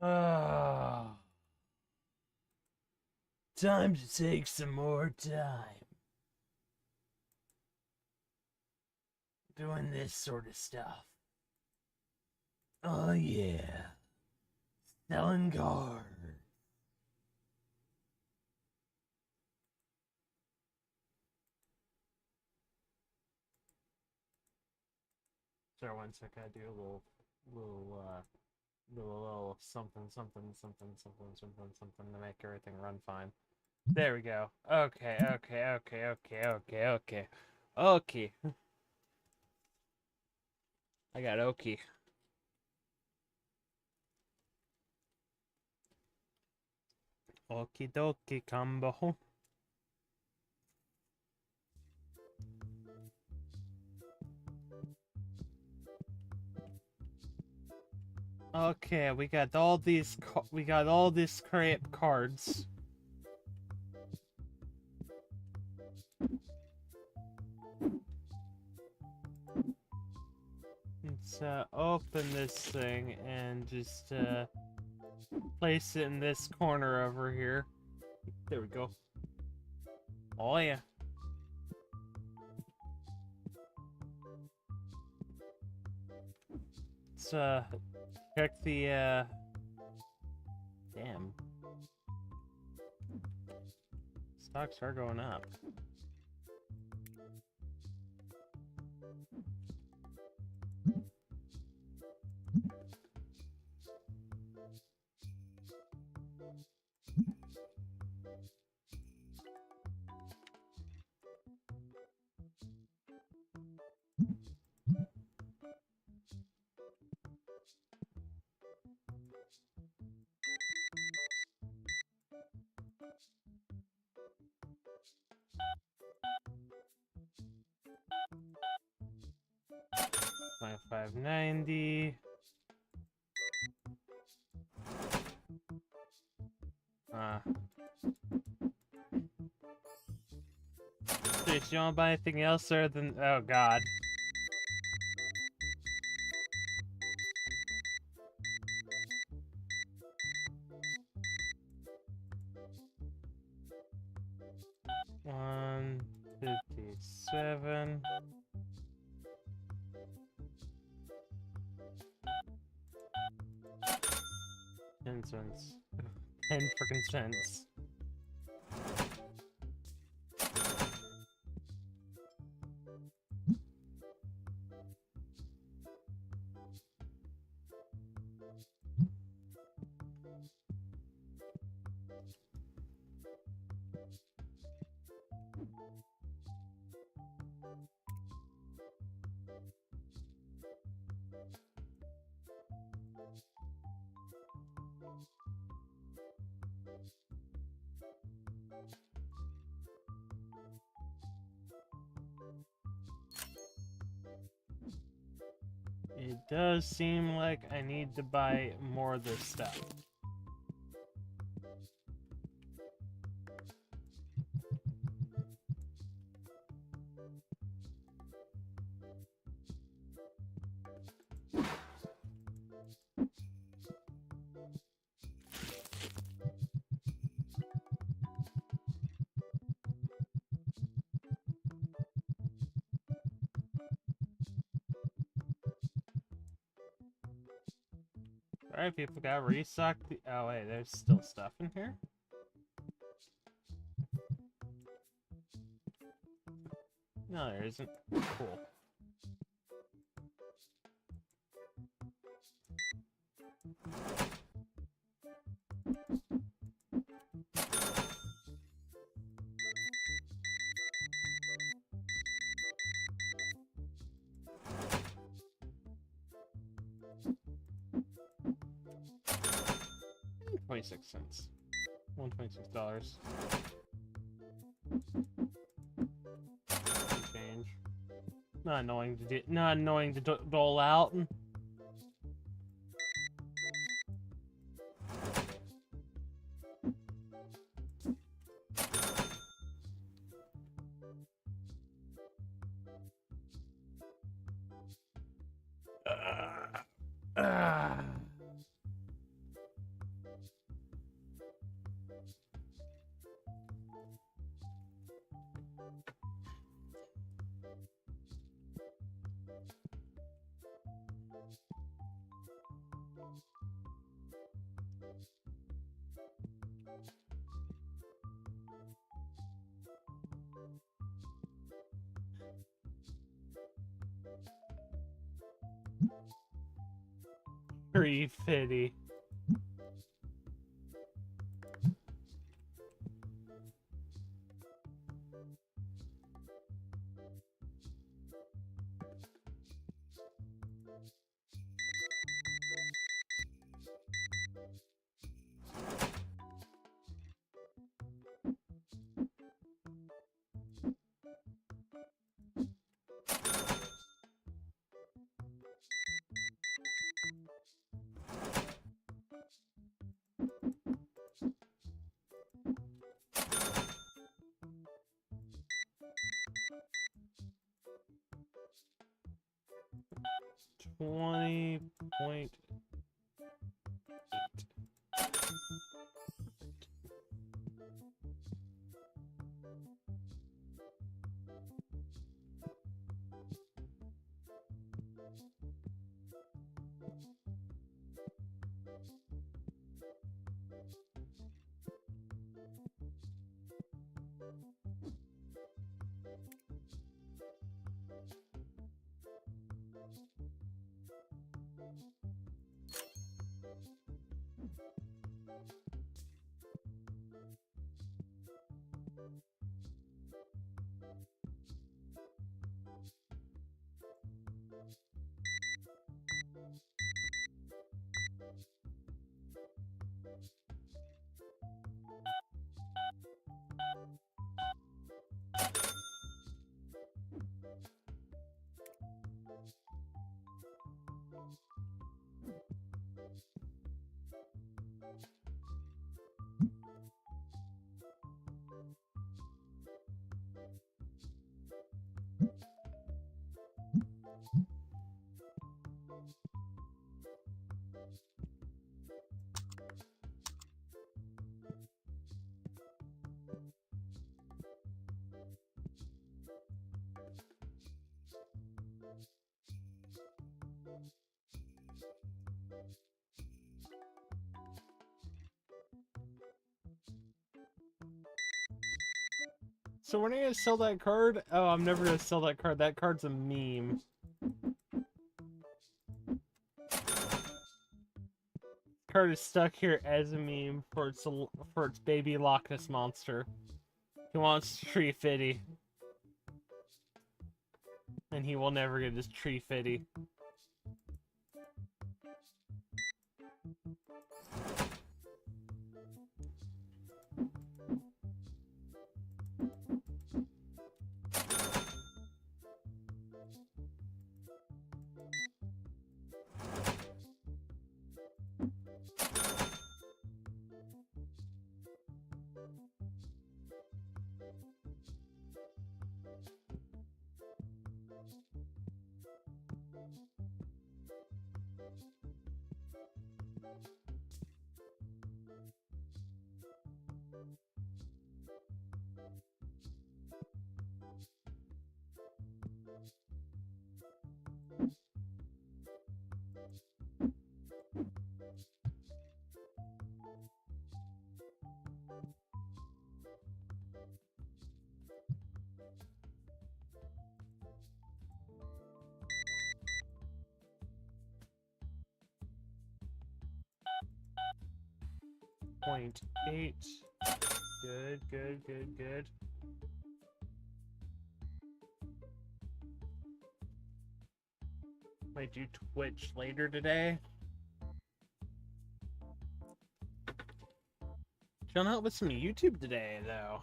Ah, time to take some more time doing this sort of stuff. Oh yeah, selling cards. Sorry, one sec. I do a little something to make everything run fine. There we go. Okay. I got okay. Okie dokie combo. Okay, we got all these crap cards. Let's open this thing and just place it in this corner over here. There we go. Oh yeah. Let's check the damn. Stocks are going up. $5.90. If you don't buy anything else other than oh god. $1.57. 10 cents. 10 freaking cents. It does seem like I need to buy more of this stuff. Alright, people, gotta restock the. Oh, wait, there's still stuff in here? No, there isn't. Cool. $0.26. $126. Change. Not annoying to dole out. 350. $20.8. So when are you gonna sell that card? Oh, I'm never gonna sell that card. That card's a meme. Card is stuck here as a meme for its baby Loch Ness monster. He wants Tree Fitty. And he will never get his Tree Fitty. .8. Good, good, good, good. Might do Twitch later today. Chilling out with some YouTube today, though.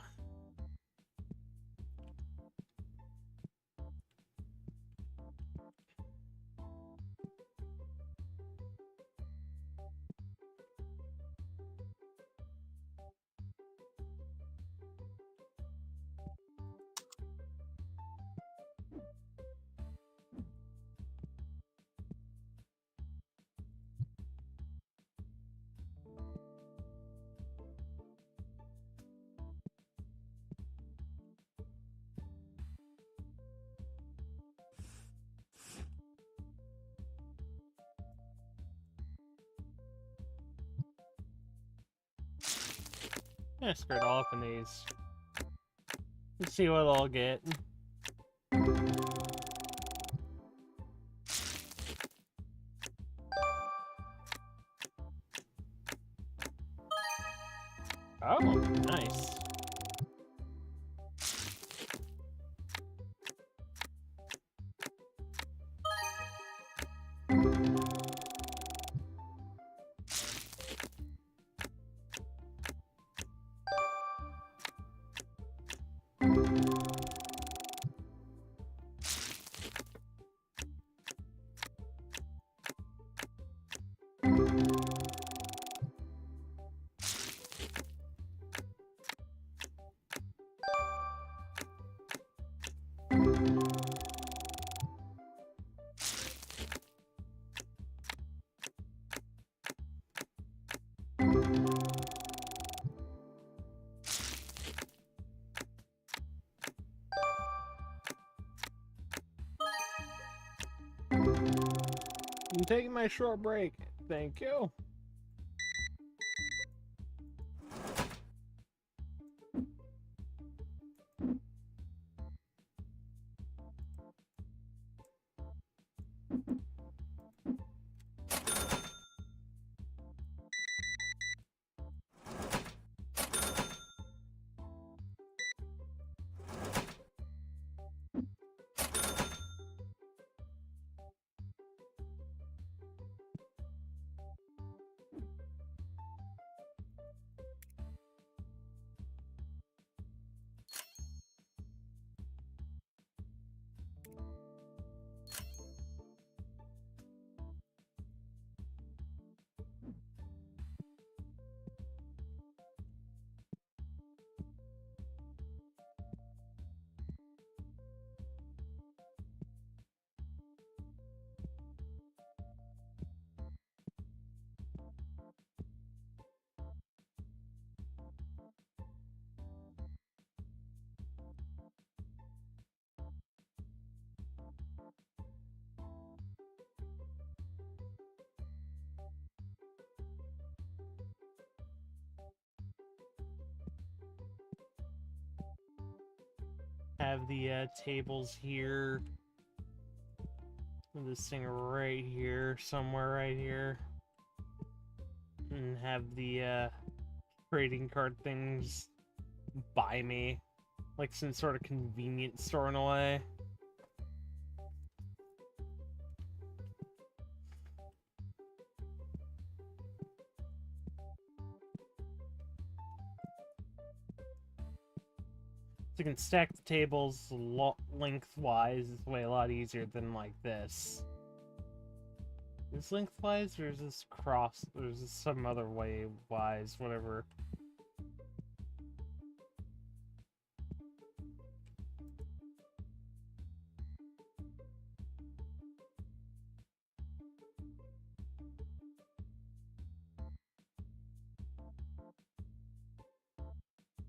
Yeah, screw it all up in these. Let's see what I'll get. Oh, nice. I'm taking my short break. Thank you. Have the tables here. This thing right here, somewhere right here. And have the trading card things by me. Like some sort of convenience store in a way. So you can stack the tables lengthwise. It's way a lot easier than like this. Is lengthwise or is this cross? Or is this some other way wise? Whatever.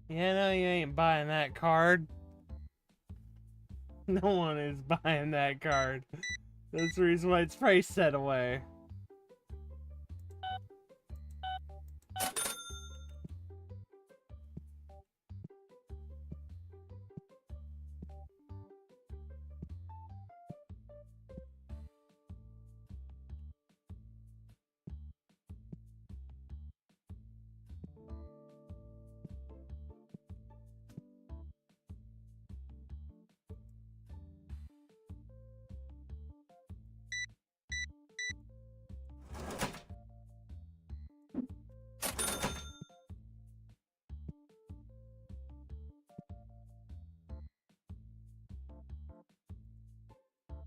Yeah, no, you ain't buying that card. No one is buying that card. That's the reason why it's price set away.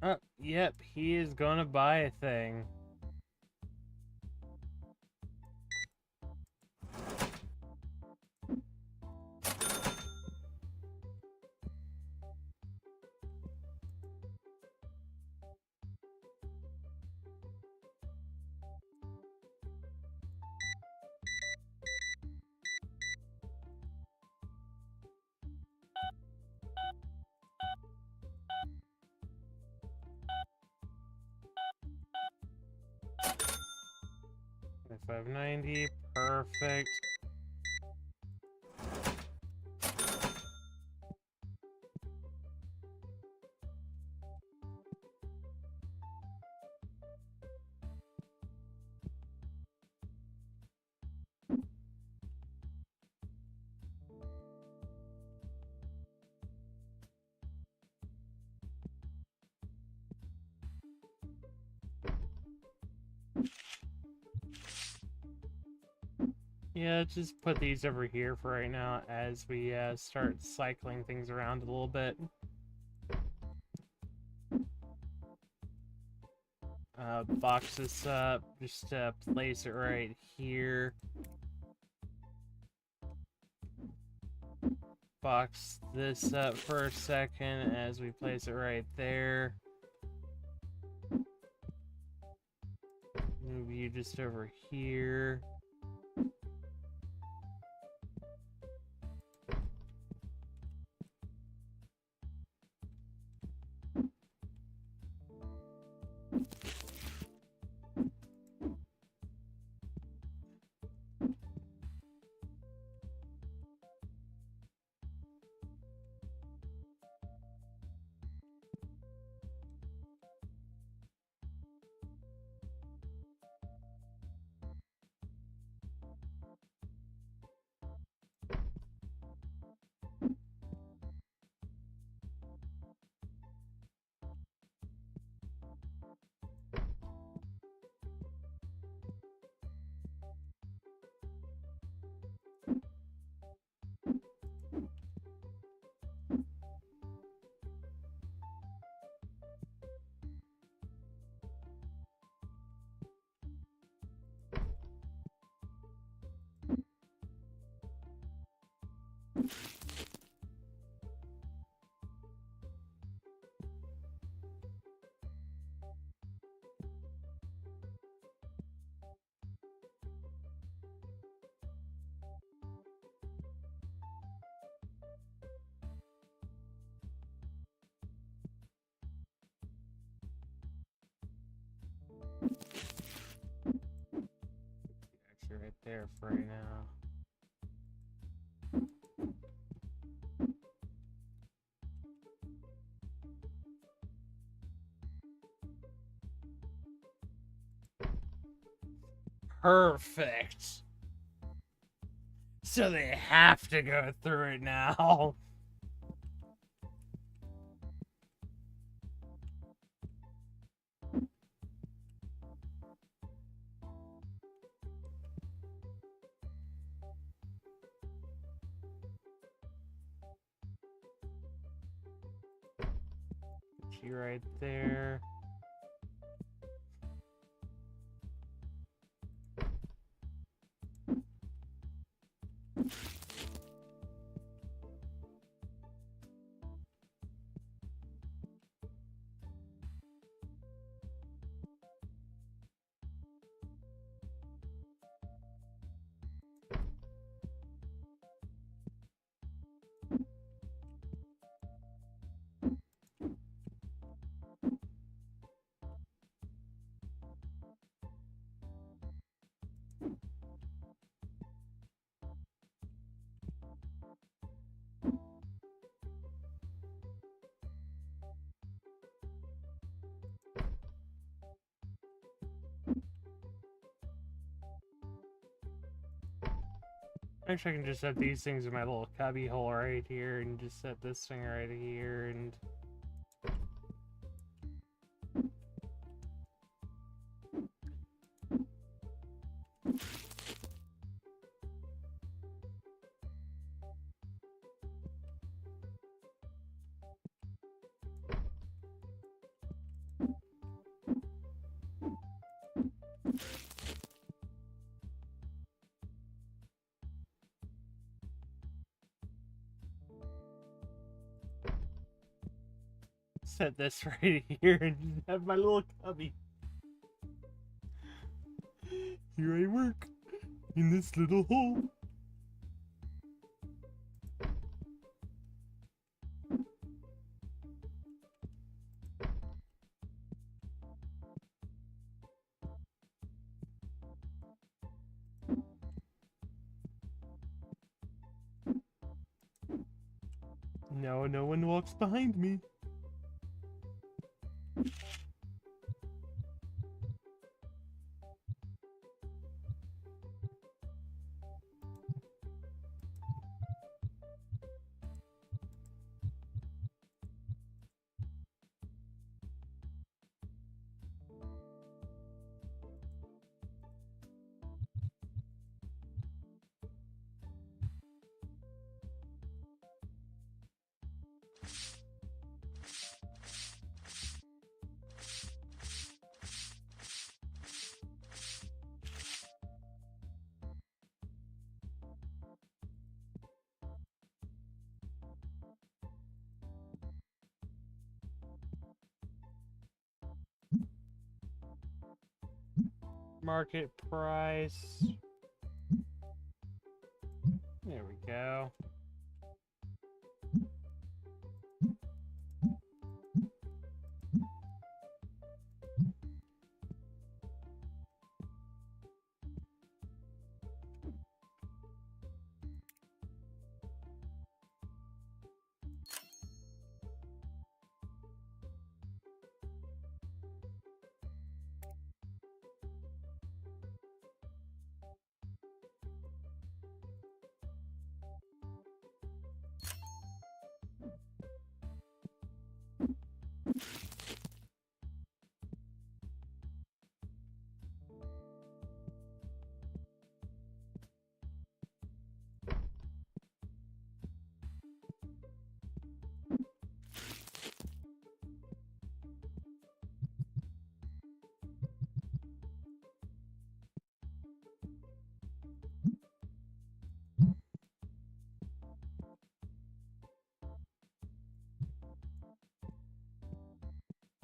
Oh, yep, he is gonna buy a thing. $5.90, perfect. Yeah, just put these over here for right now as we start cycling things around a little bit. Box this up, just place it right here. Box this up for a second as we place it right there. Move you just over here. Actually, right there for right now. Perfect. So they have to go through it now. Put you right there. Actually, I can just set these things in my little cubby hole right here and just set this thing right here and... set this right here and have my little cubby. Here I work, in this little hole. No, no one walks behind me. market price. There we go.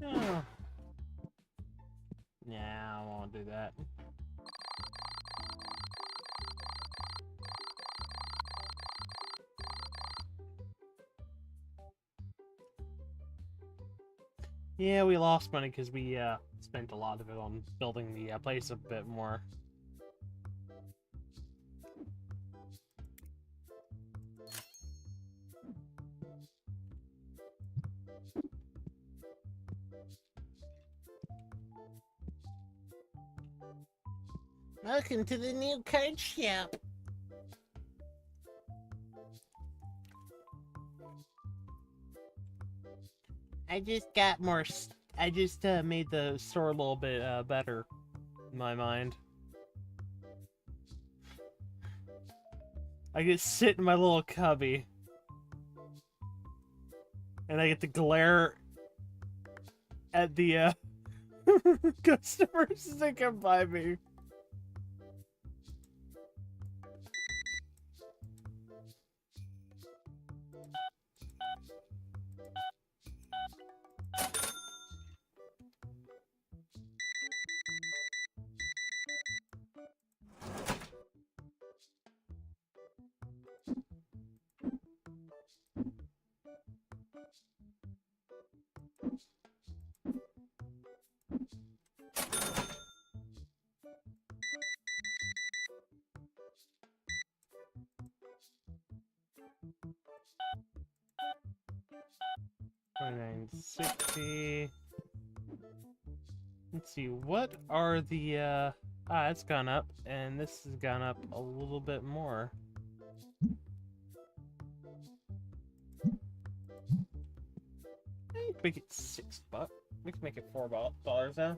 Oh. Nah, I won't do that. Yeah, we lost money because we spent a lot of it on building the place a bit more. Welcome to the new card shop. I just got more. I just made the store a little bit better, in my mind. I get to sit in my little cubby, and I get to glare at the customers as they come by me. $29.60. Let's see, what are the it's gone up, and this has gone up a little bit more. Make it $6. We can make it $4 now.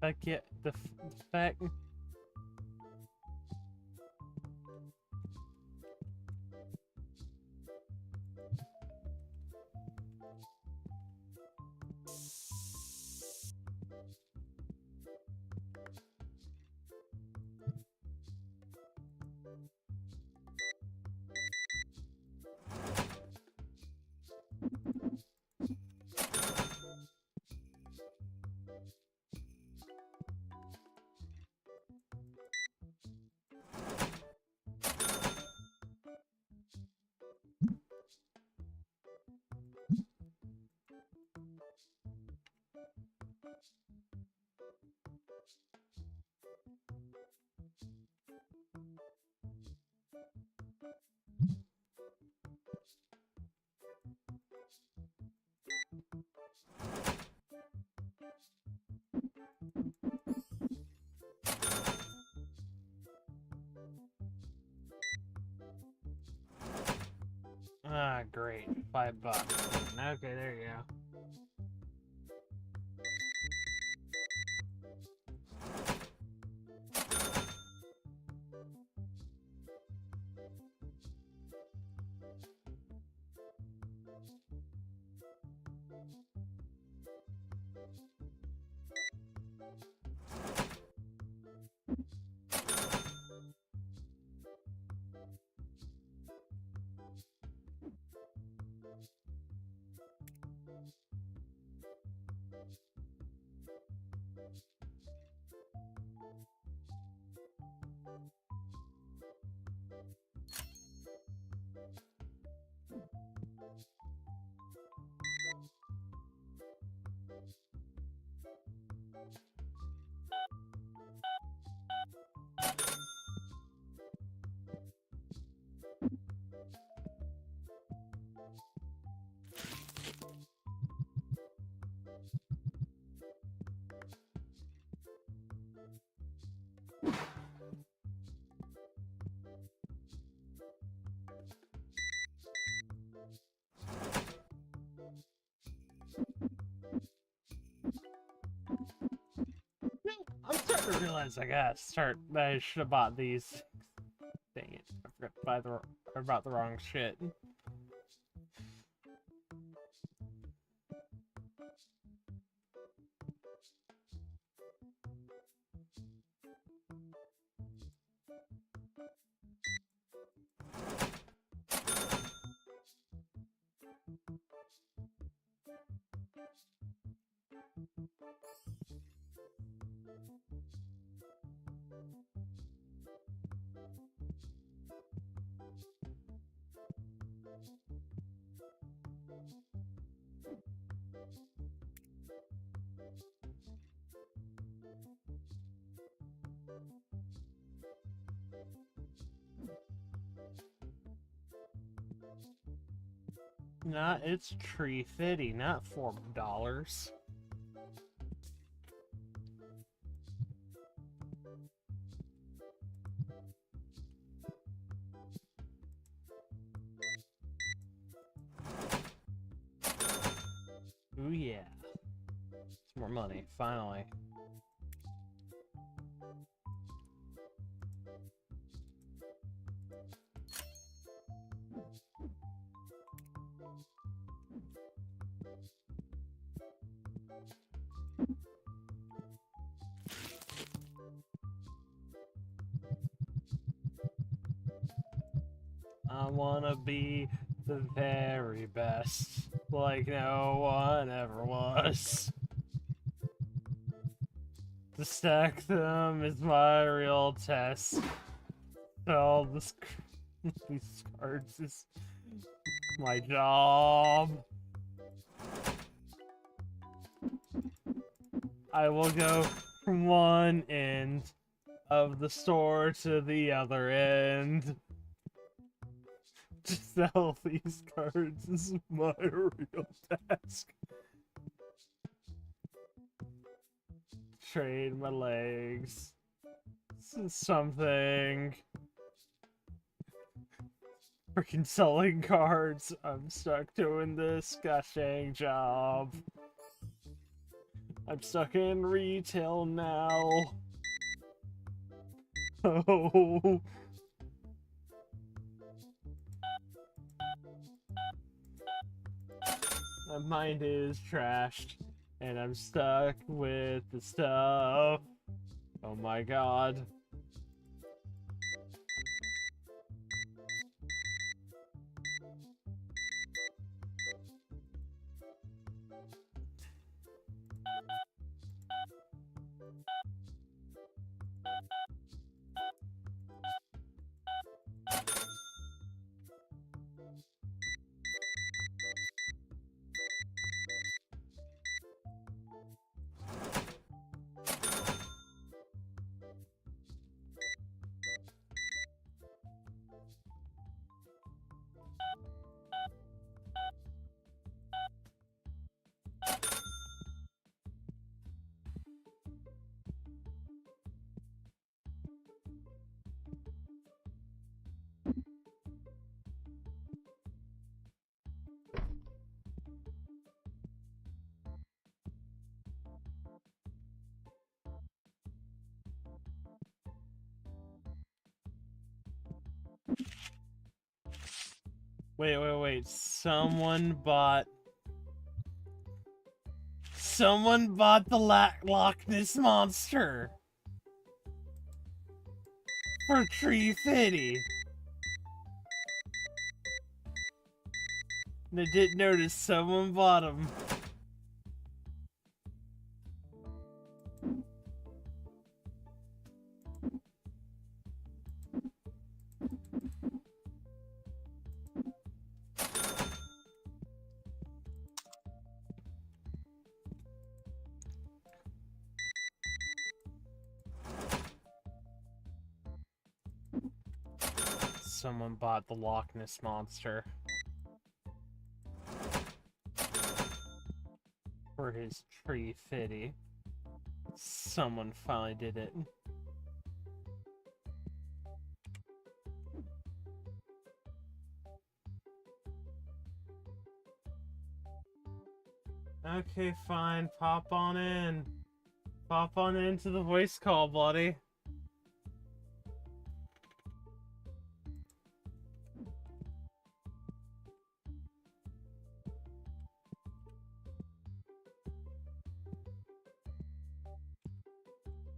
I get the fact. Ah, great. $5. Okay, there you go. I'm starting to realize I should have bought these. Dang it, I forgot to buy I bought the wrong shit. Nah, it's Tree Fitty, not $4. Ooh yeah. Some more money, finally. I wanna be the very best, like no one ever was. To stack them is my real test. All this, these cards is my job. I will go from one end of the store to the other end. To sell these cards is my real task. Trade my legs. Something. Freaking selling cards. I'm stuck doing this gosh dang job. I'm stuck in retail now. Oh. My mind is trashed, and I'm stuck with the stuff. Oh my god. Wait. Someone bought the Loch Ness Monster for $350. And I didn't notice someone bought them. Someone bought the Loch Ness Monster for his $350. Someone finally did it. Okay, fine. Pop on in. Pop on into the voice call, buddy.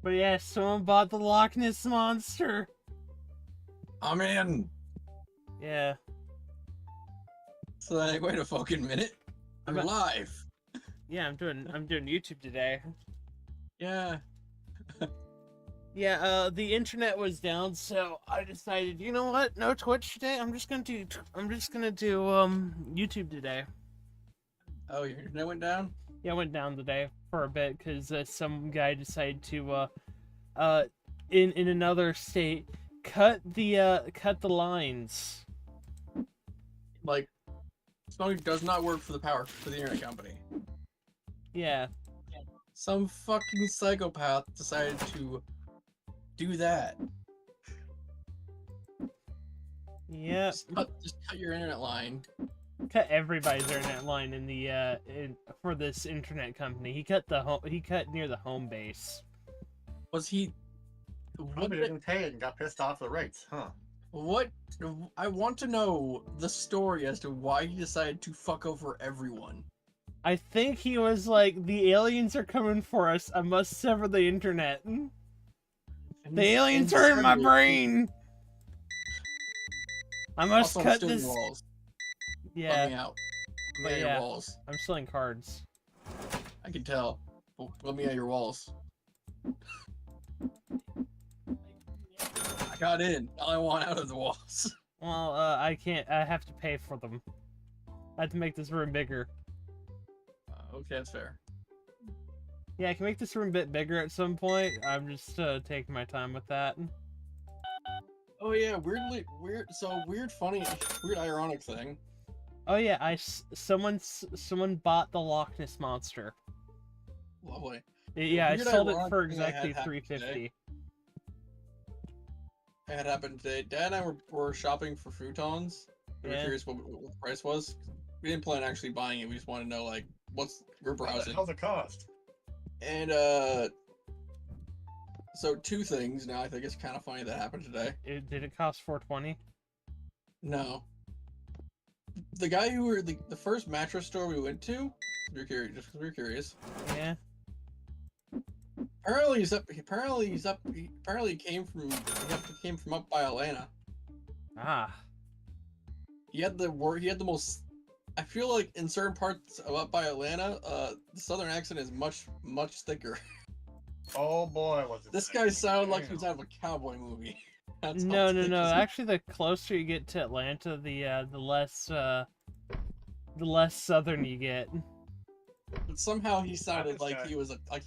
But yeah, someone bought the Loch Ness Monster. I'm in. Yeah. So like, wait a fucking minute. I'm live. Yeah, I'm doing YouTube today. Yeah. Yeah, the internet was down, so I decided, you know what? No Twitch today. I'm just gonna do YouTube today. Oh, your internet went down? Yeah, I went down today for a bit because some guy decided to in another state cut the lines. Like, something does not work for the internet company. Yeah. Some fucking psychopath decided to do that. Yeah. Just cut your internet line. Cut everybody's internet line in the for this internet company. He cut near the home base. Was he? Probably didn't pay it and got pissed off the rates, huh? What? I want to know the story as to why he decided to fuck over everyone. I think he was like, the aliens are coming for us. I must sever the internet. The aliens are in my brain. I must Also, cut I'm this. Walls. Yeah. Let me out. Let me out Yeah. your walls. I'm selling cards. I can tell. Let me out your walls. I got in. Now I want out of the walls. Well, I can't. I have to pay for them. I have to make this room bigger. Okay, that's fair. Yeah, I can make this room a bit bigger at some point. I'm just taking my time with that. Oh yeah, weird, funny, weird, ironic thing. Oh yeah, someone bought the Loch Ness Monster. Lovely. Yeah, I Weird, sold it ironic for thing that had exactly happened $350. That happened today. Dad and I were shopping for futons. We were Yeah. curious what the price was. We didn't plan on actually buying it. We just want to know like we're browsing. How's it cost? And so two things. Now I think it's kind of funny that happened today. Did it cost $420? No. The guy who were the first mattress store we went to, we were curious. Yeah. Apparently he came from up by Atlanta. Ah. He had the most. I feel like in certain parts of up by Atlanta, the southern accent is much thicker. Oh boy, was it? This guy sounded like he was out of a cowboy movie. That's how No. thick his- Actually, the closer you get to Atlanta, the less southern you get. But somehow he sounded this like guy. he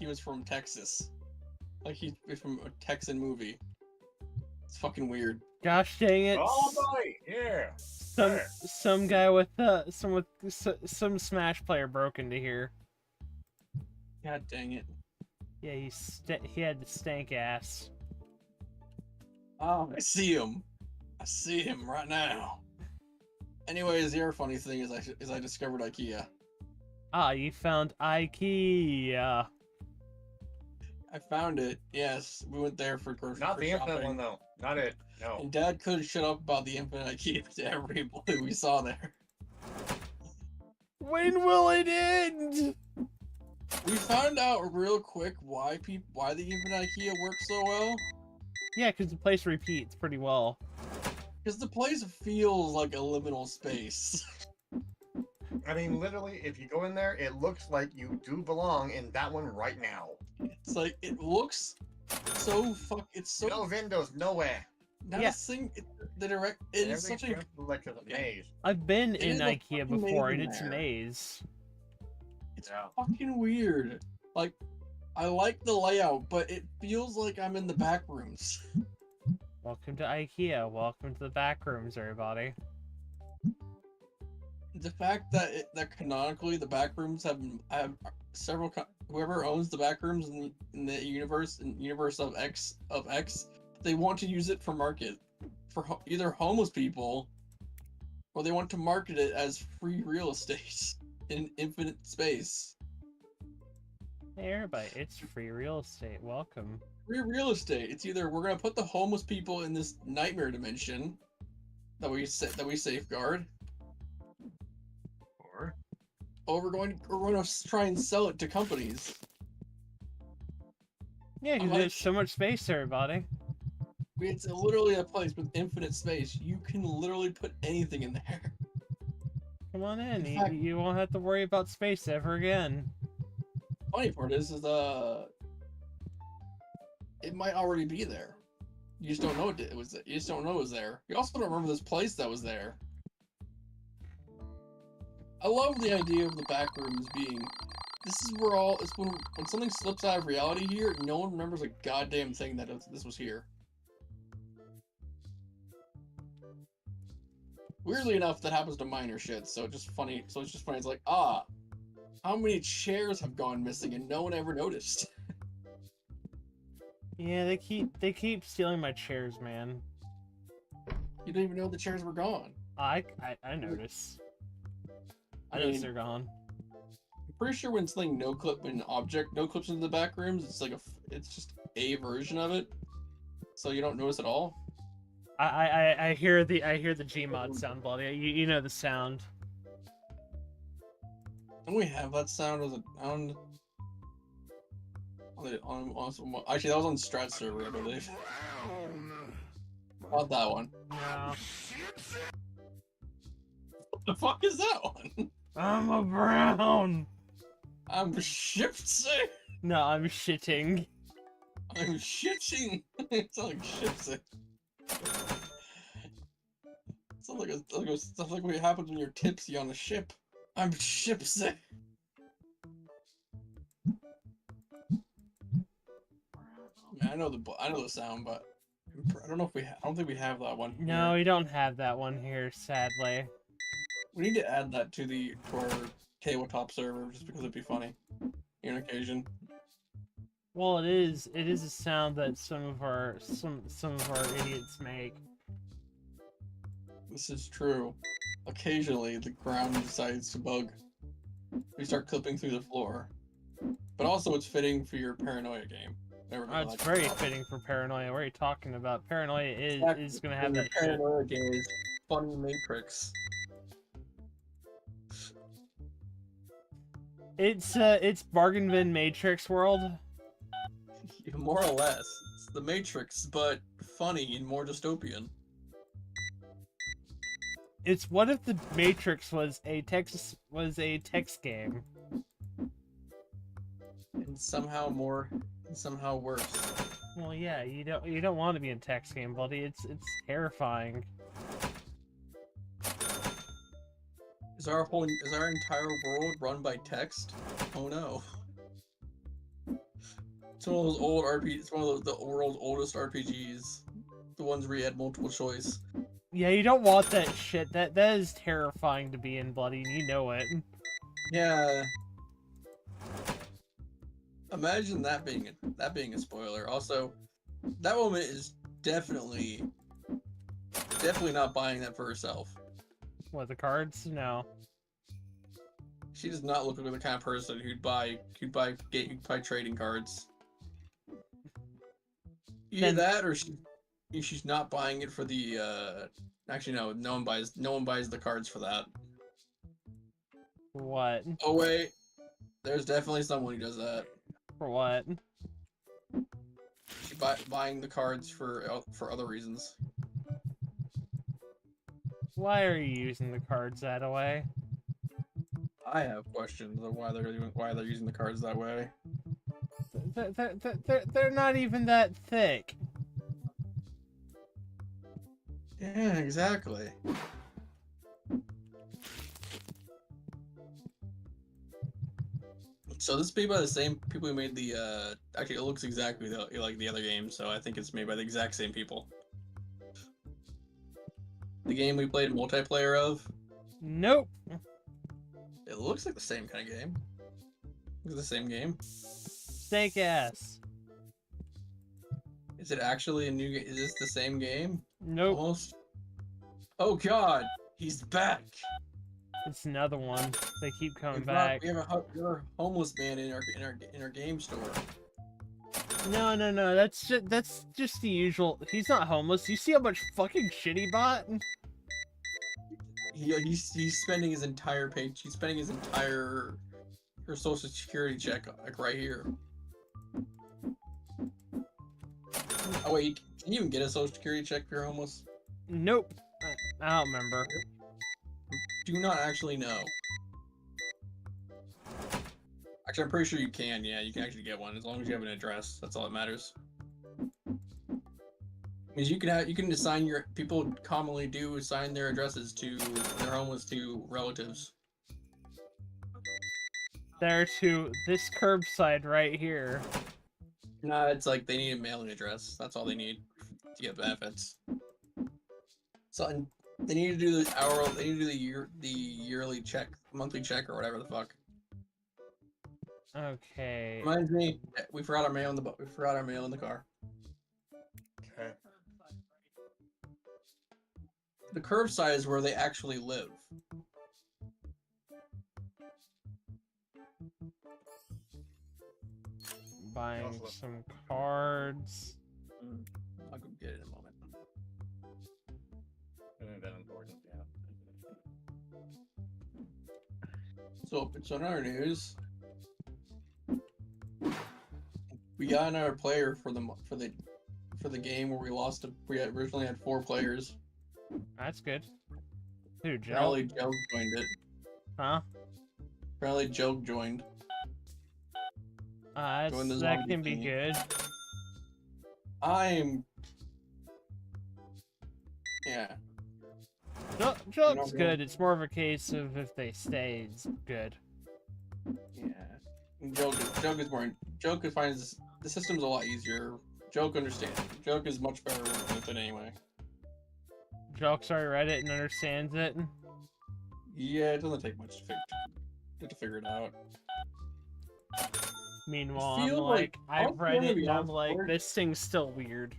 was from Texas, like he was from a Texan movie. It's fucking weird. Gosh dang it! Oh boy, yeah. Some guy with some Smash player broke into here. God dang it. Yeah, he had the stank ass. Oh, I see him. I see him right now. Anyways, the other funny thing is I discovered IKEA. Ah, you found IKEA. I found it. Yes, we went there for grocery Not the shopping. infinite one though. Not it. No. And Dad couldn't shut up about the infinite IKEA to everybody we saw there. When will it end? We found out real quick why the infinite IKEA works so well. Yeah, because the place repeats pretty well. Because the place feels like a liminal space. I mean, literally, if you go in there, it looks like you do belong in that one right now. It's like, it looks so it's so... No windows, nowhere. Not Yeah. a thing. The direct... It is such a... like a maze. I've been It in is a IKEA fucking before, maze and in it's a there. maze. It's Yeah. fucking weird. Like, I like the layout, but it feels like I'm in the back rooms. Welcome to IKEA. Welcome to the back rooms, everybody. The fact that that canonically the back rooms have several whoever owns the back rooms in the universe of X, they want to use it for market for either homeless people, or they want to market it as free real estate in infinite space. Hey, everybody, it's free real estate. Welcome. Free real estate. It's either we're gonna put the homeless people in this nightmare dimension that we safeguard, or we're going to try and sell it to companies. Yeah, because like- there's so much space, everybody. It's literally a place with infinite space. You can literally put anything in there. Come on in. In fact- You won't have to worry about space ever again. Funny part is it might already be there. You just don't know it was. You just don't know it was there. You also don't remember this place that was there. I love the idea of the back rooms being. This is where all. It's when something slips out of reality here. No one remembers a goddamn thing that this was here. Weirdly enough, that happens to minor shit. So it's just funny. It's like, how many chairs have gone missing and no one ever noticed? Yeah, they keep stealing my chairs, man. You didn't even know the chairs were gone. I notice. I I notice mean, they're gone. I'm pretty sure when something no clips into the back rooms, it's like it's just a version of it, so you don't notice at all. I hear the Gmod sound, bloody. You know the sound. Don't we have that sound as a sound? Actually, that was on Strat server, I believe. Not that one. No. What the fuck is that one? I'm a brown. I'm shifting. No, I'm shitting. I'm shitting. It sounds like shifting. Sounds like what happens when you're tipsy on a ship. I'm shipsick. I know the sound, but I don't know if I don't think we have that one. No, here. we don't have that one here, sadly. We need to add that to our tabletop server just because it'd be funny. On occasion. Well, it is a sound that some of our idiots make. This is true. Occasionally, the ground decides to bug. We start clipping through the floor. But also, it's fitting for your paranoia game. It's very fitting for paranoia. What are you talking about? Paranoia is gonna have your that shit. paranoia game is Funny Matrix. It's bargain bin Matrix world. More or less, it's the Matrix, but funny and more dystopian. It's what if the Matrix was a text game? And somehow worse. Well, yeah, you don't want to be in text game, buddy. It's terrifying. Is our entire world run by text? Oh no. It's one of those old RPGs. It's one of the world's oldest RPGs. The ones where you had multiple choice. Yeah, you don't want that shit. That is terrifying to be in, buddy, and you know it. Yeah. Imagine that being a spoiler. Also, that woman is definitely not buying that for herself. What, the cards? No. She does not look like the kind of person who'd buy trading cards. Either she's not buying it for the. Actually, no. No one buys. No one buys the cards for that. What? Oh wait, there's definitely someone who does that. For what? She buying the cards for other reasons. Why are you using the cards that way? I have questions of why they're using the cards that way. They're not even that thick. Yeah, exactly. So this is made by the same people who made the. Actually, it looks exactly like the other game, so I think it's made by the exact same people. The game we played multiplayer of. Nope. It looks like the same kind of game. It's the same game. Steak ass. Is it actually a new game? Is this the same game? Nope. Almost. Oh God, he's back. It's another one. They keep coming We back. have a homeless man in our game store. No. That's just the usual. He's not homeless. You see how much fucking shit he bought? He's spending his entire page. He's spending his entire her social security check like right here. Oh wait, can you even get a social security check if you're homeless? Nope. I don't remember. Do not actually know. Actually, I'm pretty sure you can. Yeah, you can actually get one as long as you have an address. That's all that matters. Because you can assign your people commonly do assign their addresses to their homeless to relatives. There to this curbside right here. No, it's like they need a mailing address. That's all they need to get benefits. So and they need to do the hour. They need to do the yearly check, monthly check, or whatever the fuck. Okay. Reminds me, we forgot our mail in the we forgot our mail in the car. Okay. The curbside is where they actually live. Buying Also- some cards. I'll go get it in a moment. Isn't that important? Yeah. So in our news, we got another player for the game where we lost. We originally had 4 players. That's good. Who, Joe? Apparently, Joe joined it. Huh? Apparently, Joe joined. Join the That zombie can be thingy. good. Yeah. Joke's know, good. It's more of a case of if they stay, it's good. Yeah. Joke is more. Joke finds the system's a lot easier. Joke understands. Joke is much better with it anyway. Joke's already read it and understands it. Yeah, it doesn't take much to figure it out. Meanwhile, I I'm feel like, like- I've read I'm it gonna be and I'm honest, like, Lord. this thing's still weird.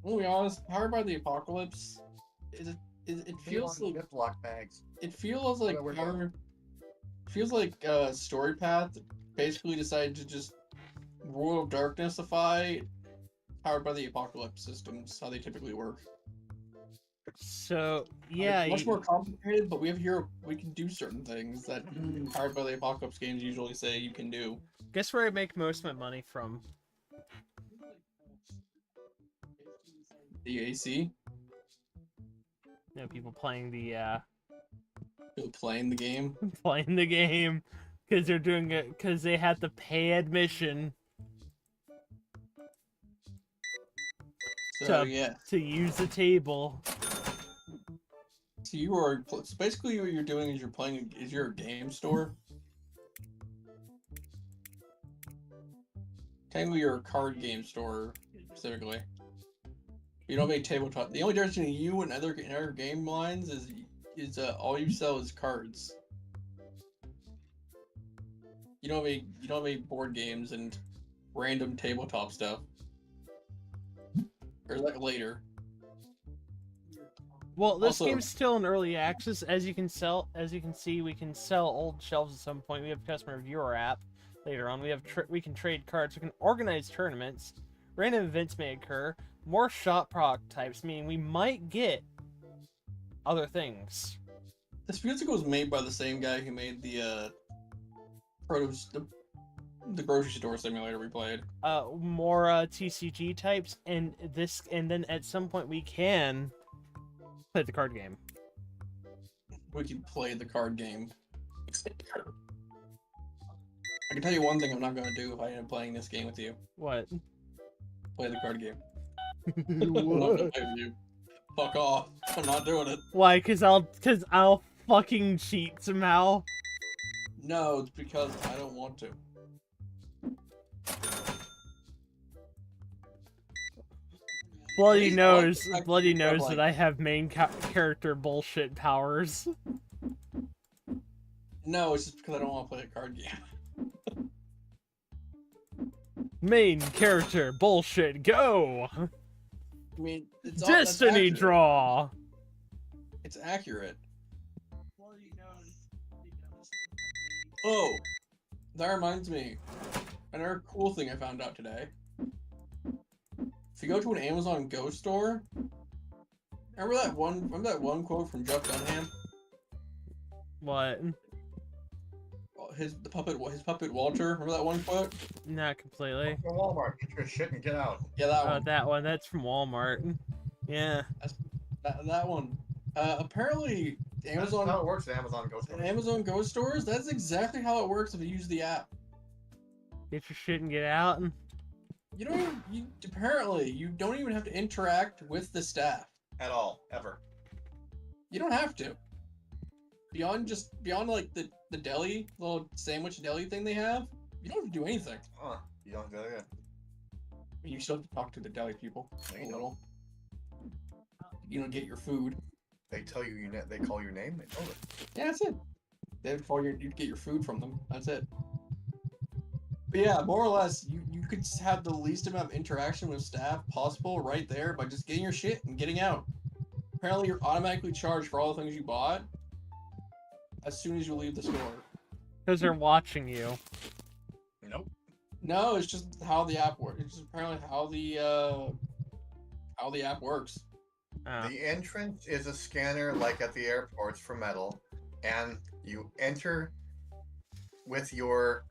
To be honest, Powered by the Apocalypse, it feels like Ziploc bags. it feels like we're Power. Feels like Story Path basically decided to just World of Darknessify Powered by the Apocalypse systems, how they typically work. So, yeah, It's much more complicated, but we can do certain things that Powered by the Apocalypse games usually say you can do. guess where I make most of my money from? The AC, You know, people playing the, playing the game. playing the game. Because they're doing it, because they had to pay admission So To- yeah, to use the table. so you are so basically what you're doing is you're a game store. Technically, you're a card game store specifically. You don't make tabletop. The only difference between you and other game lines is all you sell is cards. You don't make board games and random tabletop stuff. Or like later. Well, this Also- game's still in early access. As you can see, we can sell old shelves at some point. We have customer viewer app later on. We can trade cards. We can organize tournaments. Random events may occur. more shop product types, meaning we might get other things. This musical was made by the same guy who made the produce the grocery store simulator we played. More TCG types, and then at some point we can play the card game. We can play the card game. I can tell you one thing I'm not gonna do if I end up playing this game with you. What? Play the card game. I'm not gonna play with you. Fuck off. I'm not doing it. Why? Cause I'll fucking cheat somehow. No, it's because I don't want to. Bloody Please, knows like, that I have main character bullshit powers. No, it's just because I don't want to play a card game. Main character bullshit, go! I mean, it's all, Destiny that's accurate. draw! It's accurate. Oh, that reminds me. Another cool thing I found out today. If you go to an Amazon Go store, remember that one quote from Jeff Dunham? What? His puppet Walter. Remember that one quote? Not completely. Go to Walmart, get your shit and get out. Yeah, that one. That one, that's from Walmart. Yeah. That one. Apparently, Amazon. That's how it works at Amazon Go stores. Amazon Go stores. That's exactly how it works if you use the app. Get your shit and get out. You don't even. Apparently, you don't even have to interact with the staff At all, ever. You don't have to. Beyond like the deli, little sandwich deli thing they have, you don't have to do anything. You don't do that. You still have to talk to the deli people Yeah, a you know. little. Get your food. They tell you they call your name. They know it. Yeah, that's it. They have to call you get your food from them. That's it. But yeah, more or less, you could have the least amount of interaction with staff possible right there by just getting your shit and getting out. Apparently, you're automatically charged for all the things you bought as soon as you leave the store. Because they're watching you. Nope. No, it's just how the app works. It's just apparently how the app works. Oh. The entrance is a scanner like at the airports for metal, and you enter with your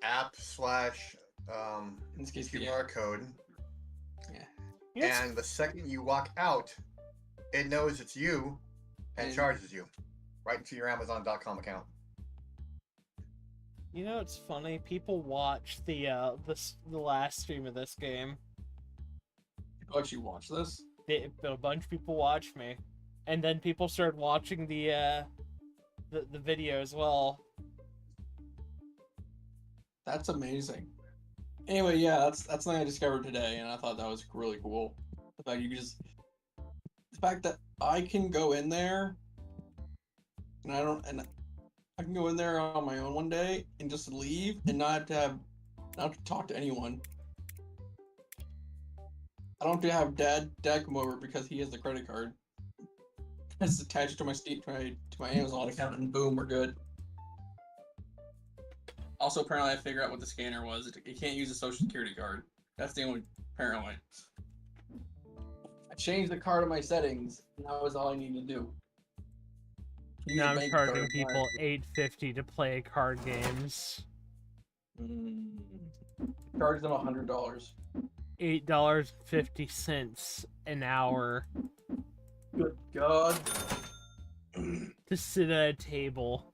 app slash In this case, QR code, Yes. and the second you walk out, it knows it's you and charges you right into your Amazon.com account. You know, it's funny. People watch the last stream of this game. People actually watch this. A bunch of people watched me, and then people started watching the video as well. That's amazing. Anyway, yeah, that's something I discovered today, and I thought that was really cool. The fact that I can go in there, and I can go in there on my own one day and just leave and not have to talk to anyone. I don't have to have dad come over because he has the credit card. It's attached to my Amazon account, and boom, we're good. Also, apparently, I figured out what the scanner was. It can't use a social security card. That's the only, apparently. I changed the card in my settings, and that was all I needed to do. Use Now a I'm bank charging card. people $8.50 to play card games. Charge them $100. $8.50 an hour Good God. to sit at a table.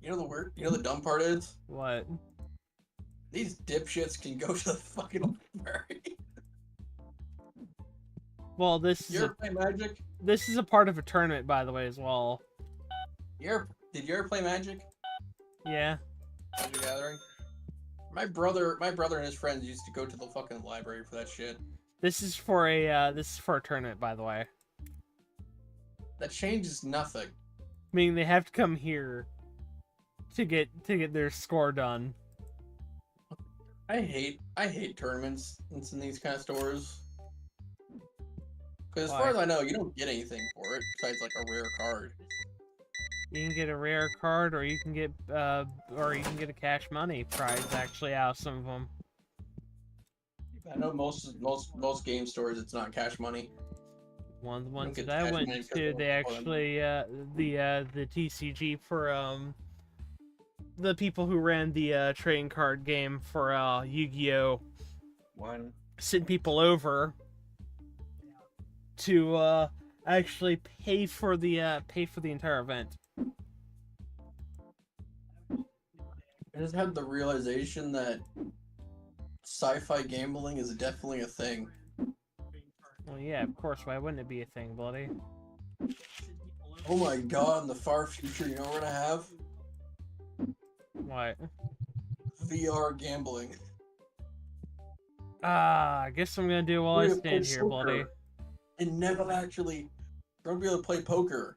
You know the dumb part is? What? These dipshits can go to the fucking library. Well, this You is ever play Magic? this is a part of a tournament, by the way, as well. Did you ever play Magic? Yeah. Magic Gathering? My brother and his friends used to go to the fucking library for that shit. This is for a tournament, by the way. That changes nothing. Meaning they have to come here to get their score done. I hate tournaments in these kind of stores. Because as far as I know, you don't get anything for it besides like a rare card. You can get a rare card, or you can get a cash money prize actually out of some of them. I know most game stores, it's not cash money. One of the don't ones get that I cash went money because to, they they don't call them. actually the TCG for the people who ran the trading card game for Yu-Gi-Oh! One. Sent people over to actually pay for the entire event. I just had the realization that sci-fi gambling is definitely a thing. Well, yeah, of course. Why wouldn't it be a thing, bloody? Oh my god, in the far future, you know what we're gonna have? What? VR gambling. I guess I'm gonna do while I We're gonna stand play here, bloody. poker and never actually. We're gonna be able to play poker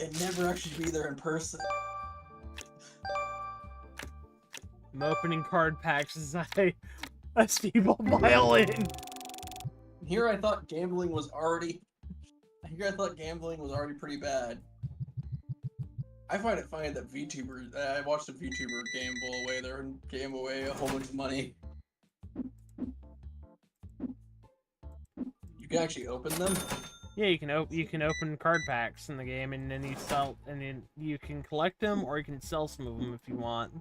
and never actually be there in person. I'm opening card packs as I steeple violin. Here I thought gambling was already. Here I thought gambling was already pretty bad. I find it funny that VTubers. I watched a VTuber gamble away there and gamble away a whole bunch of money. You can actually open them. Yeah, you can open card packs in the game, and then you can collect them, or you can sell some of them if you want,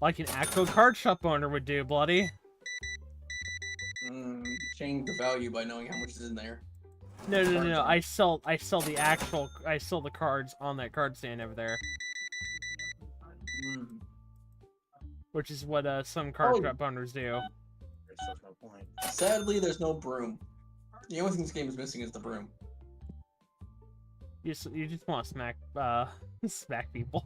like an actual card shop owner would do, bloody. You change the value by knowing how much is in there. No. I sell the cards on that card stand over there, which is what some card shop owners do. There's no point. Sadly, there's no broom. The only thing this game is missing is the broom. You just want to smack smack people.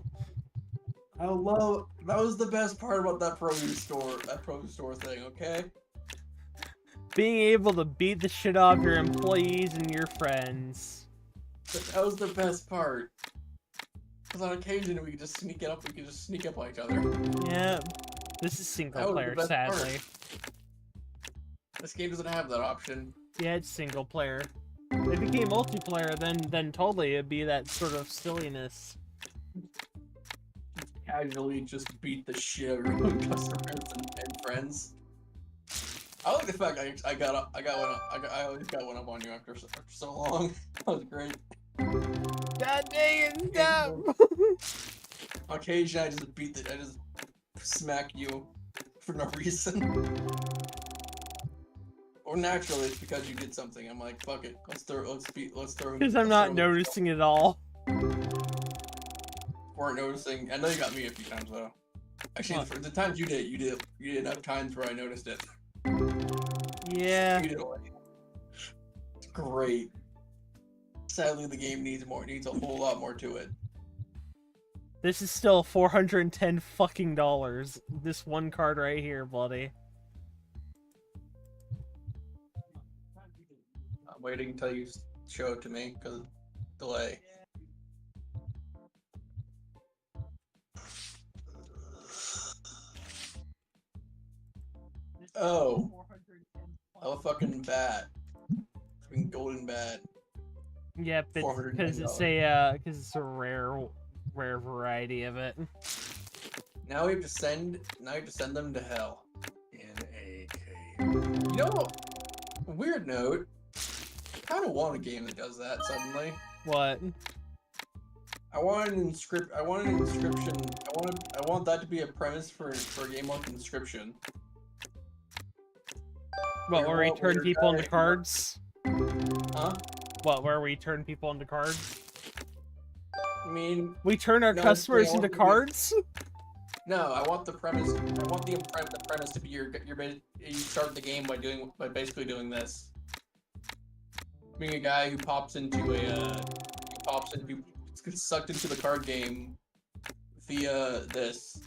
I love. That was the best part about that produce store thing. Okay. Being able to beat the shit out of your employees and your friends. That was the best part. Because on occasion we could just sneak it up. We could just sneak up on each other. Yeah, this is single player, sadly. This game doesn't have that option. Yeah, it's single player. If it became multiplayer, then totally it'd be that sort of silliness. Casually just beat the shit out of your own customers and friends. I like the fact I always got one up on you after so long. That was great. God dang it, stop! On occasion I just smack you for no reason. Or naturally, it's because you did something. I'm like, fuck it, let's throw. Because I'm not noticing it all. Weren't noticing. I know you got me a few times though. Actually, for the times you did enough times where I noticed it. Yeah. It's great. Sadly, the game needs a whole lot more to it. This is still $410 fucking dollars. This one card right here, bloody. I'm waiting until you show it to me because delay. Oh, a fucking bat, fucking golden bat. Yep, because it's a rare variety of it. Now we have to send them to hell. In a cave. You know, weird note. I kind of want a game that does that suddenly. What? I want an inscription. I want that to be a premise for a game like Inscription. What, where we turn people into cards? Huh? What, where we turn people into cards? I mean, We turn our customers into cards? no. I want the premise. I want the premise to be you start the game by basically doing this. Being a guy who gets sucked into the card game via this.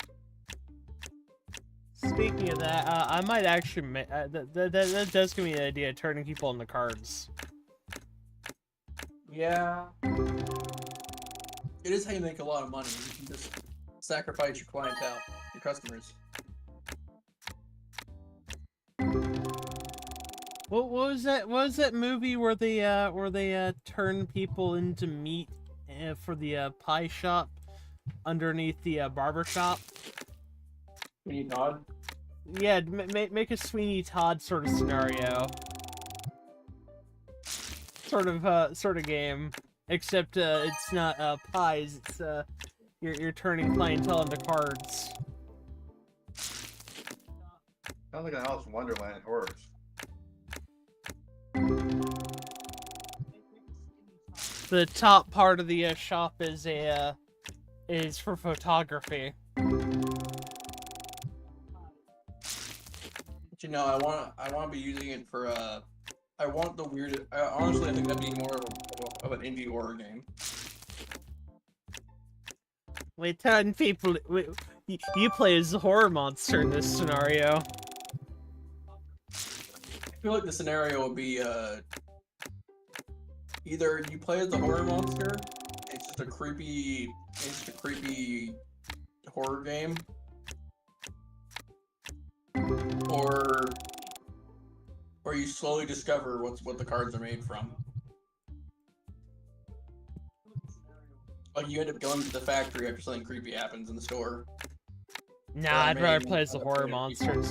Speaking of that, I might actually that does give me the idea of turning people into cards. Yeah. It is how you make a lot of money. You can just sacrifice your clientele, your customers. What was that? What was that movie where they turn people into meat for the pie shop underneath the barber shop? We need Nod. Yeah, make a Sweeney Todd sort of scenario. Sort of game. Except it's not pies. It's you're turning clientele into cards. Sounds like an Alice in Wonderland horrors. The top part of the shop is for photography. But, you know, I want to be using it for I want the weird. Honestly, I think that'd be more of an indie horror game. Wait, 10 people. Wait, you play as the horror monster in this scenario. I feel like the scenario would be either you play as the horror monster, it's just a creepy horror game, or you slowly discover what the cards are made from. Like you end up going to the factory after something creepy happens in the store. Nah, I'd rather play as the horror monster.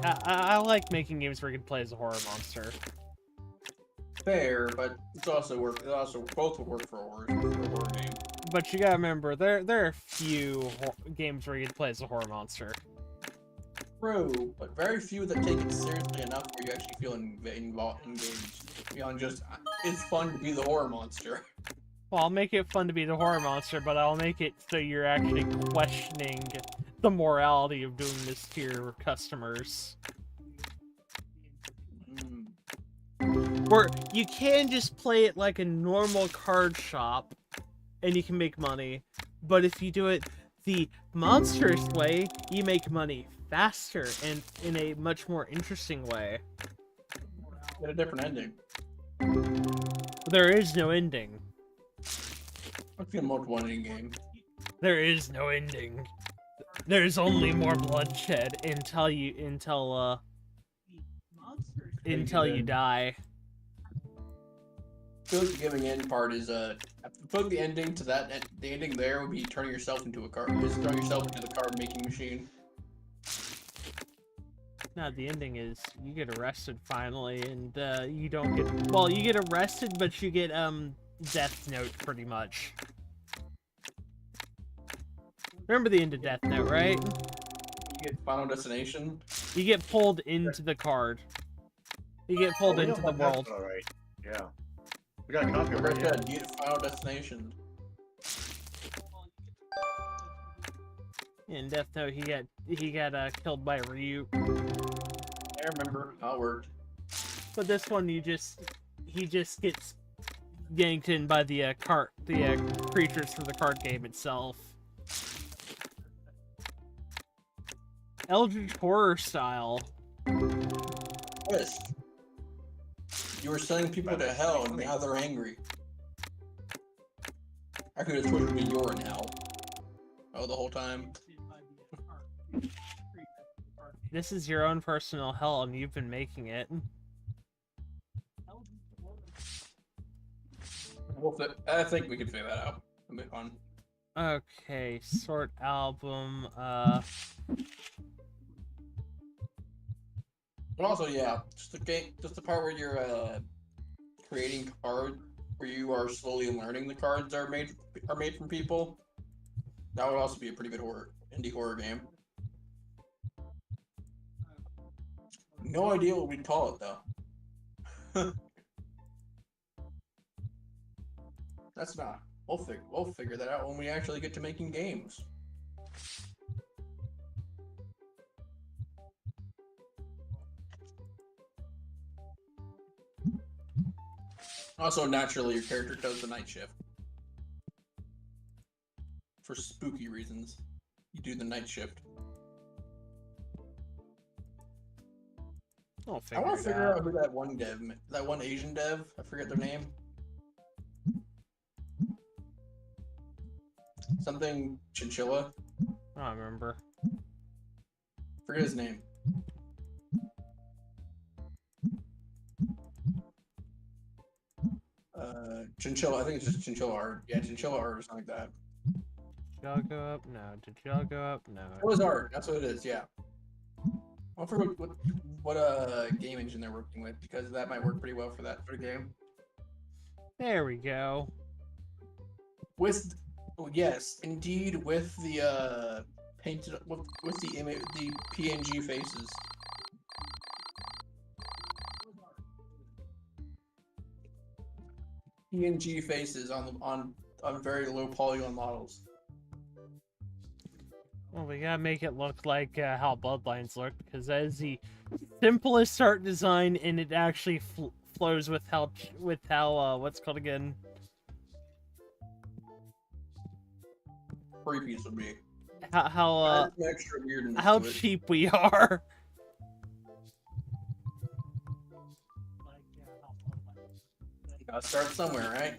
I like making games where you can play as a horror monster. Fair, but it's also both will work for a horror game. But you gotta remember, there are a few games where you can play as a horror monster. True, but very few that take it seriously enough where you actually feel engaged. Beyond just, it's fun to be the horror monster. Well, I'll make it fun to be the horror monster, but I'll make it so you're actually questioning the morality of doing this to your customers. Where you can just play it like a normal card shop, and you can make money. But if you do it the monstrous way, you make money faster and in a much more interesting way. Get a different ending. There is no ending. I feel more one-ending game. There is no ending. There's only more bloodshed until you die. I feel like the giving in part is I feel like the ending to that the ending there would be turning yourself into a card. Just throwing yourself into the card making machine. No, the ending is you get arrested finally, and you don't get. Well, you get arrested, but you get Death Note pretty much. Remember the end of Death Note, right? You get Final Destination. You get pulled into the card. You get pulled into the world. All right. Yeah. We got a copy of Right it. there, you get Final Destination. In Death Note, he got killed by Ryu. I remember how it worked. But this one, he just gets yanked in by the creatures from the card game itself. Eldritch horror style. Twist. You were sending people to hell, and now they're angry. I could have twist would be you're in hell. Oh, the whole time. This is your own personal hell, and you've been making it. I think we can figure that out. A bit fun. Okay, sort album. But also, yeah, just the part where you're creating cards, where you are slowly learning the cards are made from people. That would also be a pretty good indie horror game. No idea what we'd call it though. That's not. We'll figure that out when we actually get to making games. Also, naturally, your character does the night shift. For spooky reasons. You do the night shift. I want to figure out who that one Asian dev, I forget their name. Something Chinchilla. I don't remember. Forget his name. Chinchilla, I think it's just Chinchilla Art. Yeah, Chinchilla Art or something like that. Did y'all go up? No. Did y'all go up? No. It was Art, that's what it is, yeah. I forget what game engine they're working with, because that might work pretty well for that for the game. There we go. With yes, indeed, with the painted with the image, the PNG faces. PNG faces on very low polygon models. Well, we gotta make it look like how Bloodlines look, because that is the simplest art design, and it actually flows with how what's it called again? Creepy would be. How extra weirdness how to it. cheap we are. You gotta start somewhere, right?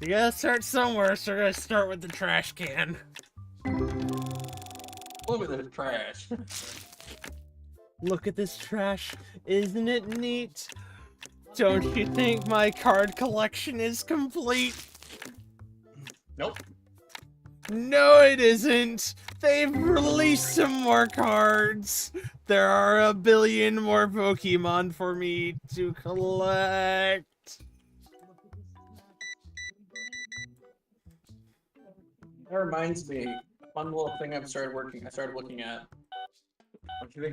You gotta start somewhere, so we're gonna start with the trash can. Look at this trash. Look at this trash. Isn't it neat? Don't you think my card collection is complete? Nope. No, it isn't. They've released some more cards. There are a billion more Pokemon for me to collect. That reminds me, a fun little thing I started looking at.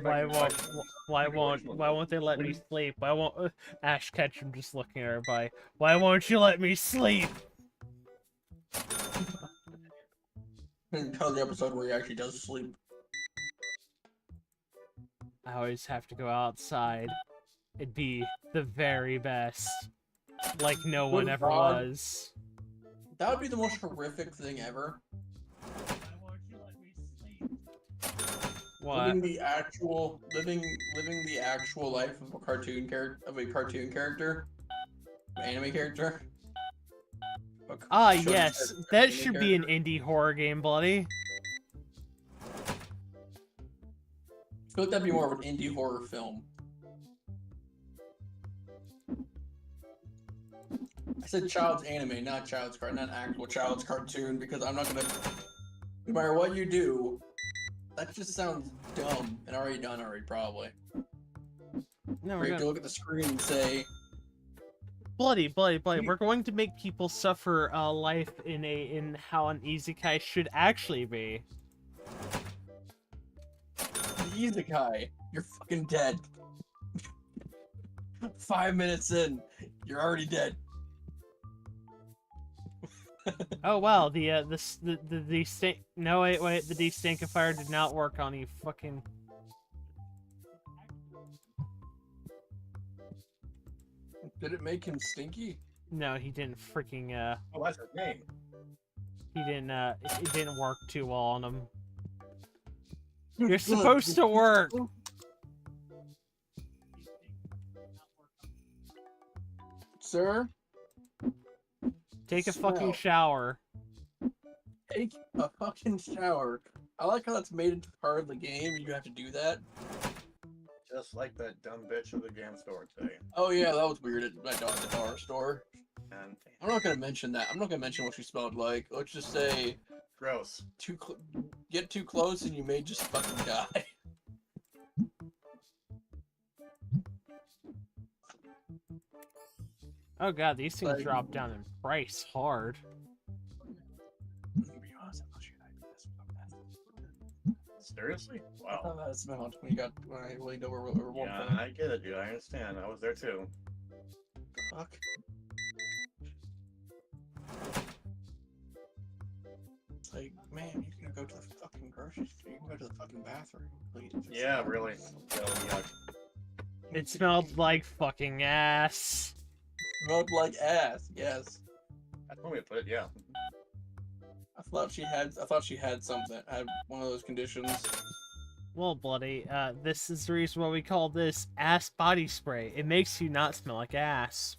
Why won't they let me sleep? Why won't Ash Ketchum just looking at everybody? Why won't you let me sleep? Until the episode where he actually does sleep. I always have to go outside. It'd be the very best. Like no one Good ever God. was. That would be the most horrific thing ever. What? Living the actual life of a cartoon character, anime character. Ah, Shonen yes. character, That anime should be an character. indie horror game, buddy. I feel like that'd be more of an indie horror film. I said child's anime, not actual child's cartoon, because I'm not gonna. No matter what you do, that just sounds dumb and already done probably. No, Where we're you have to gonna... look at the screen and say, Bloody. We're going to make people suffer life in how an isekai should actually be. Isekai, you're fucking dead. 5 minutes in, you're already dead. Oh wow, the destinkifier no wait, the destinkifier did not work on you fucking. Did it make him stinky? No, he didn't freaking Oh, that's his name. he didn't it didn't work too well on him. You're supposed to work. Sir, Take a fucking Smell. shower. take a fucking shower. I like how that's made into part of the game. You have to do that. Just like that dumb bitch of the game store today. Oh yeah, that was weird at the dollar store. And I'm not gonna mention that. I'm not gonna mention what she smelled like. Let's just say, gross. get too close and you may just fucking die. Oh god, these things Like- drop down in price hard. To be honest, I'm not sure I did this. Seriously? I Wow. thought that smelled when I leaned over one Yeah, point. I get it, dude. I understand. I was there too. Fuck. It's like, man, you can go to the fucking grocery store. You can go to the fucking bathroom, please. Yeah, really. Yo, yuck. It smelled like fucking ass. Smelled like ass. Yes. That's one way to put it, yeah. I thought she had something. Had one of those conditions. Well, bloody, this is the reason why we call this ass body spray. It makes you not smell like ass.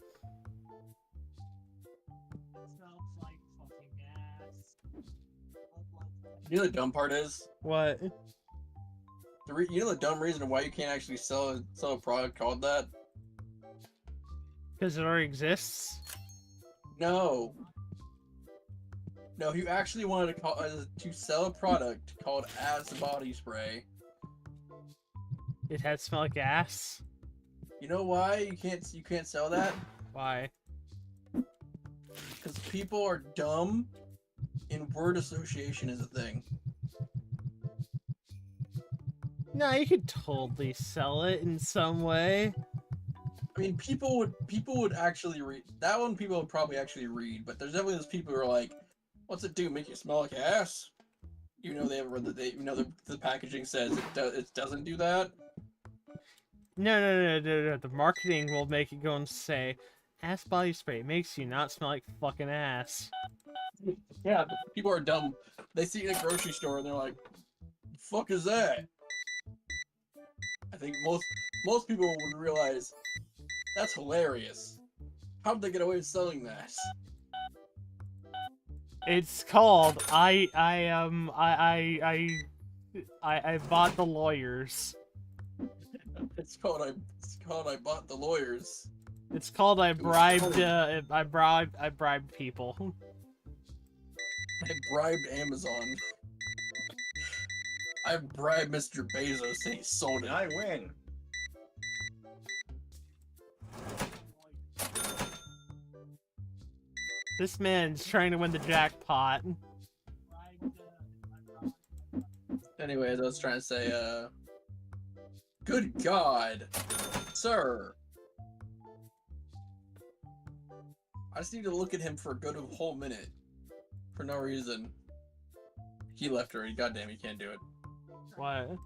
It smells like fucking ass. You know the dumb part is? What? You know the dumb reason why you can't actually sell a product called that? Because it already exists? No. No, if you actually wanted to sell a product called ass body spray, It has smell like ass. You know why you can't sell that? Why? Because people are dumb, and word association is a thing. No, you could totally sell it in some way. I mean, people would actually read that one. People would probably actually read, but there's definitely those people who are like, "What's it do? Make you smell like ass?" You know, they haven't read the packaging says it doesn't do that. No. The marketing will make it go and say, ass body spray makes you not smell like fucking ass. Yeah, people are dumb. They see it in a grocery store and they're like, "The fuck is that?" I think most people would realize that's hilarious. How'd they get away with selling that? It's called I bought the lawyers. It's called I bought the lawyers. It's called I bribed people. I bribed Amazon. I bribed Mr. Bezos and he sold it. And I win. This man's trying to win the jackpot. Anyways, I was trying to say, good God, sir. I just need to look at him for a good whole minute. For no reason. He left already. Goddamn, he can't do it. What?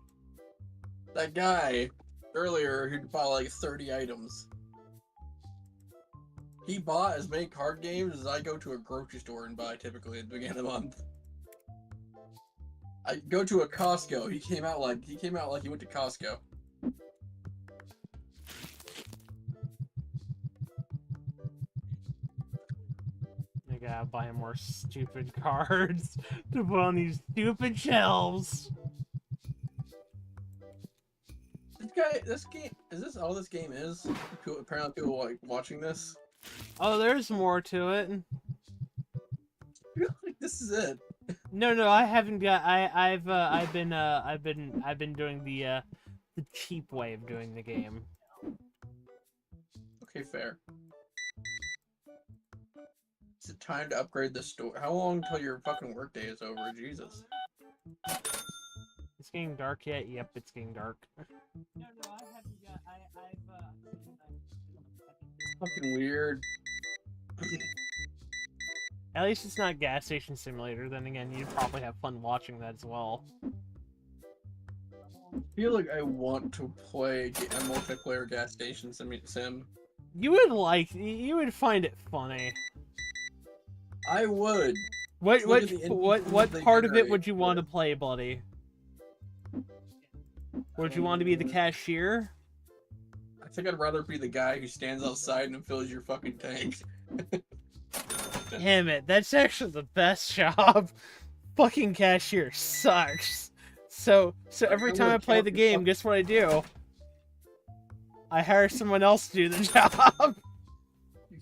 That guy, earlier, who bought like 30 items. He bought as many card games as I go to a grocery store and buy typically at the beginning of the month. I go to a Costco. He came out like he went to Costco. I gotta buy more stupid cards to put on these stupid shelves. This game, is this all this game is? Apparently people like watching this. Oh, there's more to it. I feel like this is it. No, I haven't got. I've been doing the cheap way of doing the game. Okay, fair. Is it time to upgrade the store? How long until your fucking workday is over? Jesus. It's getting dark yet? Yep, it's getting dark. No, I haven't got. It's fucking weird. At least it's not Gas Station Simulator. Then again, you'd probably have fun watching that as well. I feel like I want to play a multiplayer gas station sim. You would find it funny. I would. What they part of it generate. would you want to play, buddy? Would you want to be the cashier? I think I'd rather be the guy who stands outside and fills your fucking tank. Damn it, that's actually the best job. Fucking cashier sucks. So every time I play the game, guess what I do? I hire someone else to do the job.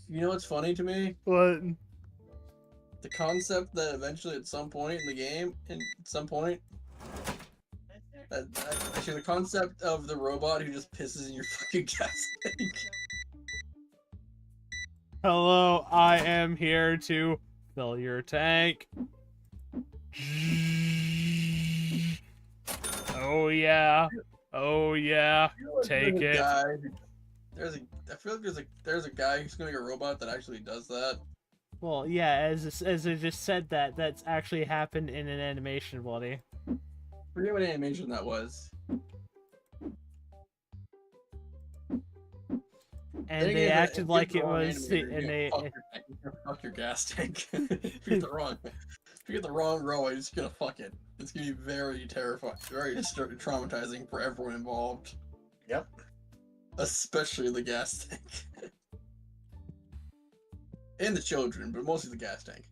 You know what's funny to me? What? The concept that eventually at some point in the game, actually the concept of the robot who just pisses in your fucking gas tank. Hello, I am here to fill your tank. Oh yeah, take it. I feel like there's a guy who's gonna make a robot that actually does that. Well, yeah, as I just said that's actually happened in an animation, buddy. Forget what animation that was. And they acted like it was, fuck your gas tank. If you get the wrong row, you're just gonna fuck it. It's gonna be very terrifying, very traumatizing for everyone involved. Yep. Especially the gas tank. And the children, but mostly the gas tank.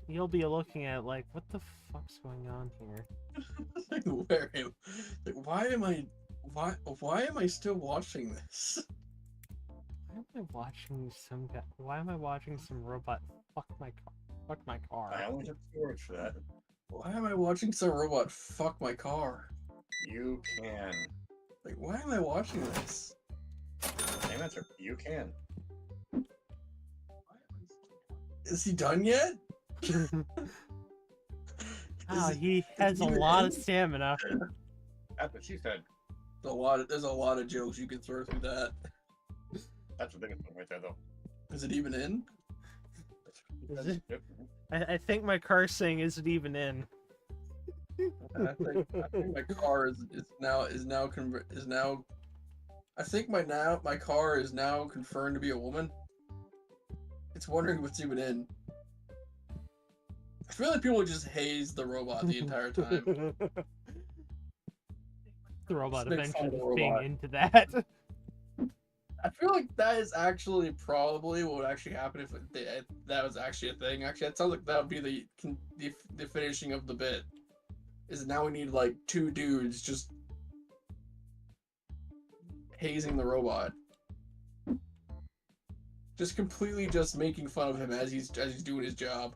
You'll be looking at like, what the fuck's going on here? Why am I still watching this? Why am I watching some robot fuck my car? I only have storage for that. Why am I watching some robot fuck my car? You can. Wait, why am I watching this? Same answer. You can. Is he done yet? Wow, Is he it has a even lot of in? stamina. That's what she said. There's a lot of jokes you can throw through that. That's the biggest one right there, though. Is it even in? Is it? Yep. I think my car's saying, is it even in? I think my car is now I think my car is now confirmed to be a woman. It's wondering what's even in. I feel like people just haze the robot the entire time. The robot Just make fun of eventually the being robot. into that. I feel like that is actually probably what would actually happen if that was actually a thing. Actually, it sounds like that would be the finishing of the bit. Is now we need like two dudes just hazing the robot, just completely just making fun of him as he's doing his job.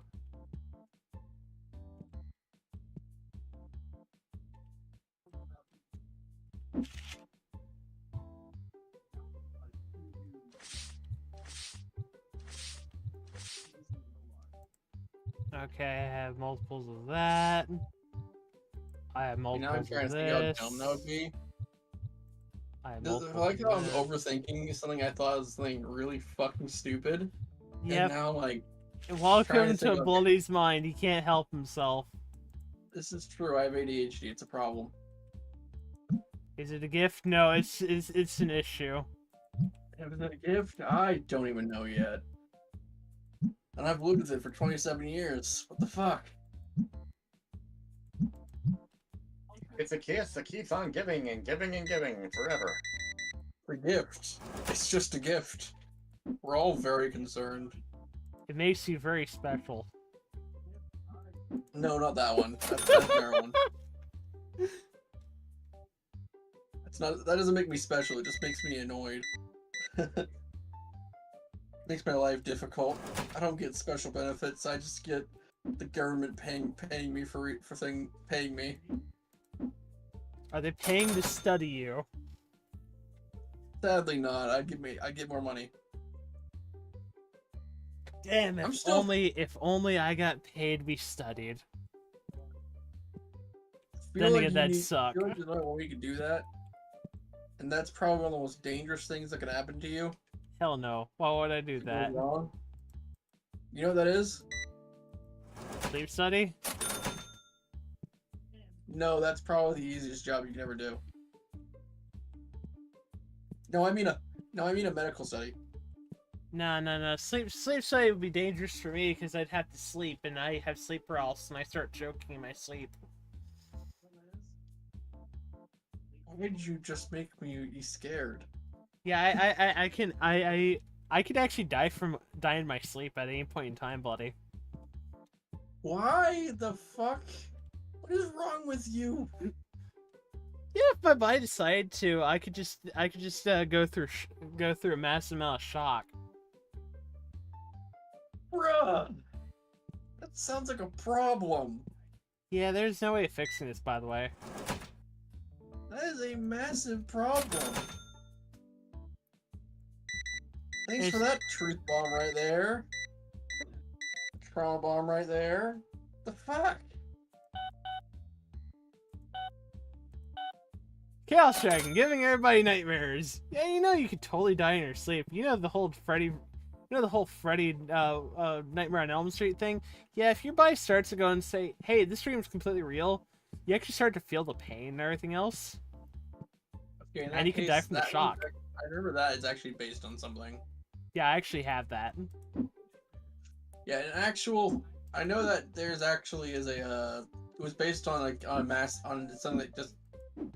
Okay, I have multiples of that. I have Now I'm multiples trying of to think how this. dumb that would be. I have I multiples like how I'm of this. overthinking something I thought was something really fucking stupid, and Yep. now like trying Welcome to to think of- Bloody's mind. He can't help himself. this is true. I have ADHD. It's a problem. Is it a gift? No, it's an issue. Is it a gift? I don't even know yet. And I've lived with it for 27 years. What the fuck? It's a kiss that keeps on giving and giving and giving forever. A gift. It's just a gift. We're all very concerned. It makes you very special. No, not that one. That's Maryland. It's not. That doesn't make me special. It just makes me annoyed. Makes my life difficult. I don't get special benefits. I just get the government paying me paying me. Are they paying to study you? Sadly, not. I get more money. Damn! I'm If still- only I got paid to be studied. Feel Then like again, you that'd need- suck. feel like there's another way you can do that, and that's probably one of the most dangerous things that can happen to you. Hell no. Why would I do If it that? goes wrong. You know what that is? Sleep study? No, that's probably the easiest job you can ever do. No, I mean a medical study. No. Sleep study would be dangerous for me because I'd have to sleep, and I have sleep paralysis, and I start choking in my sleep. Why did you just make me scared? Yeah, I could actually die in my sleep at any point in time, buddy. Why the fuck? What is wrong with you? Yeah, if my body decided to, I could just go through a massive amount of shock. Bruh! That sounds like a problem. Yeah, there's no way of fixing this, by the way. That is a massive problem. Thanks for that truth bomb right there. Trauma bomb right there. The fuck? Chaos Dragon, giving everybody nightmares. Yeah, you know you could totally die in your sleep. You know the whole Freddy Nightmare on Elm Street thing? Yeah, if your body starts to go and say, hey, this dream is completely real, you actually start to feel the pain and everything else. Okay, in And you can die from the that shock. one's I remember that is actually based on something. Yeah, I actually have that. Yeah, I know that there's actually is a it was based on on something that just I'm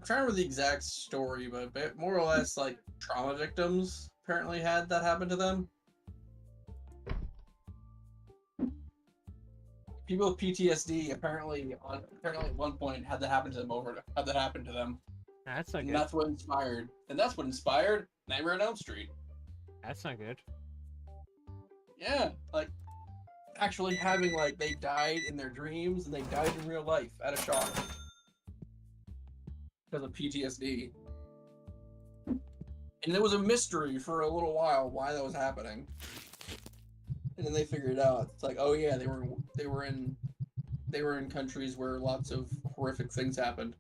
trying to remember the exact story, but more or less like trauma victims apparently had that happen to them. People with PTSD apparently at one point had that happen to them. That's not And good. that's what inspired Nightmare on Elm Street. That's not good. Yeah, like actually having like they died in their dreams and they died in real life out of shock. because of PTSD. And it was a mystery for a little while why that was happening. And then they figured it out. It's like, oh yeah, they were in countries where lots of horrific things happened.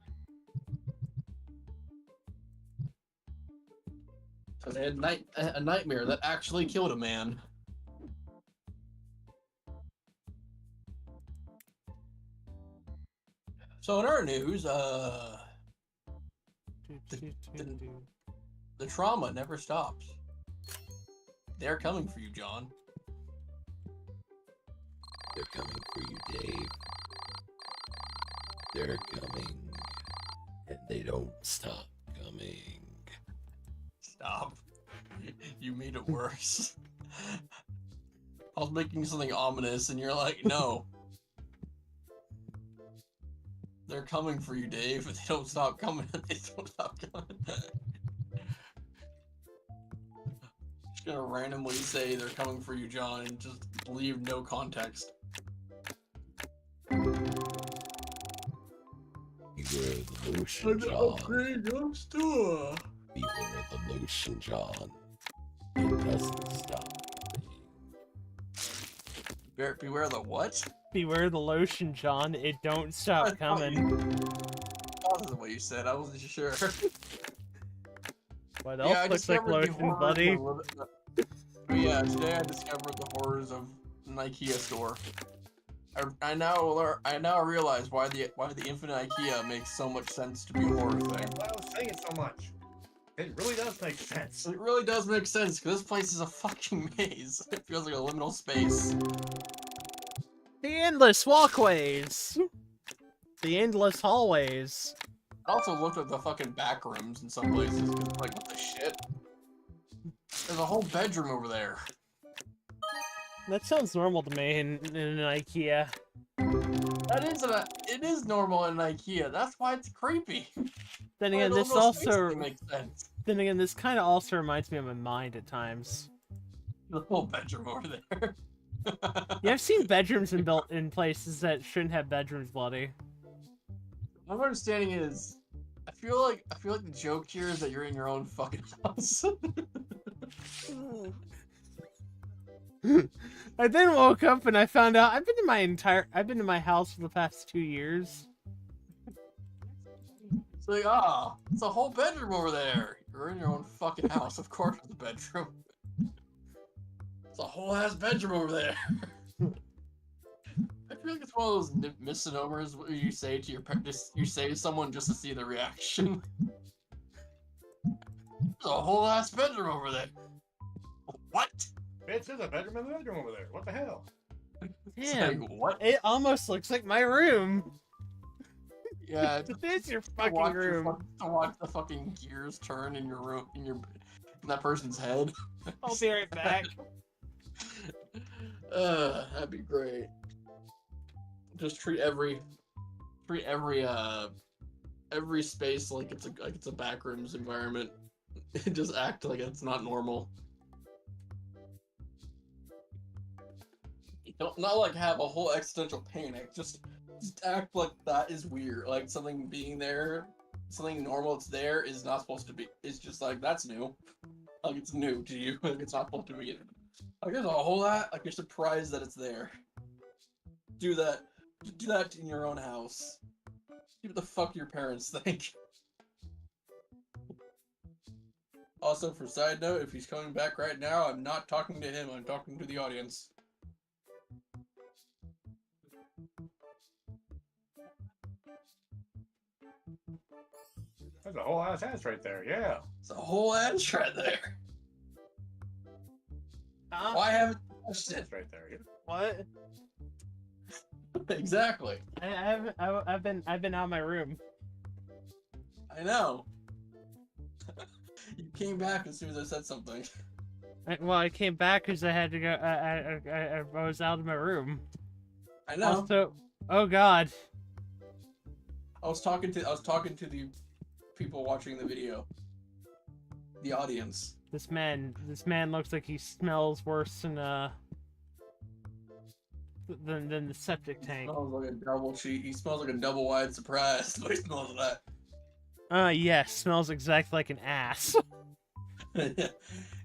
So they had a nightmare that actually killed a man. So in our news, the trauma never stops. They're coming for you, John. They're coming for you, Dave. They're coming, and they don't stop coming. Stop. You made it worse. I was making something ominous, and you're like, no. They're coming for you, Dave, but they don't stop coming. They don't stop coming. Just gonna randomly say they're coming for you, John, and just leave no context. Beware the lotion, John. Your store. Beware the lotion, John. It doesn't stop. Beware the what? Beware the lotion, John. It don't stop coming. That wasn't what you said. I wasn't sure. What else looks like lotion, buddy? Yeah, today I discovered the horrors of an IKEA store. I now realize why the infinite IKEA makes so much sense to be a horror thing. That's why I was saying it so much. It really does make sense. It really does make sense, because this place is a fucking maze. It feels like a liminal space. The endless walkways. The endless hallways. I also looked at the fucking back rooms in some places, 'cause it's like, what the shit? There's a whole bedroom over there. That sounds normal to me in an IKEA. It is normal in IKEA. That's why it's creepy. Then again, this Normal also space makes sense. Then again, this kind of also reminds me of my mind at times. The whole bedroom over there. Yeah, I've seen bedrooms built in places that shouldn't have bedrooms, bloody. My understanding is, I feel like the joke here is that you're in your own fucking house. I then woke up and I found out I've been in my house for the past 2 years. It's like, it's a whole bedroom over there. You're in your own fucking house. Of course it's a bedroom. It's a whole ass bedroom over there. I feel like it's one of those misnomers where you say to you say to someone just to see the reaction. There's a whole ass bedroom over there. What? Bitch, there's a bedroom in the bedroom over there. What the hell? Damn, like, what? it almost looks like my room. Yeah, It is your fucking room. To watch the fucking gears turn in your room, in that person's head. I'll be right back. That'd be great. Just treat every space like it's a backrooms environment. Just act like it's not normal. Don't not like have a whole existential panic. Just act like that is weird. Like something being there, something normal that's there is not supposed to be. It's just like that's new. Like it's new to you. Like it's not supposed to be. Like there's a whole lot. Like you're surprised that it's there. Do that. Do that in your own house. See what the fuck your parents think. Also, for side note, if he's coming back right now, I'm not talking to him. I'm talking to the audience. There's a whole ass house right there. Yeah. It's a whole ass right there. Why haven't you watched it? Right there. Yeah. What? Exactly. I've been out of my room. I know. You came back as soon as I said something. I came back because I had to go. I was out of my room. I know. Also, oh god. I was talking to the people watching the video. The audience. This man looks like he smells worse than the septic tank. He smells like a double wide surprise. Nobody smells that. Yes, smells exactly like an ass.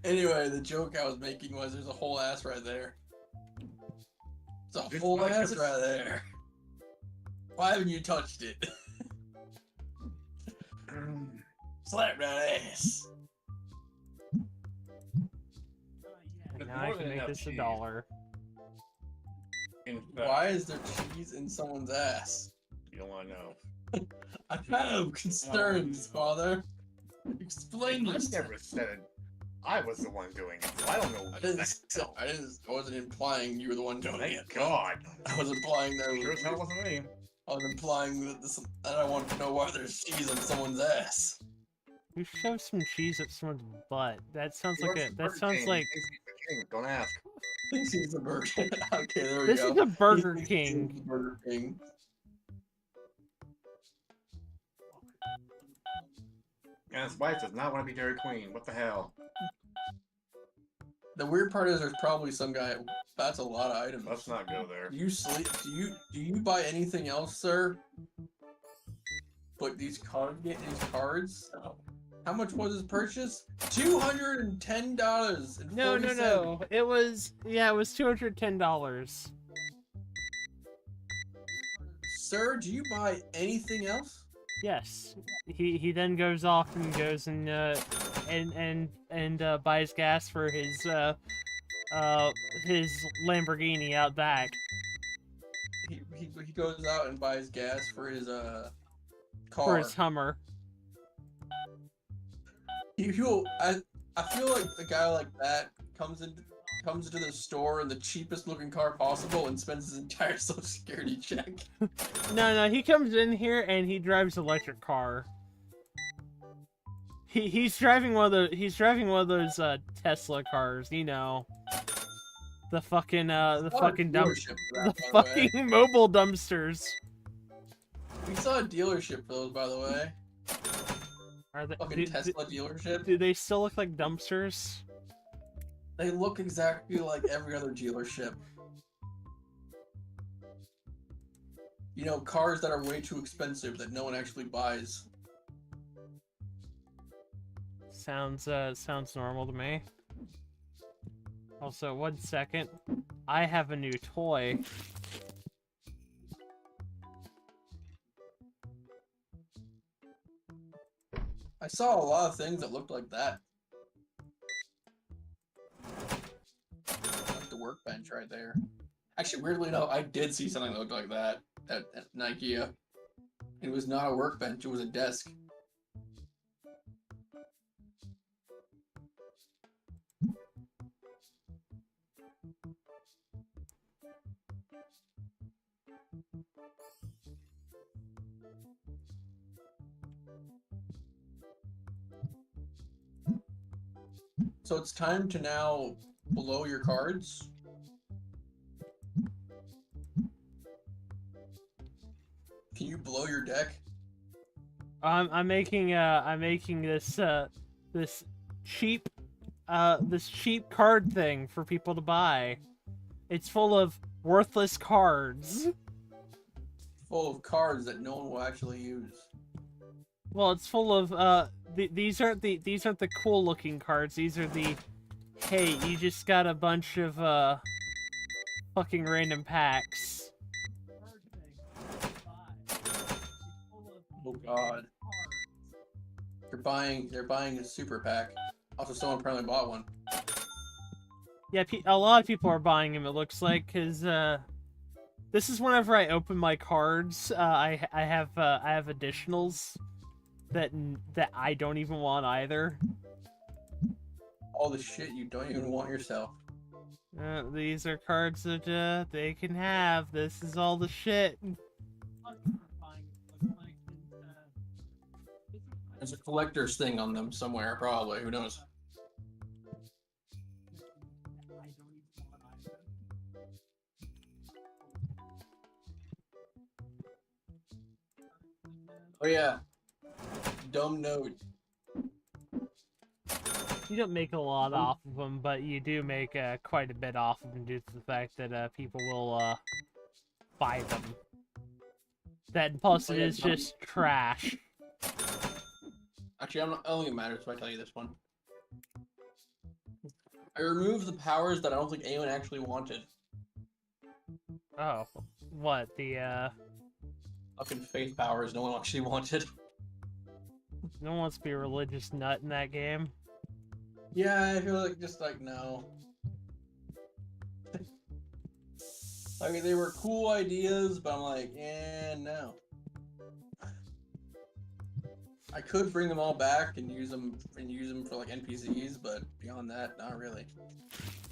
Anyway, the joke I was making was there's a whole ass right there. It's a It's whole not ass 'cause right there. Why haven't you touched it? Slap that ass. It's Now I more can than make enough this cheese. $1. In fact, Why is there cheese in someone's ass? you don't want to know. I have concerns, Father. Explain I this. never said it. I was the one doing it, so I don't know. I wasn't implying you were the one doing Thank it. God. I was implying there Sure as hell was. wasn't me. I was implying that I want to know why there's cheese on someone's ass. You shove some cheese up someone's butt. That sounds He like works a. for That Burger sounds King. like. He thinks he's the king. Don't ask. Thinks he's a burger. Okay, there we This go. is a Burger He thinks King. he's Burger King. And his wife does not want to be Dairy Queen. What the hell? The weird part is there's probably some guy. That's a lot of items. Let's not go there. Do you sleep? Do you buy anything else, sir? But these cards. Oh. How much was his purchase? $210. No. It was $210. Sir, do you buy anything else? Yes. He then goes off and goes and buys gas for his Lamborghini out back. He goes out and buys gas for his car. For his Hummer. I feel like the guy like that comes into the store in the cheapest looking car possible and spends his entire Social Security check. No, he comes in here and he drives an electric car. He's driving one of those Tesla cars, you know. The fucking Mobile dumpsters. We saw a dealership for those, by the way. Are they Fucking Tesla dealership. do they still look like dumpsters? They look exactly like every other dealership. You know, cars that are way too expensive that no one actually buys. Sounds normal to me. Also, 1 second. I have a new toy. I saw a lot of things that looked like that. Like the workbench right there. Actually, weirdly enough, I did see something that looked like that at Ikea. It was not a workbench, it was a desk. So it's time to now blow your cards. Can you blow your deck? I'm making this cheap card thing for people to buy. It's full of worthless cards. Full of cards that no one will actually use. Well, it's full of these aren't the cool looking cards. These are the, hey, you just got a bunch of fucking random packs. Oh god. They're buying a super pack. Also, someone apparently bought one. Yeah, a lot of people are buying them, it looks like, because this is whenever I open my cards. I have additionals that I don't even want either. All the shit you don't even want yourself. These are cards that they can have. This is all the shit. There's a collector's thing on them somewhere, probably. Who knows? Oh yeah. Dumb note. You don't make a lot off of them, but you do make quite a bit off of them due to the fact that people will buy them. That plus it is just trash. Actually, I don't think it matters if I tell you this one. I removed the powers that I don't think anyone actually wanted. Oh, what the Fucking faith powers no one actually wanted. no one wants to be a religious nut in that game. Yeah, I feel like just like no. I mean, they were cool ideas, but I'm like, no. I could bring them all back and use them for like NPCs, but beyond that, not really.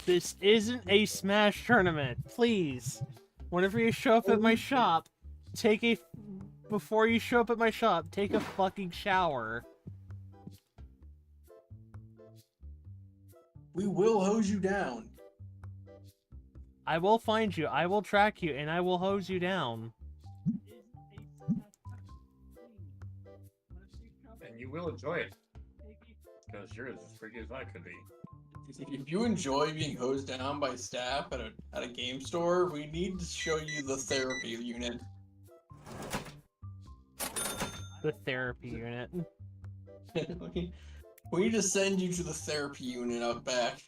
This isn't a Smash tournament. Please, whenever you show up at my shop, before you show up at my shop, take a fucking shower. We will hose you down. I will find you, I will track you, and I will hose you down. And you will enjoy it. Because you're as freaky as I could be. If you enjoy being hosed down by staff at a game store, we need to show you the therapy unit. The therapy unit. We need to send you to the therapy unit out back.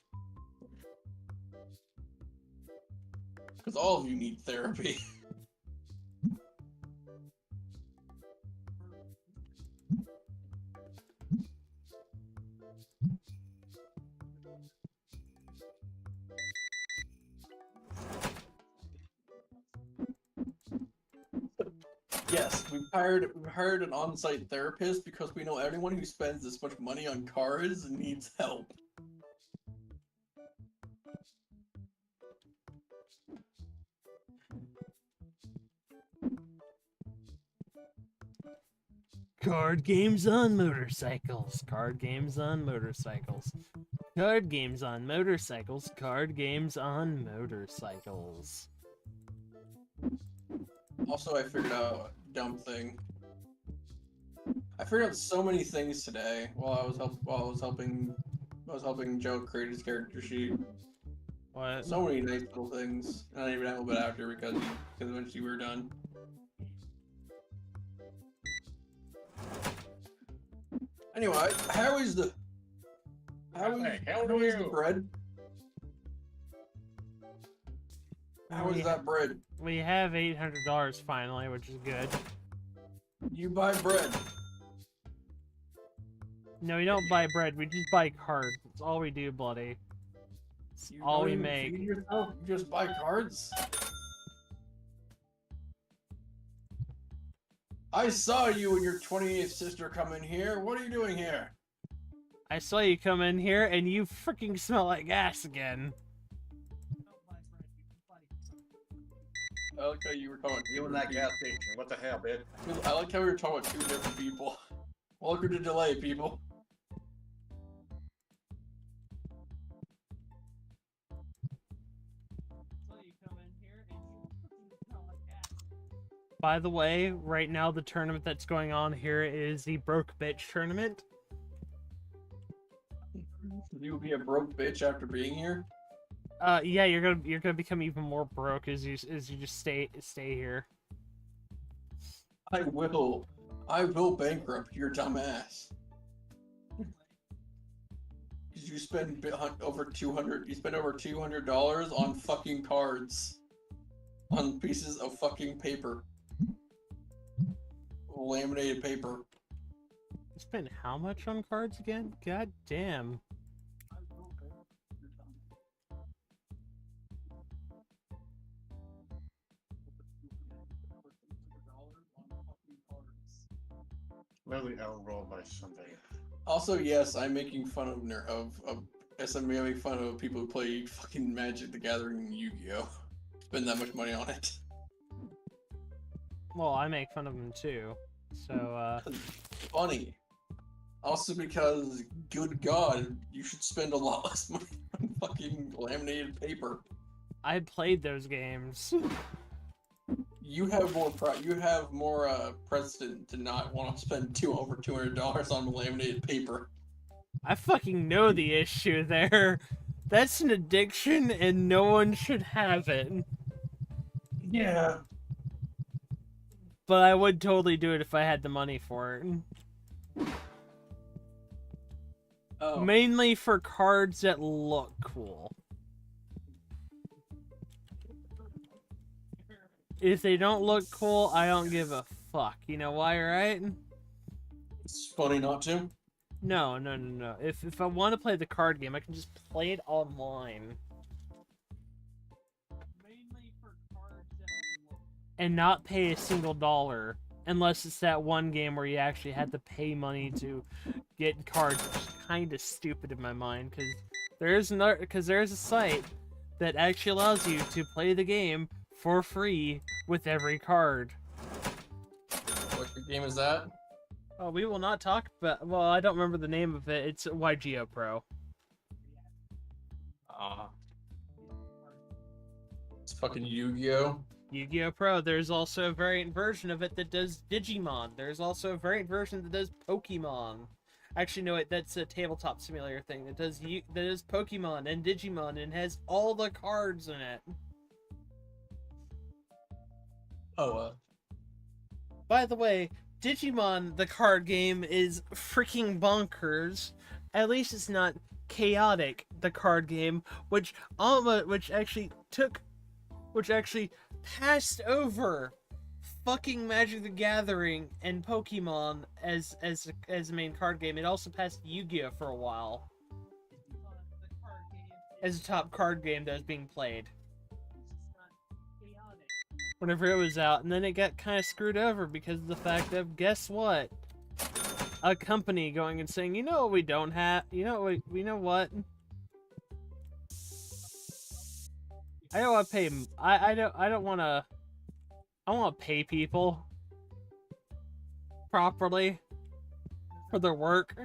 Because all of you need therapy. Yes, we've hired an on-site therapist because we know anyone who spends this much money on cards needs help. Card games on motorcycles. Card games on motorcycles. Card games on motorcycles. Card games on motorcycles. Also, I figured out a dumb thing. I figured out so many things today while I was helping Joe create his character sheet. What? So many nice little things. And I didn't even have a bit after because eventually we were done. Anyway, how is the bread? How is that bread? We have $800 finally, which is good. You buy bread. No, we don't buy bread. We just buy cards. That's all we do, bloody. It's You all don't we even make. feed yourself, you just buy cards. I saw you and your 28th sister come in here. What are you doing here? I saw you come in here and you freaking smell like gas again. I like how you were talking. You in that gas station. What the hell, bitch? I like how we were talking about two different people. Welcome to delay, people. By the way, right now the tournament that's going on here is the Broke Bitch tournament. You'll be a broke bitch after being here. Yeah, you're gonna become even more broke as you just stay here. I will bankrupt your dumb ass. Cause you spend over $200 on fucking cards, on pieces of fucking paper, laminated paper. You spent how much on cards again? God damn. Literally outrolled by somebody. Also, yes, I'm making fun I'm making fun of people who play fucking Magic the Gathering and Yu-Gi-Oh! Spend that much money on it. Well, I make fun of them too. So, Funny. Also because, good God, you should spend a lot less money on fucking laminated paper. I played those games. You have more precedent to not want to spend over $200 on laminated paper. I fucking know the issue there. That's an addiction and no one should have it. Yeah. But I would totally do it if I had the money for it. Oh, Mainly for cards that look cool. If they don't look cool, I don't give a fuck. You know why, right? it's funny not to. No. If I want to play the card game, I can just play it online. Mainly for cards that look, and not pay a single $1, unless it's that one game where you actually had to pay money to get cards, which is kind of stupid in my mind, because there's a site that actually allows you to play the game for free with every card. What game is that? Oh, we will not talk about. Well, I don't remember the name of it. It's YGO Pro. It's fucking Yu-Gi-Oh. Yu-Gi-Oh! Pro. There's also a variant version of it that does Digimon. There's also a variant version that does Pokemon. Actually, no, that's a tabletop simulator thing that does Pokemon and Digimon and has all the cards in it. Oh, By the way, Digimon, the card game, is freaking bonkers. At least it's not chaotic, the card game, which actually passed over fucking Magic the Gathering and Pokemon as a main card game. It also passed Yu-Gi-Oh for a while as a top card game that was being played whenever it was out, and then it got kind of screwed over because of the fact of, guess what? A company going and saying, you know what we don't have, you know what? I don't want to pay. I don't want to. I want to pay people properly for their work.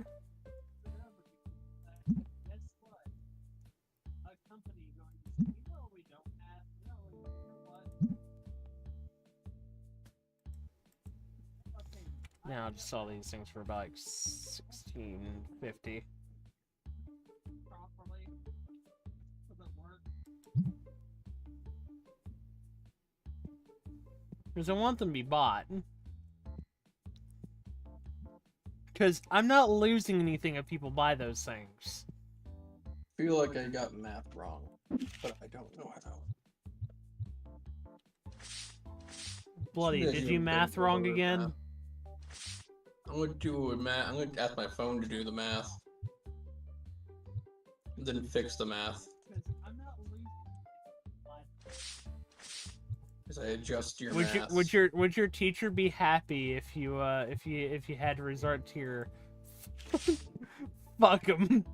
Now I just saw these things for about like $16.50. Because I want them to be bought. Because I'm not losing anything if people buy those things. I feel like I got math wrong, but I don't know how. Bloody, Yeah, did you you math did wrong math. again? I'm gonna do a math. I'm gonna ask my phone to do the math. Then fix the math. As I adjust your math. Would your teacher be happy if you had to resort to your fuck him?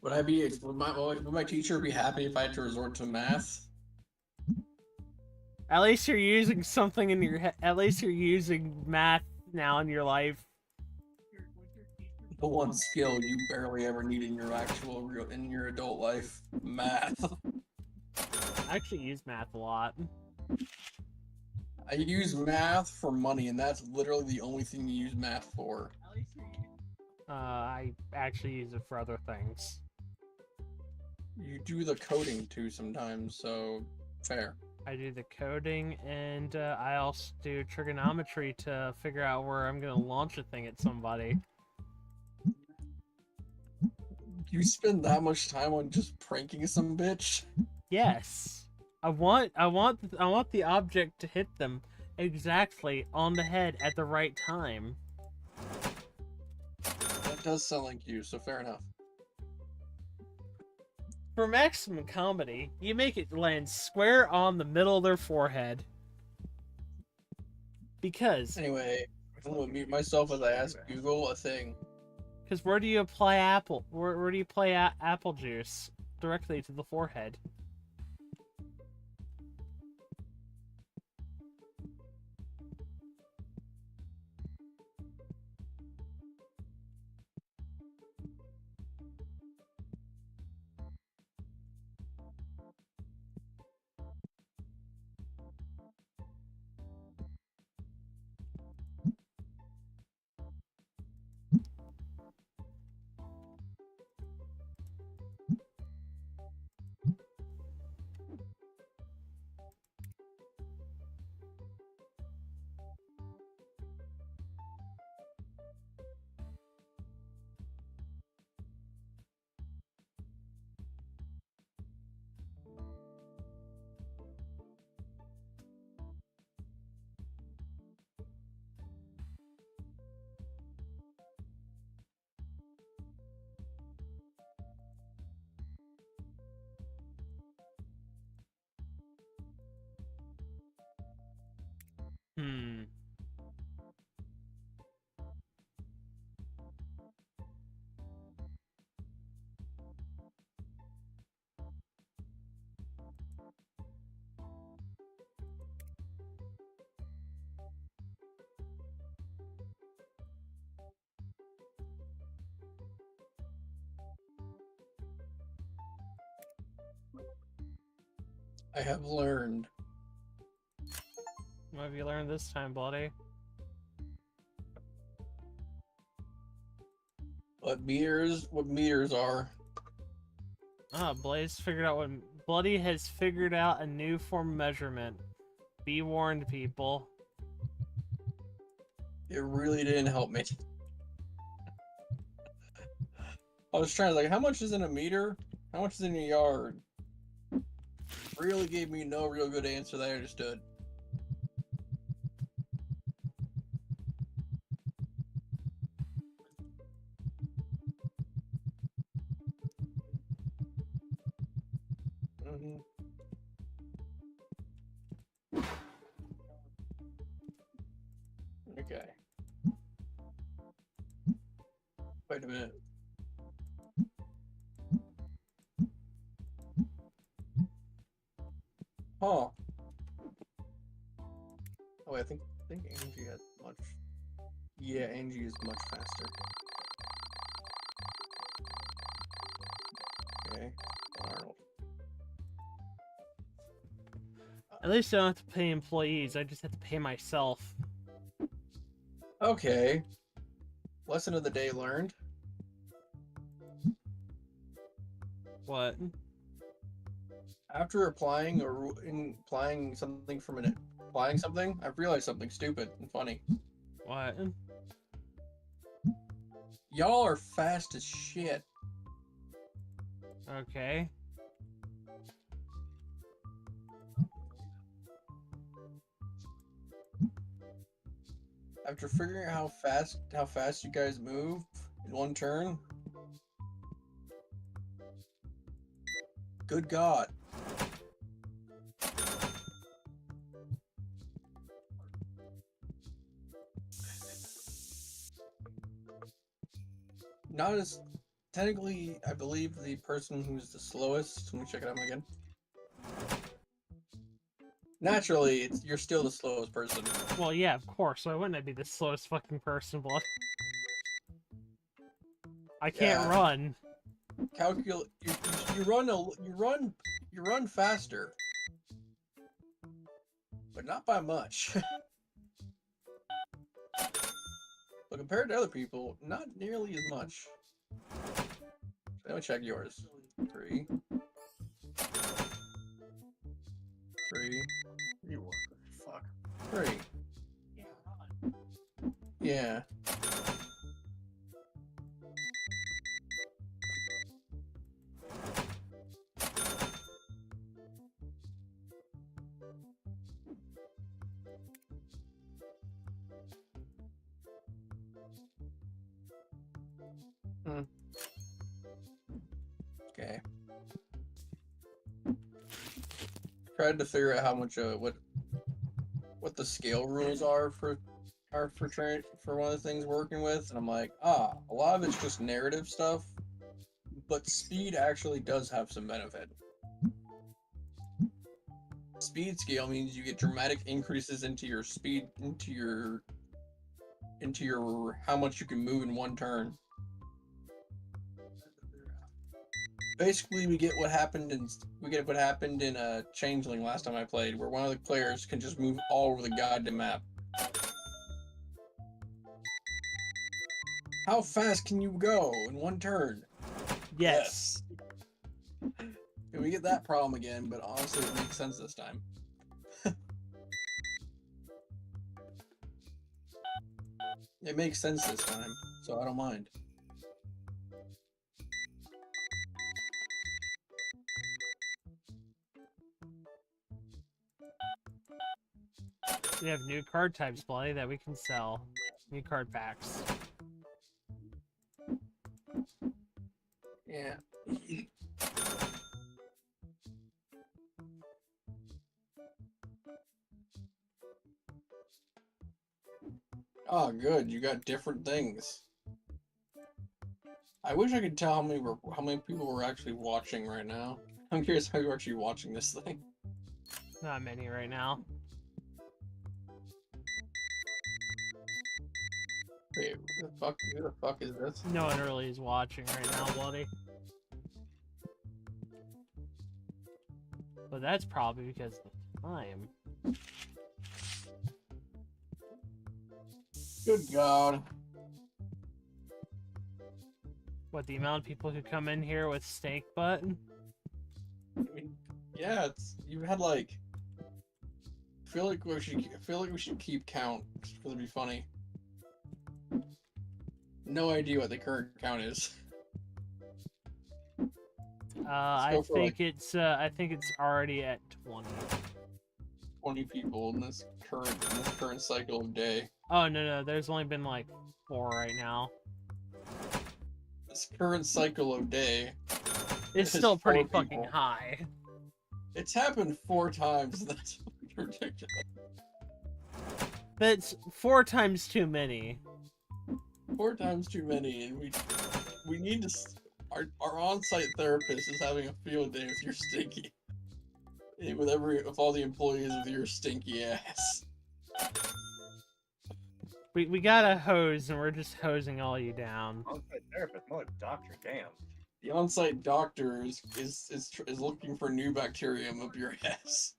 Would my teacher be happy if I had to resort to math? At least you're using something in your head. At least you're using math now in your life. The one skill you barely ever need in your adult life, math. I actually use math a lot. I use math for money, and that's literally the only thing you use math for. I actually use it for other things. You do the coding too sometimes, so fair. I do the coding, and I also do trigonometry to figure out where I'm gonna launch a thing at somebody. You spend that much time on just pranking some bitch? Yes, I want the object to hit them exactly on the head at the right time. That does sound like you, so fair enough. For maximum comedy, you make it land square on the middle of their forehead. Because Anyway, I'm gonna mute myself as I ask Google a thing. Because where do you apply apple? Where do you apply apple juice? Directly to the forehead. Hmm. I have learned. What have you learned this time, Bloody? What meters are. Ah, Blaze figured out what Bloody has figured out a new form of measurement. Be warned, people. It really didn't help me. I was trying to like, how much is in a meter? How much is in a yard? Really gave me no real good answer that I understood. Mhm. Okay. Wait a minute. Huh. Oh, I think Angie had much. Yeah, Angie is much faster. Okay. Arnold. At least I don't have to pay employees, I just have to pay myself. Okay. Lesson of the day learned. What? After applying applying something from an applying something, I've realized something stupid and funny. What? Y'all are fast as shit. Okay. After figuring out how fast you guys move in one turn. Good God. Not as technically, I believe the person who's the slowest. Let me check it out again. Naturally, you're still the slowest person. Well, yeah, of course. Why wouldn't I be the slowest fucking person, Blood? I can't Yeah. run. You run faster, but not by much. But compared to other people, not nearly as much. Let me check yours. 3. You fuck. 3. Yeah. Okay. Tried to figure out how much what the scale rules are for one of the things we're working with, and I'm like, a lot of it's just narrative stuff, but speed actually does have some benefit. Speed scale means you get dramatic increases into your speed, into your how much you can move in one turn. Basically, we get what happened in a Changeling last time I played, where one of the players can just move all over the goddamn map. How fast can you go in one turn? Yes. And we get that problem again, but honestly, it makes sense this time. It makes sense this time, so I don't mind. We have new card types, Bloody, that we can sell. New card packs. Yeah. Oh, good. You got different things. I wish I could tell how many people were actually watching right now. I'm curious how you're actually watching this thing. Not many right now. Wait, who the fuck is this? No one really is watching right now, Bloody. But that's probably because of the time. Good God. What, the amount of people who come in here with steak butt? I mean, yeah, you've had like. I feel like we should keep count just for it to be funny. No idea what the current count is. I think it's already at 20. 20 people in this current cycle of day. Oh no, there's only been like 4 right now. This current cycle of day. It's There's still pretty 4 fucking people. high. It's happened 4 times. That's ridiculous. That's 4 times too many. 4 times too many, and we need to. Our on-site therapist is having a field day with your stinky. With all the employees with your stinky ass. We got a hose, and we're just hosing all you down. On-site therapist, more like doctor, damn. The on-site doctor is looking for new bacterium up your ass.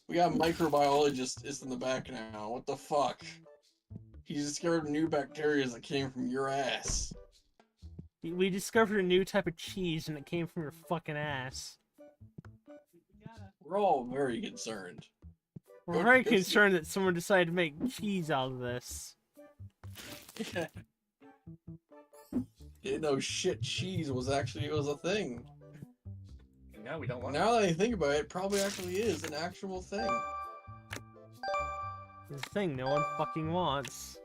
We got a microbiologist is in the back now. What the fuck? He's discovered new bacteria that came from your ass. We discovered a new type of cheese, and it came from your fucking ass. We're all very concerned. We're very concerned that someone decided to make cheese out of this. Didn't know shit cheese was a thing. And now we don't want Now that I think about it, it probably actually is an actual thing. It's a thing no one fucking wants.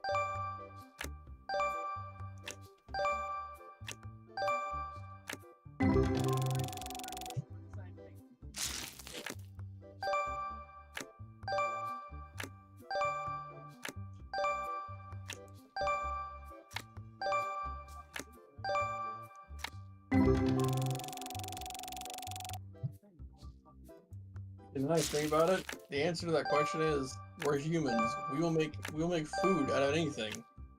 The nice thing about it, the answer to that question is we're humans. We will make food out of anything,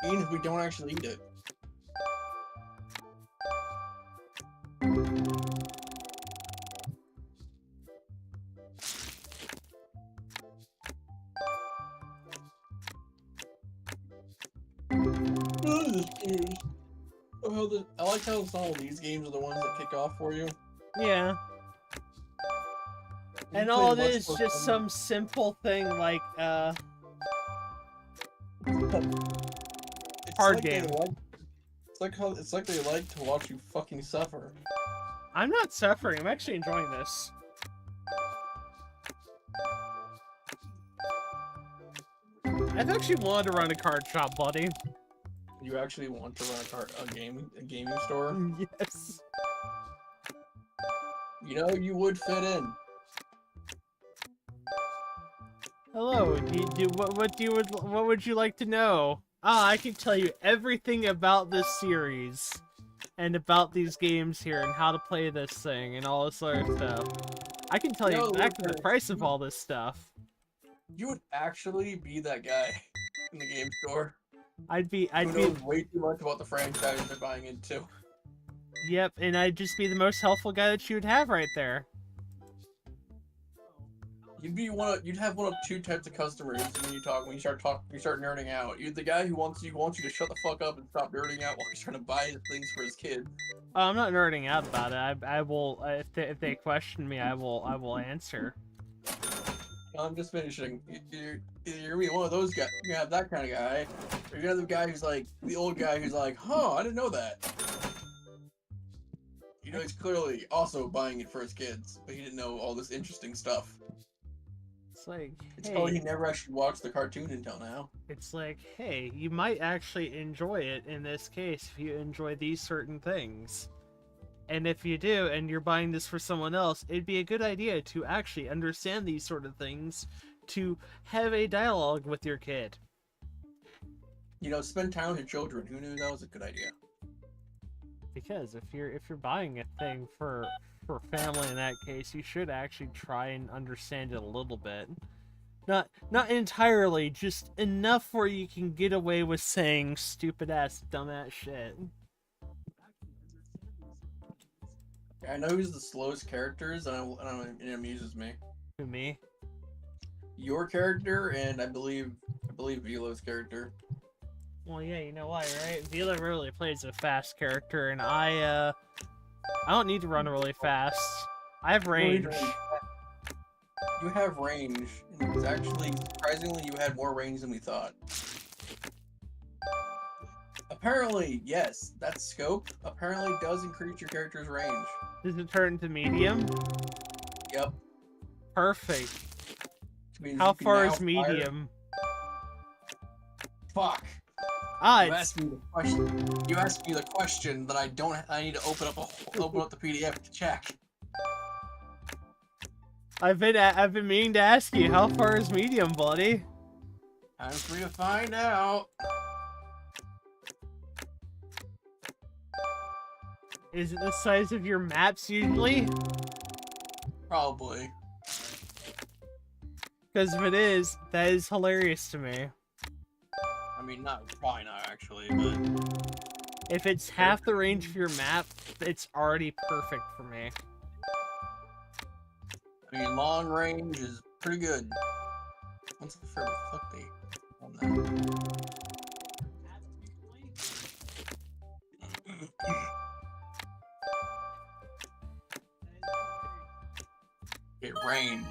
even if we don't actually eat it. I like how some of these games are the ones that kick off for you. Yeah. You And play all it much is more just fun. some simple thing like, It's hard like they game. it's like they like to watch you fucking suffer. I'm not suffering, I'm actually enjoying this. I've actually wanted to run a card shop, buddy. You actually want to run a gaming store? Yes. You know, you would fit in. Hello, what would you like to know? Ah, I can tell you everything about this series. And about these games here, and how to play this thing, and all this other stuff. I can tell you No, exactly the Lucas, price of all this stuff. You would actually be that guy in the game store I'd be, who knows way too much about the franchise they're buying into. yep, and I'd just be the most helpful guy that you would have right there. You'd have one of 2 types of customers when you start nerding out. You're the guy who wants you to shut the fuck up and stop nerding out while he's trying to buy things for his kid. Oh, I'm not nerding out about it. I will, if they question me, I will answer. I'm just finishing. You're gonna be one of those guys. You have that kind of guy. Or you have the guy who's like the old guy who's like, "Huh, I didn't know that." You know, he's clearly also buying it for his kids, but he didn't know all this interesting stuff. It's like, It's probably he hey, never actually watched the cartoon until now. it's like, hey, you might actually enjoy it in this case if you enjoy these certain things. And if you do, and you're buying this for someone else, it'd be a good idea to actually understand these sort of things, to have a dialogue with your kid. You know, spend time with your children. Who knew that was a good idea? Because if you're buying a thing for family in that case, you should actually try and understand it a little bit. Not entirely, just enough where you can get away with saying stupid ass, dumbass shit. I know who's the slowest characters, and it amuses me. To me. Your character, and I believe Velo's character. Well, yeah, you know why, right? Vila really plays a fast character, and I don't need to run really fast. I have range. You have range. And it's actually, surprisingly, you had more range than we thought. Apparently, yes, that scope apparently does increase your character's range. Does it turn into medium? Yep. Perfect. Which means How you can far now is medium? Fuck. Ah, You it's asked me the question. You asked me the question that I don't. I need to open up the PDF to check. I've been meaning to ask you, how far is medium, buddy? Time for you to find out. Is it the size of your maps usually? Probably. Because if it is, that is hilarious to me. I mean, probably not actually, but If it's half the range of your map, it's already perfect for me. I mean, long range is pretty good. What's the favorite fuck date on that? Okay, range.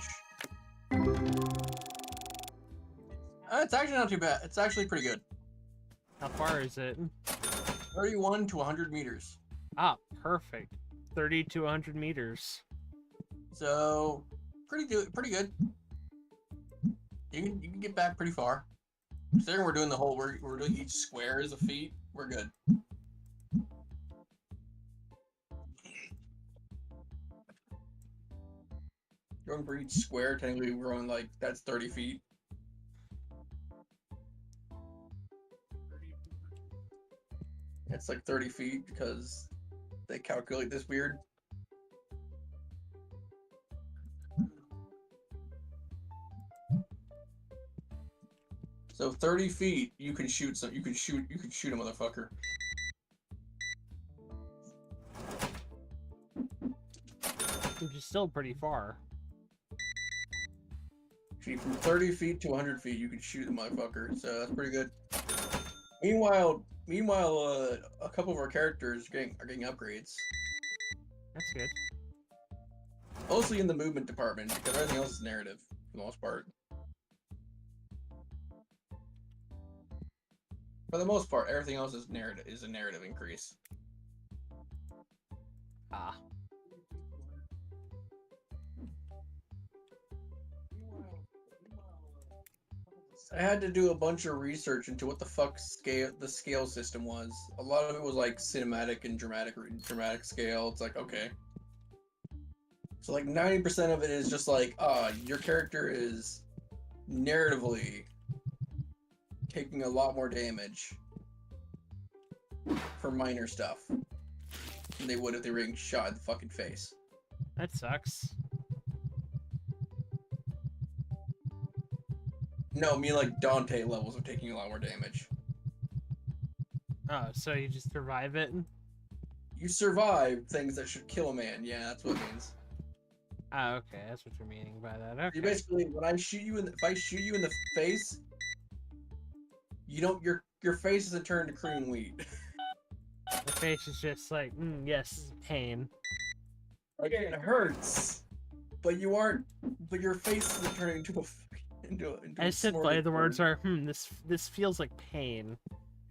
It's actually not too bad. It's actually pretty good. How far is it? 31 to 100 meters. Ah, perfect. 30 to 100 meters. So, pretty good. Pretty good. You can get back pretty far. Considering we're doing the whole, we're doing each square as a feet. We're good. Going for each square, technically we're going like that's 30 feet. It's like 30 feet because they calculate this weird. So 30 feet, you can shoot some. You can shoot a motherfucker. Which is still pretty far. See, from 30 feet to 100 feet, you can shoot the motherfucker. So that's pretty good. Meanwhile, a couple of our characters are getting upgrades. That's good. Mostly in the movement department, because everything else is narrative, for the most part. For the most part, everything else is a narrative increase. Ah. I had to do a bunch of research into what the fuck the scale system was. A lot of it was like cinematic and dramatic scale. It's like, okay. So like 90% of it is just like, your character is narratively taking a lot more damage for minor stuff than they would if they were getting shot in the fucking face. That sucks. No, I mean like Dante levels of taking a lot more damage. Oh, so you just survive it? You survive things that should kill a man. Yeah, that's what it means. Ah, okay, that's what you're meaning by that. Okay. You basically, when I shoot you if I shoot you in the face, you don't. Your face isn't turned to cream wheat. The face is just like, yes, pain. Okay, it hurts, but you aren't. But your face isn't turning into a I said by the words are, this feels like pain.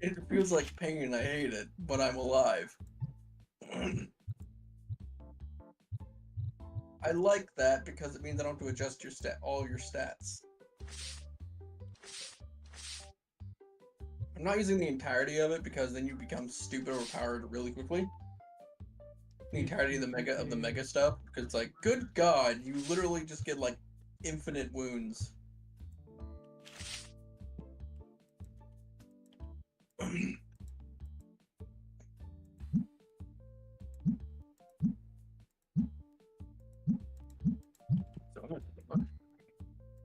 It feels like pain and I hate it, but I'm alive. I like that because it means I don't have to adjust all your stats. I'm not using the entirety of it because then you become stupid overpowered really quickly. The entirety of the mega stuff, because it's like, good god, you literally just get like infinite wounds.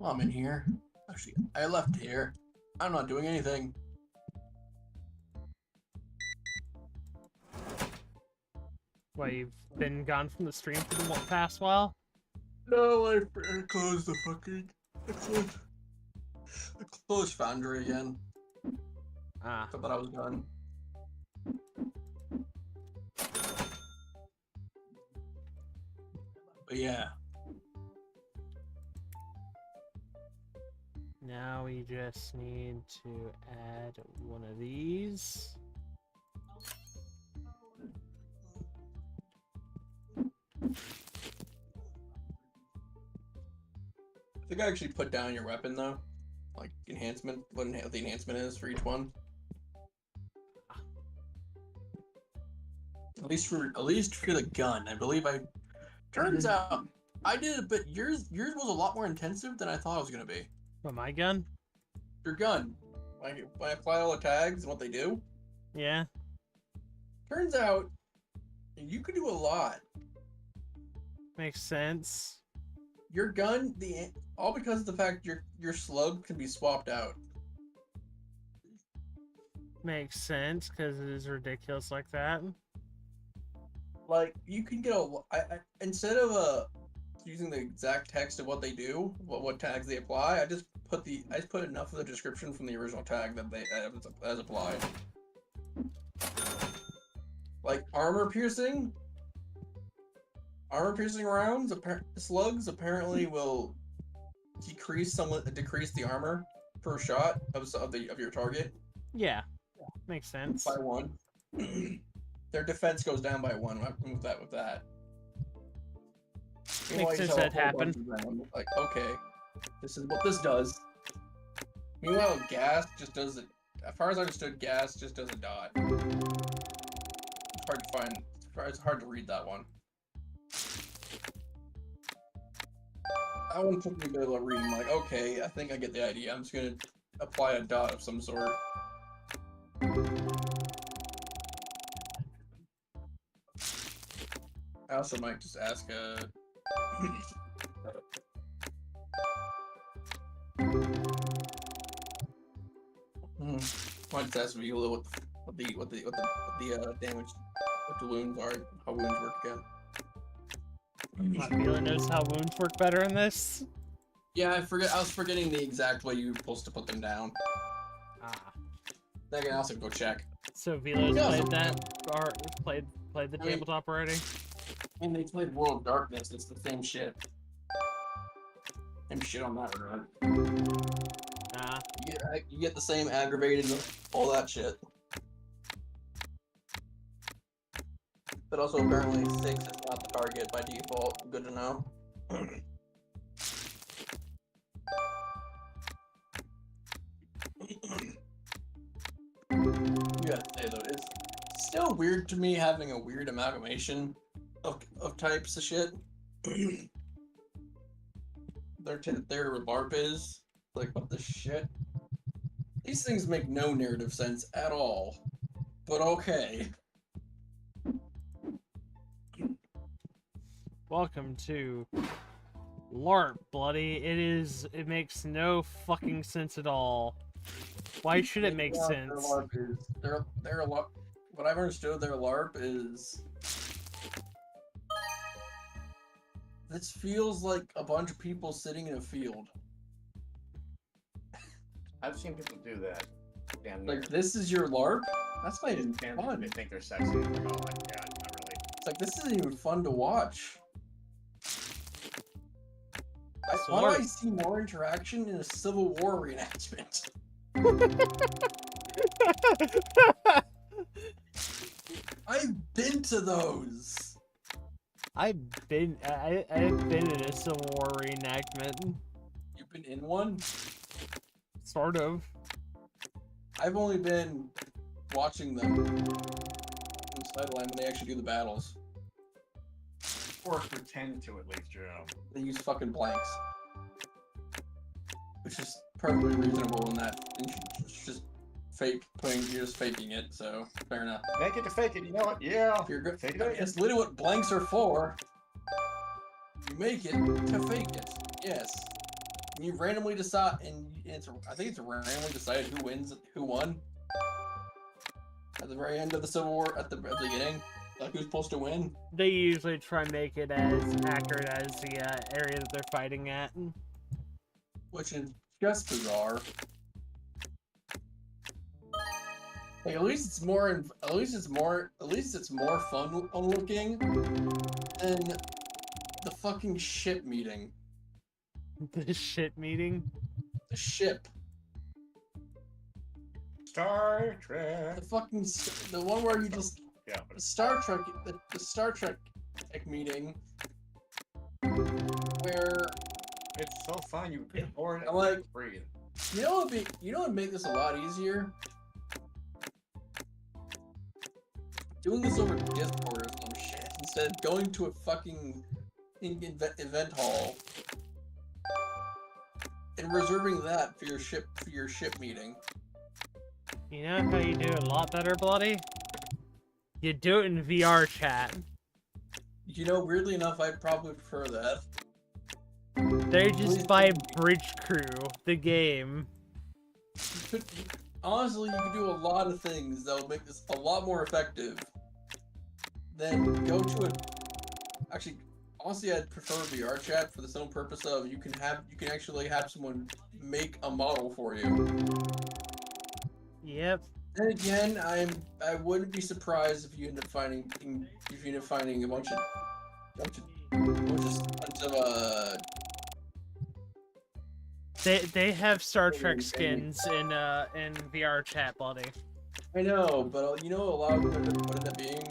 I'm in here. Actually, I left here. I'm not doing anything. What, you've been gone from the stream for the past while? No, I closed the fucking. I closed Foundry again. Ah. I thought I was done. But yeah. Now we just need to add one of these. I think I actually put down your weapon though. Like enhancement, what the enhancement is for each one. At least for the gun. I believe I turns out I did it, but yours was a lot more intensive than I thought it was gonna be. What, my gun? Your gun. When I apply all the tags and what they do. Yeah. Turns out you can do a lot. Makes sense. Your gun, all because of the fact your slug can be swapped out. Makes sense, because it is ridiculous like that. Like you can get instead of using the exact text of what they do, what tags they apply, I just put enough of the description from the original tag that they as applied. Like armor piercing rounds, slugs apparently will decrease the armor per shot of your target. Yeah, makes sense. By 1. Their defense goes down by 1 with that. Makes sense that happened. Like, okay, this is what this does. Meanwhile, gas just does it. As far as I understood, gas just does a dot. It's hard to find. It's hard to read that one. That one took me a bit of a read. I'm like, okay, I think I get the idea. I'm just gonna apply a dot of some sort. I also might just ask might just ask Vila what the damage, what the wounds are, how wounds work again. Vila knows how wounds work better in this. Yeah, I was forgetting the exact way you're supposed to put them down. Ah. I can also go check. So Vila's played that, or played the tabletop already? And they played World of Darkness. It's the same shit. Same shit on that regard. Nah. You get the same aggravated, all that shit. But also apparently 6 is not the target by default. Good to know. You gotta say though, it's still weird to me having a weird amalgamation of types of shit. Their LARP is like, what the shit? These things make no narrative sense at all. But okay. Welcome to LARP, bloody. It makes no fucking sense at all. Why should it make sense? Their LARP is, their LARP, what I've understood their LARP is, this feels like a bunch of people sitting in a field. I've seen people do that. Damn near. Like, this is your LARP? That's not even Damn, fun. they think they're sexy. They're all like, yeah, not really. It's like, this isn't even fun to watch. It's Why do I LARP. see more interaction in a Civil War reenactment? I've been to those. I've been in a Civil War reenactment. You've been in one? Sort of. I've only been watching them on sideline when they actually do the battles. Or pretend to at least, Joe. They use fucking blanks, which is perfectly reasonable in that it's just fake putting. You're just faking it, so fair enough. Make it to fake it, you know what? Yeah. If you're good, Fake it. that's literally what blanks are for. You make it to fake it. Yes. You randomly decide, and I think it's randomly decided who won. At the very end of the Civil War, at the beginning, like who's supposed to win. They usually try and make it as accurate as the area that they're fighting at. Which is just bizarre. Like, at least it's more fun looking than the fucking ship meeting. The shit meeting? The ship. Star Trek. The one where you just Yeah, the Star Trek meeting where it's so fun. You get bored. I like- breathe. you know what would make this a lot easier? Doing this over Discord or some shit instead of going to a fucking event hall and reserving that for your ship meeting. You know how you do it a lot better, Bloody? You do it in VR chat. You know, weirdly enough, I'd probably prefer that. They just buy Bridge Crew, the game. Honestly, you could do a lot of things that would make this a lot more effective than go to a. Actually, honestly, I'd prefer VR chat for the simple purpose of you can actually have someone make a model for you. Yep. Then again, I wouldn't be surprised if you end up finding a bunch of They have Star Trek skins in VR chat, Bloody. I know, but you know a lot of them would end up being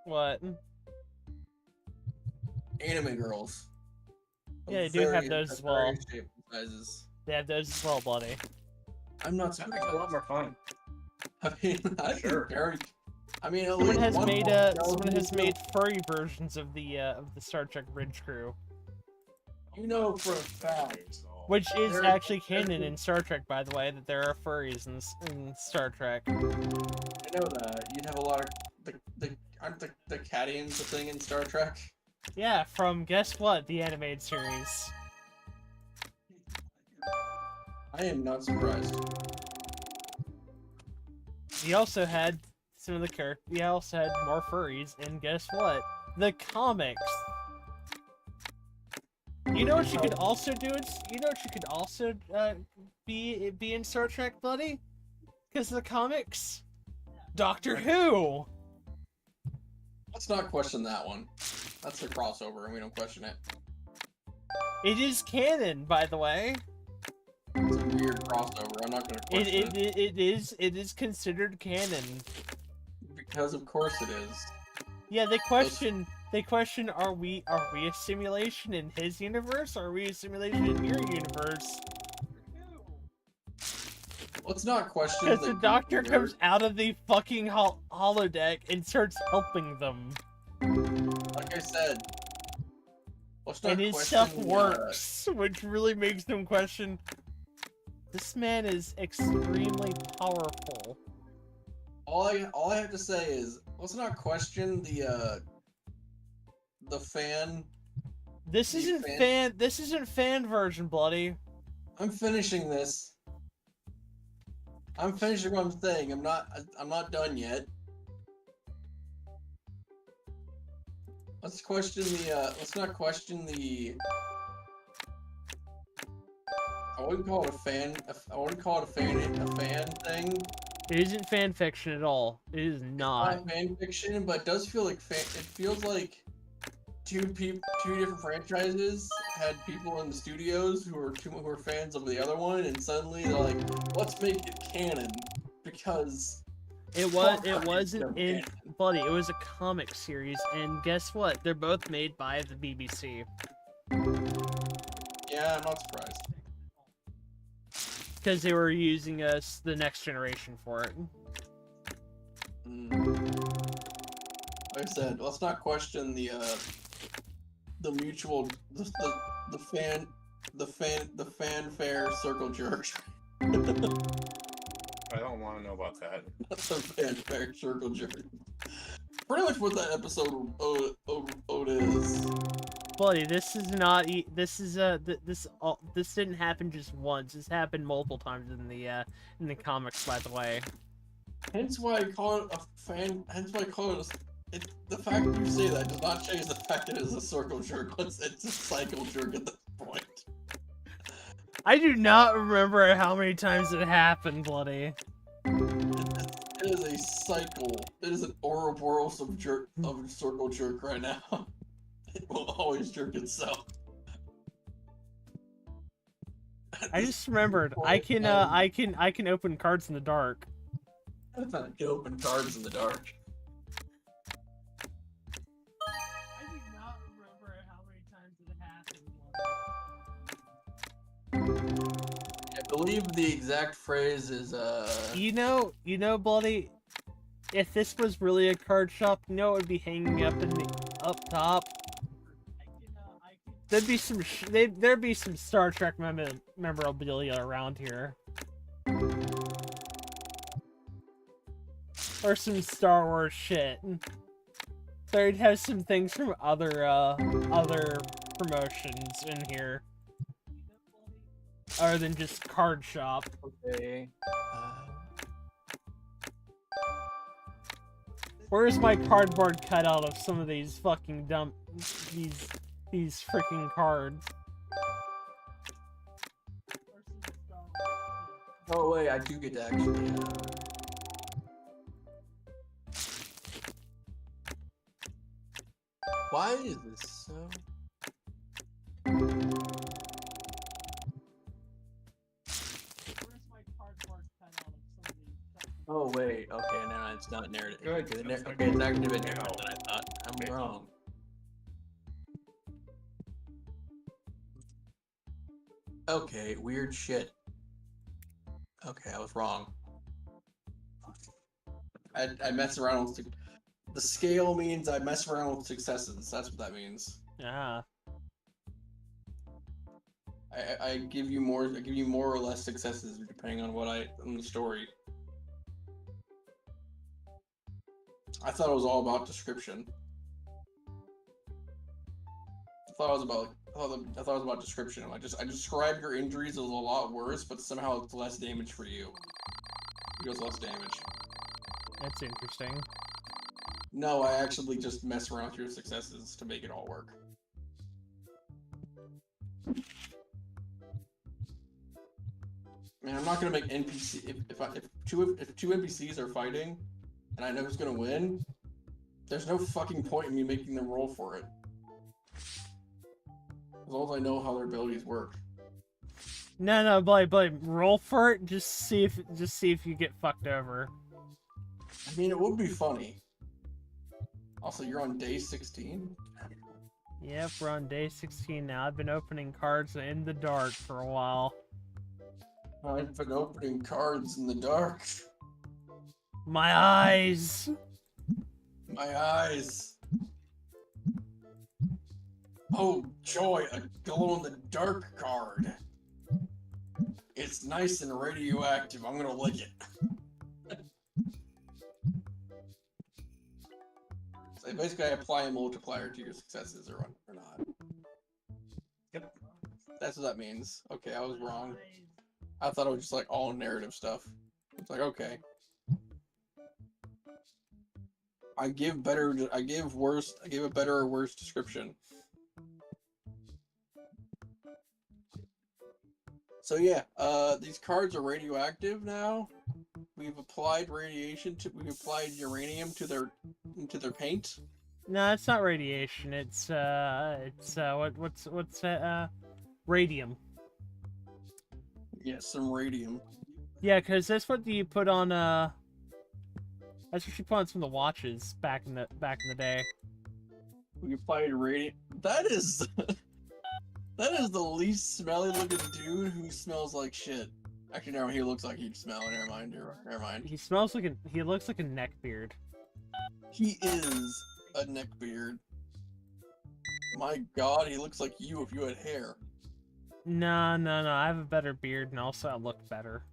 What? anime girls. Of Yeah, they do have various- those of as well. various shapes and sizes. They have those as well, Bloody. I'm not That makes it a lot more fun. I mean, I think Sure. I mean, at Someone least has one made part someone has knows- made furry versions of the Star Trek Bridge Crew, You know for a fact. which is There- actually canon in Star Trek, by the way, that there are furries in Star Trek. I know that you'd have a lot of aren't the Cadians a thing in Star Trek? Yeah, from guess what, the animated series. I am not surprised. We also had some of the characters. We also had more furries, and guess what? The comics. You know what you could also do? You know what you could also be in Star Trek, buddy? Because of the comics, Doctor Who. Let's not question that one. That's a crossover, and we don't question it. It is canon, by the way. It's a weird crossover. I'm not going to question it. It is considered canon. Because of course it is. Yeah, they question are we a simulation in his universe, or are we a simulation in your universe? Let's not question Because the Doctor universe. comes out of the fucking holodeck and starts helping them, Like I said, let's not and his question stuff the, works, which really makes them question. This man is extremely powerful. all I have to say is let's not question the fan. This You isn't fan- This isn't fan version, Bloody. I'm finishing this. I'm finishing what I'm saying. I'm not done yet. Let's question the let's not question the I wouldn't call it a fan thing. It isn't fan fiction at all. It is not. Not fan fiction, but it does feel like it feels like two different franchises had people in the studios who were fans of the other one, and suddenly they're like, let's make it canon because It wasn't in Bloody. It was a comic series, and guess what? They're both made by the BBC. Yeah, I'm not surprised. Because they were using the next generation for it. Like I said, let's not question the mutual the fanfare circle jerk. I don't want to know about that. That's a fanfare circle jerk. Pretty much what that episode ode is. buddy, this is not. This is this didn't happen just once. This happened multiple times in the comics, by the way. Hence why I call it a fan. Hence why I call it. The fact you say that does not change the fact that it's a circle jerk. It's a cycle jerk at this point. I do not remember how many times it happened, bloody. It is a cycle. It is an Ouroboros of circle jerk right now. It will always jerk itself. I just remembered. I can open cards in the dark. I can open cards in the dark. I do not remember how many times it happened. I believe the exact phrase is You know, bloody. If this was really a card shop, you know, it would be hanging up up top. There'd be some there'd be some Star Trek memorabilia around here, or some Star Wars shit. They'd have some things from other promotions in here, other than just card shop. okay. Where's my cardboard cutout of some of these fucking these freaking cards? Oh wait, I do get to actually. Why is this so? Oh wait, okay, no, it's not narrative. Good. Okay, okay, it's actually a bit different than I thought. I'm wrong. Okay, weird shit. Okay, I was wrong. I mess around with the scale means I mess around with successes. That's what that means. Ah. I give you more. I give you more or less successes depending on on the story. I thought it was all about description. I thought it was about description. I described your injuries as a lot worse, but somehow it's less damage for you. It goes less damage. That's interesting. No, I actually just mess around with your successes to make it all work. Man, I'm not gonna make NPC if two NPCs are fighting, and I know who's gonna win. There's no fucking point in me making them roll for it. As long as I know how their abilities work. No, Blade, roll for it. Just see if you get fucked over. I mean, it would be funny. Also, you're on day 16? Yep, we're on day 16 now. I've been opening cards in the dark for a while. I've been opening cards in the dark. My eyes! My eyes. Oh, joy, a glow-in-the-dark card. It's nice and radioactive. I'm gonna lick it. So basically, I apply a multiplier to your successes or not. Yep. That's what that means. Okay, I was wrong. I thought it was just like all narrative stuff. It's like, okay. I give a better or worse description. So yeah, these cards are radioactive now. We've applied uranium to their paint. No, it's not radiation. It's what's that? Radium. Yes, some radium. Yeah, because that's what you put on. That's what you put on some of the watches back in the day. We applied radium. That is the least smelly looking dude who smells like shit. Actually, no, he looks like he'd smell. Never mind. He looks like a neckbeard. He is a neckbeard. My God, he looks like you if you had hair. No. I have a better beard, and also I look better.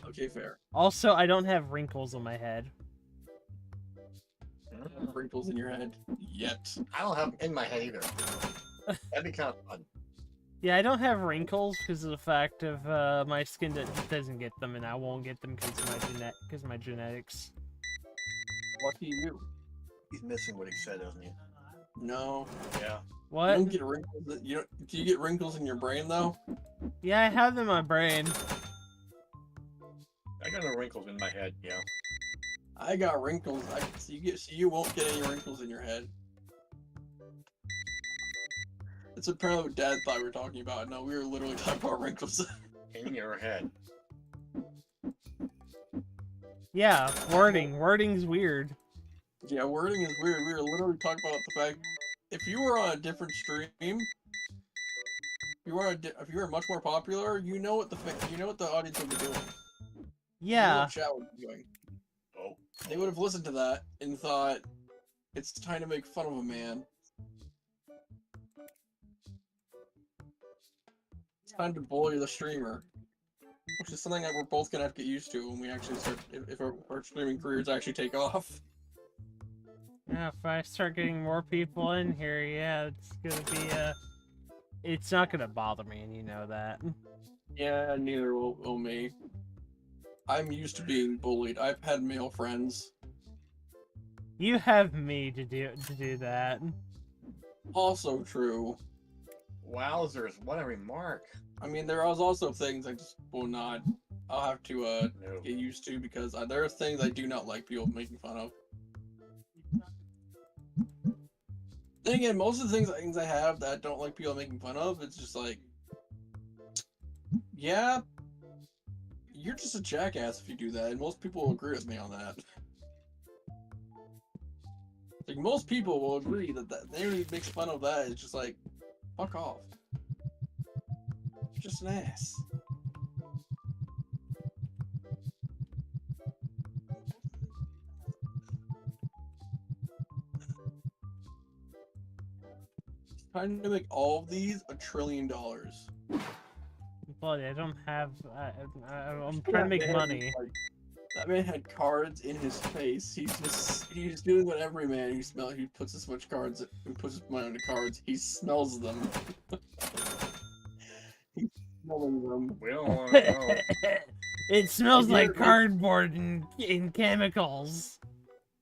Okay, fair. Also, I don't have wrinkles on my head. Wrinkles in your head yet. I don't have in my head either. That'd be kind of fun. Yeah, I don't have wrinkles because of the fact of my skin doesn't get them, and I won't get them because of my genetics. Lucky you. He's missing what he said, doesn't he? No. Yeah. You What? don't get wrinkles. You don't. Do you get wrinkles in your brain though? Yeah, I have them in my brain. I got no wrinkles in my head, yeah. I got wrinkles. So you won't get any wrinkles in your head. It's apparently what Dad thought we were talking about. No, we were literally talking about wrinkles. In your head. Yeah, wording's weird. Yeah, wording is weird. We were literally talking about the fact if you were on a different stream, if you were much more popular, you know what the audience would be doing. You know Yeah. what chat would be doing. Oh. They would have listened to that and thought it's time to make fun of a man. It's time to bully the streamer. Which is something that we're both gonna have to get used to when we actually start, if our streaming careers actually take off. Yeah, if I start getting more people in here, yeah, it's gonna be it's not gonna bother me, and you know that. Yeah, neither will me. I'm used to being bullied. I've had male friends. You have me to do that. Also true. Wowzers, what a remark. I mean, there is also things I just will not. I'll have to No. get used to because there are things I do not like people making fun of. Then again, most of the things I have that I don't like people making fun of, it's just like, yeah, you're just a jackass if you do that, and most people will agree with me on that. Like most people will agree that anybody who makes fun of that is just like, fuck off. You're just an ass. Trying to make all of these $1 trillion. Bloody, I don't have. I'm trying to make money. That man had cards in his face. He's doing what every man who puts this much cards, who puts his money into cards, he smells them. He's smelling them. We don't want to know. It smells You're- like cardboard and chemicals.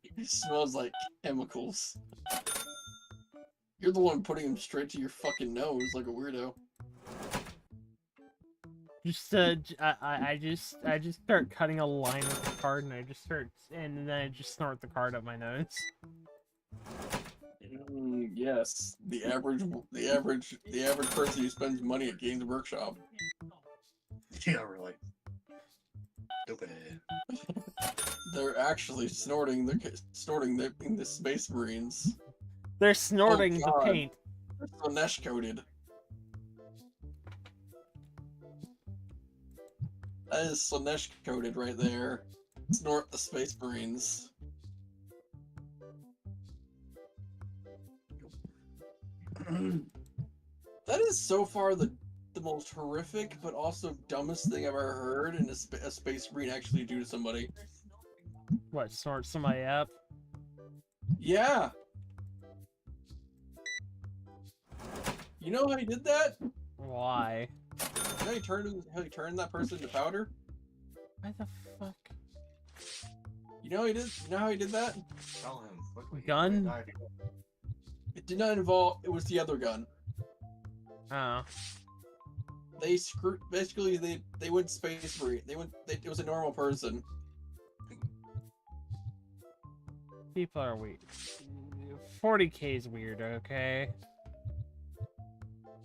He smells like chemicals. You're the one putting them straight to your fucking nose like a weirdo. Just I just start cutting a line with the card, and then I just snort the card up my nose. Yes, the average person who spends money at Games Workshop. Yeah, really. Stupid. They're actually snorting the Space Marines. They're snorting the God. paint. They're Slanesh coated. That is Slanesh coated right there. Snort the Space Marines. That is so far the most horrific, but also dumbest thing I've ever heard in a Space Marine actually do to somebody. What, snort somebody up? Yeah. You know how he did that? Why? You know how he turned that person into powder? Why the fuck? You know how he did? You know how he did that? Tell him quickly. Gun? It did not involve. It was the other gun. Oh. They basically they went Space Marine. It was a normal person. People are weird. 40k is weird, okay?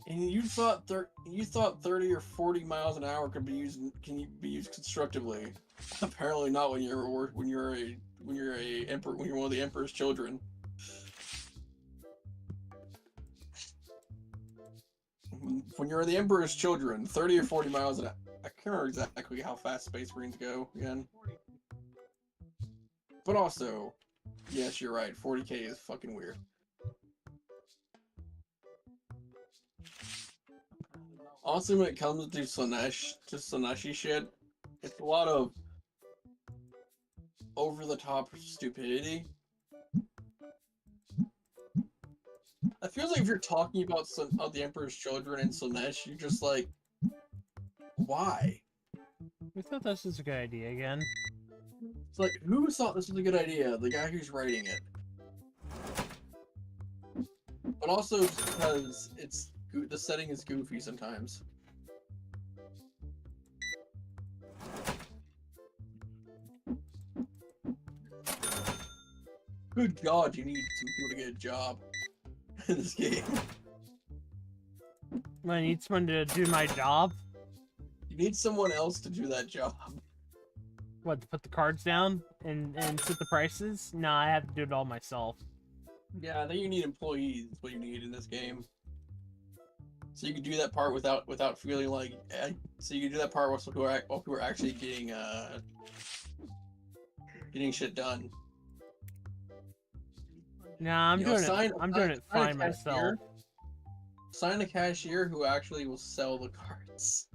And you thought 30 or 40 miles an hour can be used constructively. Apparently not when you're one of the Emperor's children. When you're the Emperor's children, 30 or 40 miles an hour. I can't remember exactly how fast Space Marines go again. But also, yes, you're right. 40k is fucking weird. Honestly, when it comes to Slaneshi shit, it's a lot of over-the-top stupidity. I feel like if you're talking about the Emperor's Children and Slanesh, you're just like, why? We thought this was a good idea again. It's like, who thought this was a good idea? The guy who's writing it. But also just because the setting is goofy sometimes. Good God, you need some people to get a job in this game. I need someone to do my job. You need someone else to do that job. What, to put the cards down and set the prices? No, I have to do it all myself. Yeah, I think you need employees. Is what you need in this game. So you can do that part without feeling like. So you can do that part while people are actually getting shit done. Nah, I'm You know, doing it. I'm doing it fine myself. Sign a cashier who actually will sell the cards.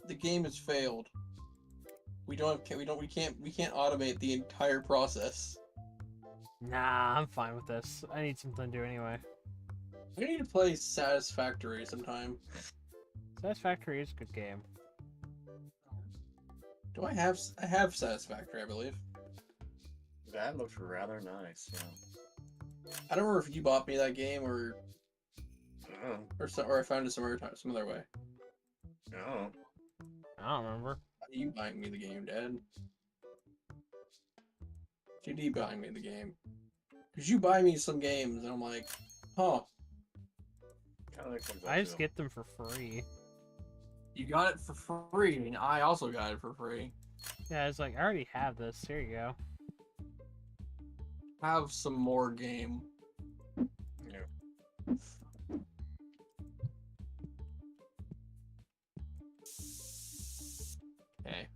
The game has failed. We can't automate the entire process. Nah, I'm fine with this. I need something to do anyway. We need to play Satisfactory sometime. Satisfactory is a good game. Do I have Satisfactory, I believe. That looks rather nice, yeah. I don't remember if you bought me that game or Oh, or I found it some other way. no. I don't remember. You buying me the game, Dad? JD buying me the game. Cause you buy me some games and I'm like, huh. Kinda like things I just do. get them for free. You got it for free, and I also got it for free. Yeah, it's like, I already have this. Here you go. Have some more game. Yeah. Okay.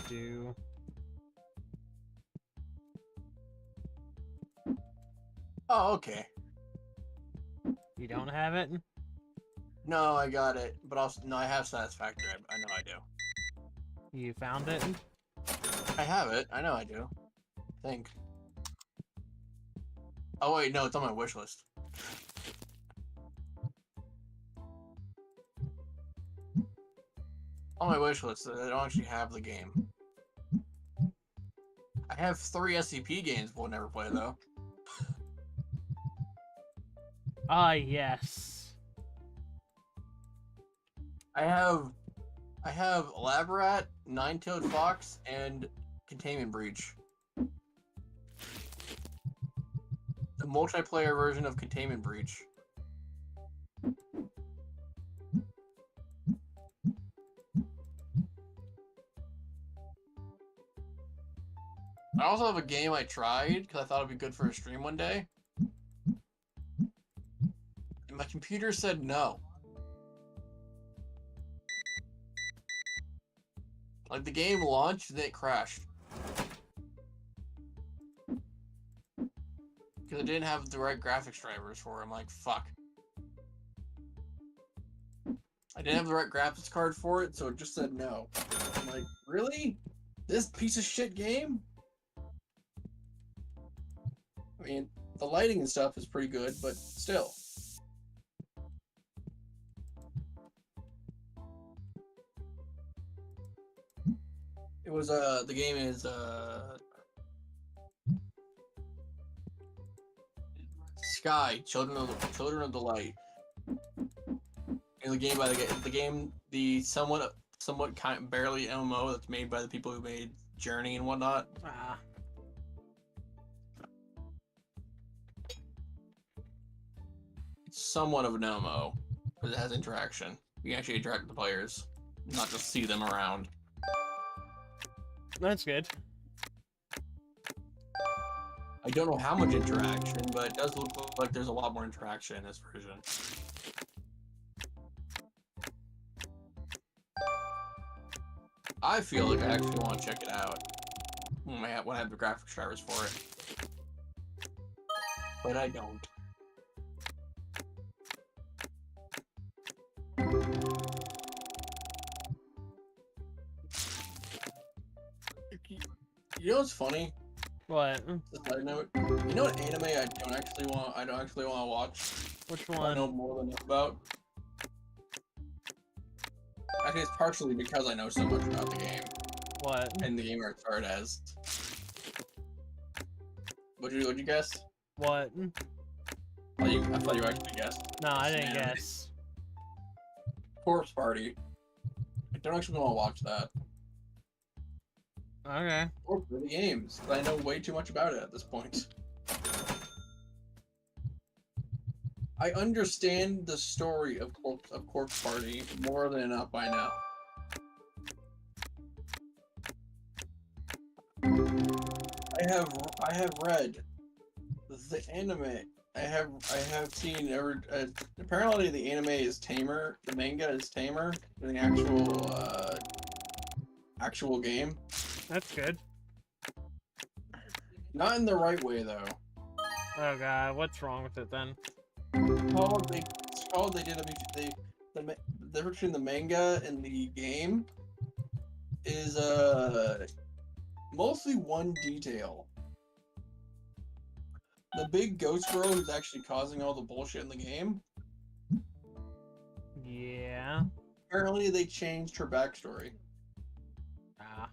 Do. Oh, okay. You don't have it? No, I got it, but also no, I have Satisfactory. I know I do. You found it? I have it. I know I do. I think. Oh wait, no, it's on my wish list. On my wish list, I don't actually have the game. I have 3 SCP games we'll never play though. Ah, yes. I have Labrat, Nine-Tailed Fox, and Containment Breach. The multiplayer version of Containment Breach. I also have a game I tried because I thought it'd be good for a stream one day. And my computer said no. Like the game launched and then it crashed. Because it didn't have the right graphics drivers for it. I'm like, fuck. I didn't have the right graphics card for it, so it just said no. I'm like, really? This piece of shit game? I mean, the lighting and stuff is pretty good, but still. It was, the game is, Sky, Children of the Light. And the somewhat kind of barely MMO that's made by the people who made Journey and whatnot. Ah. It's somewhat of an MMO. because it has interaction. You can actually interact with the players, not just see them around. That's good. I don't know how much interaction, but it does look like there's a lot more interaction in this version. I feel like I actually want to check it out when I have the graphics drivers for it. But I don't. You know what's funny? What? Just a side note. You know what anime I don't actually want to watch? Which I one? know more than enough about. Actually, it's partially because I know so much about the game What? and the game where it started as. What'd you guess? What? I thought you actually guessed. No, I didn't Anime. guess. Corpse Party. I don't actually want to watch that. Okay. Or play the games, but I know way too much about it at this point. I understand the story of Corpse Party more than enough by now. I have read the anime. I have seen apparently the anime is tamer. The manga is tamer than the actual game. That's good. Not in the right way though. Oh god, what's wrong with it then? It's called the difference between the manga and the game is mostly one detail. The big ghost girl who's actually causing all the bullshit in the game. Yeah. Apparently they changed her backstory, Ah.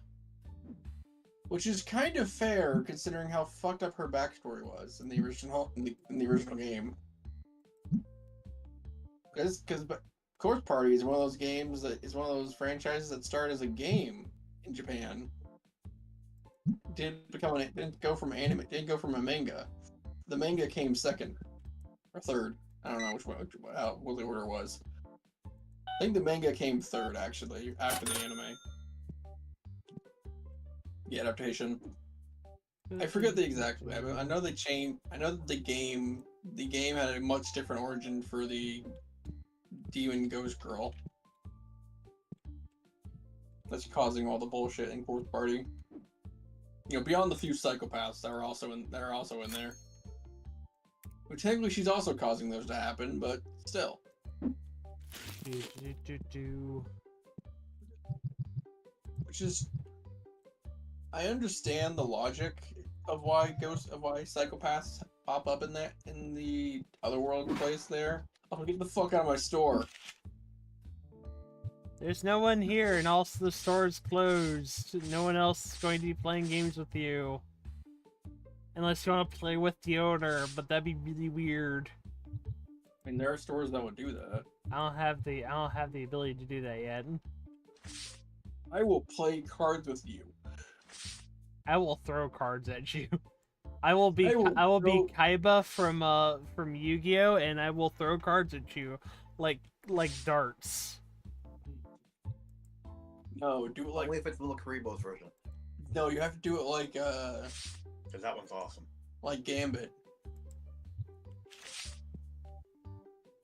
which is kind of fair considering how fucked up her backstory was in the original game. Because Corpse Party is one of those games that is one of those franchises that started as a game in Japan. Didn't go from a manga. The manga came second or third. I don't know what the order was. I think the manga came third actually after the anime. The adaptation. I forget the exact. I know they changed. I know that the game had a much different origin for the demon ghost girl that's causing all the bullshit in Corpse Party. You know, beyond the few psychopaths that are also in there. Which technically she's also causing those to happen, but still. Which is, I understand the logic of why psychopaths pop up in the otherworld place there. Oh, get the fuck out of my store. There's no one here, and also the store's closed. No one else is going to be playing games with you. Unless you want to play with the owner, but that'd be really weird. I mean, there are stores that would do that. I don't have the ability to do that yet. I will play cards with you. I will throw cards at you. I will be throw- Kaiba from Yu-Gi-Oh, and I will throw cards at you like darts. No, do it like Only if it's Little Karibo's version. no. You have to do it like Because that one's awesome. like Gambit.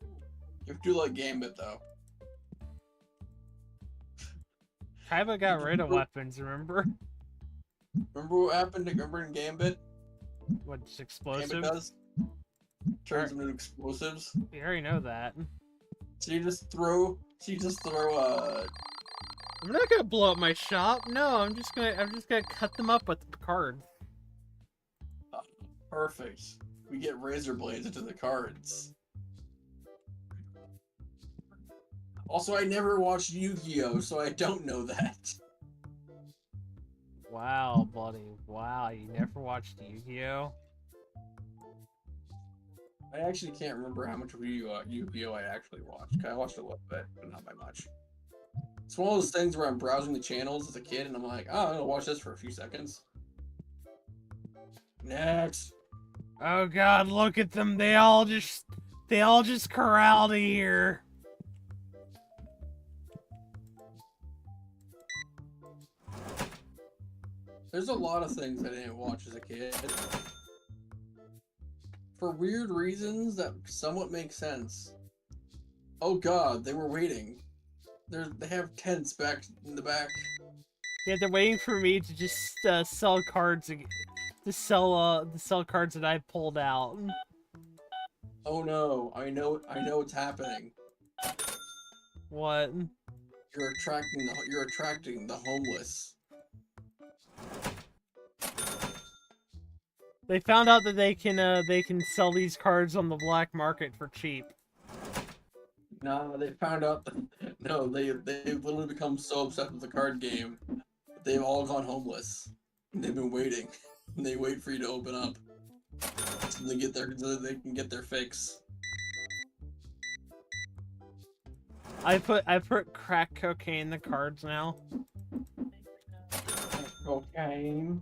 You have to do like Gambit though. Kaiba got rid of weapons, remember? Remember what happened to in Gambit? What's Gambit explosive? does turns them into explosives. You already know that. So you just throw. I'm not gonna blow up my shop. No, I'm just gonna cut them up with cards. Perfect. We get razor blades into the cards. Also, I never watched Yu-Gi-Oh, so I don't know that. Wow, buddy. Wow, you never watched Yu-Gi-Oh? I actually can't remember how much Yu-Gi-Oh I actually watched. I watched a little bit, but not by much. It's one of those things where I'm browsing the channels as a kid, and I'm like, oh, I'm gonna watch this for a few seconds. Next. Oh god, look at them. They all just corralled here. There's a lot of things I didn't watch as a kid. For weird reasons that somewhat make sense. Oh god, they were waiting. They have tents back in the back. Yeah, they're waiting for me to just sell cards, to sell cards that I pulled out. Oh no, I know what's happening. What? You're attracting the homeless. They found out that they can sell these cards on the black market for cheap. No, they found out that no, they've literally become so obsessed with the card game. They've all gone homeless. They've been waiting. And they wait for you to open up. So they can get their fix. I put crack cocaine in the cards now. Cocaine.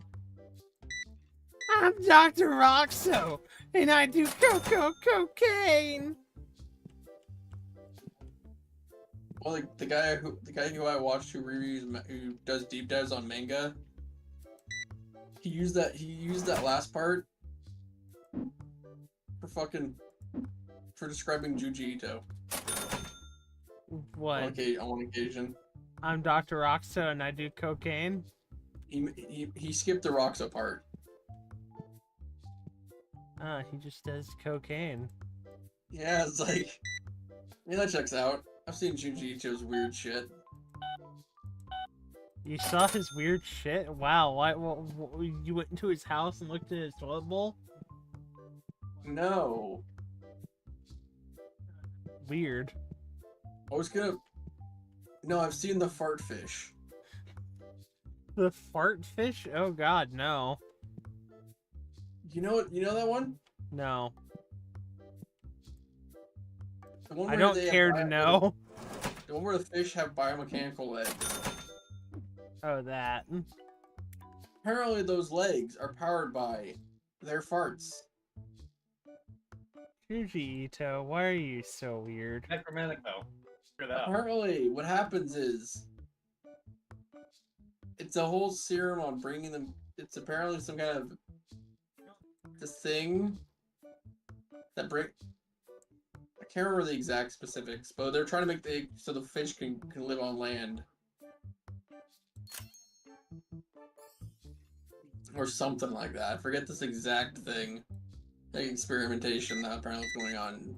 I'm Dr. Roxo, and I do cocaine. Well, like the guy who I watched who does deep dives on manga. He used that last part for describing Junji Ito. What? Okay, on one occasion. I'm Dr. Roxo, and I do cocaine. He skipped the Roxo part. He just does cocaine. Yeah, it's like, yeah, that checks out. I've seen Junji Ito's weird shit. You saw his weird shit? Wow, why? You went into his house and looked at his toilet bowl? No. Weird. No, I've seen the fart fish. The fart fish? Oh god, no. You know that one? No. The one I where don't they have care to know. The one where the fish have biomechanical legs. Oh, that. Apparently those legs are powered by their farts. Junji Ito, why are you so weird? Necromantic though. Figure that out. Apparently, what happens is it's a whole serum on bringing them. It's apparently some kind of this thing that bring. I can't remember the exact specifics, but they're trying to make so the fish can live on land. Or something like that. I forget this exact thing. The experimentation that apparently is going on.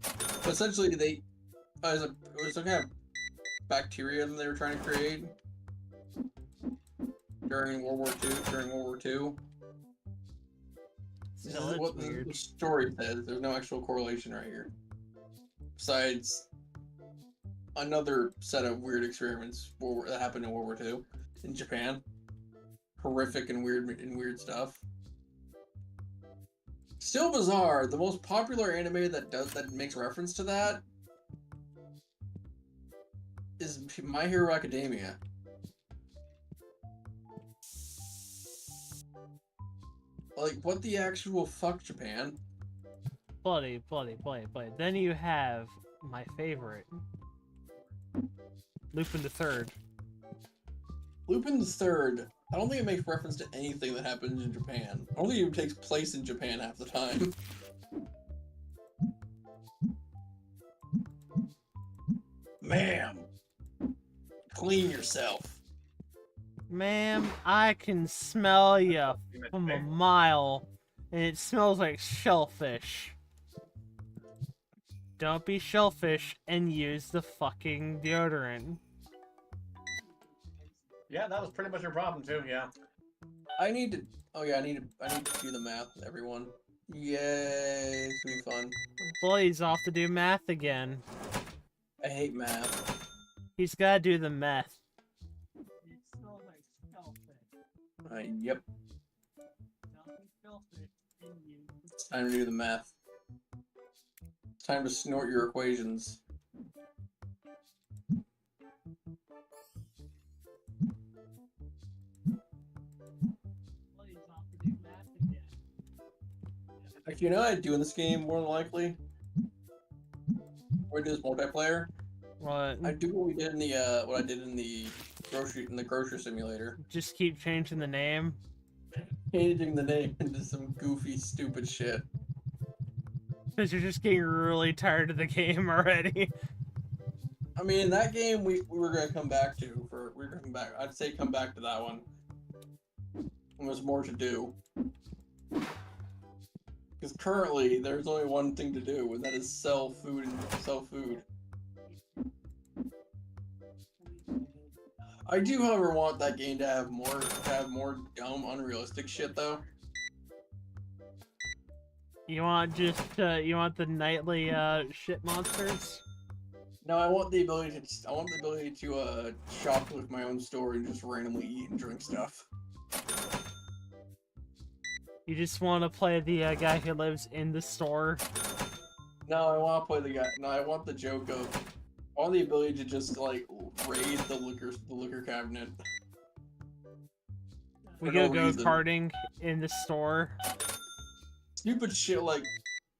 But essentially, it was some kind of bacterium they were trying to create during World War II. This Still, is what weird. the story says. There's no actual correlation right here. Besides another set of weird experiments that happened in World War II in Japan. Horrific and weird stuff. Still bizarre. The most popular anime that makes reference to that is My Hero Academia. Like, what the actual fuck, Japan? Bloody. Then you have my favorite, Lupin the Third. Lupin the Third. I don't think it makes reference to anything that happens in Japan. I don't think it takes place in Japan half the time. Ma'am, clean yourself. Ma'am, I can smell you from a mile, and it smells like shellfish. Don't be shellfish and use the fucking deodorant. Yeah, that was pretty much your problem too. Yeah. I need to do the math, everyone. Yay, it's gonna be fun. Blody's off to do math again. I hate math. He's gotta do the meth. Yep. It's time to do the math. It's time to snort your equations. Actually, you know what I'd do in this game more than likely? We're doing this multiplayer. What? I do what I did in the grocery simulator. Just keep changing the name. Changing the name into some goofy, stupid shit. Because you're just getting really tired of the game already. I mean, that game we were gonna come back to we're gonna come back. I'd say come back to that one. There's more to do. Because currently there's only one thing to do, and that is sell food. I do, however, want that game to have more dumb, unrealistic shit though. You want the nightly shit monsters? No, I want the ability to shop with my own store and just randomly eat and drink stuff. You just want to play the guy who lives in the store? No, I want to play the guy. No, I want the joke of. I want the ability to just like raid the liquor cabinet. We For go no reason. karting in the store. Stupid shit like.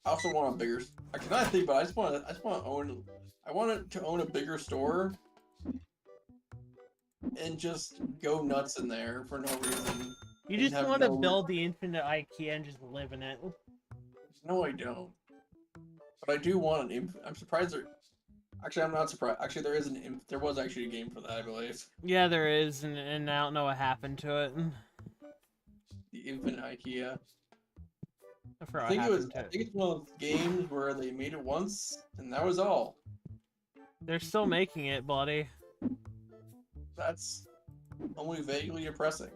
I also want a bigger. I cannot think, but I just want to own. I wanted to own a bigger store. And just go nuts in there for no reason. You And just have want to no- build the infinite IKEA and just live in it. No, I don't. But I do want an. I'm surprised there. Actually, I'm not surprised. Actually, there was actually a game for that, I believe. Yeah, there is, and I don't know what happened to it. The Infinite IKEA. I forgot I what think happened to it. it's one of those games where they made it once, and that was all. They're still making it, buddy. That's only vaguely depressing.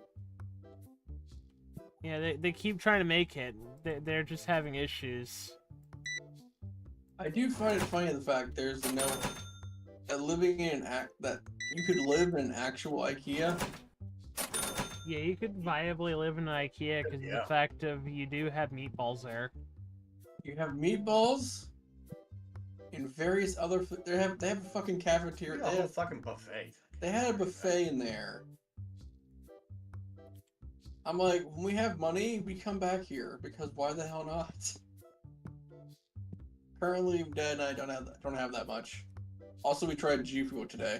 Yeah, they keep trying to make it. They're just having issues. I do find it funny the fact there's a note that living in that you could live in an actual IKEA. Yeah, you could viably live in an IKEA because of Yeah. the fact of you do have meatballs there. You have meatballs and various other. They have a fucking cafeteria. A whole fucking buffet. They had a buffet in there. I'm like, when we have money, we come back here because why the hell not? Currently, Dad and I don't have that much. Also, we tried G Fuel today.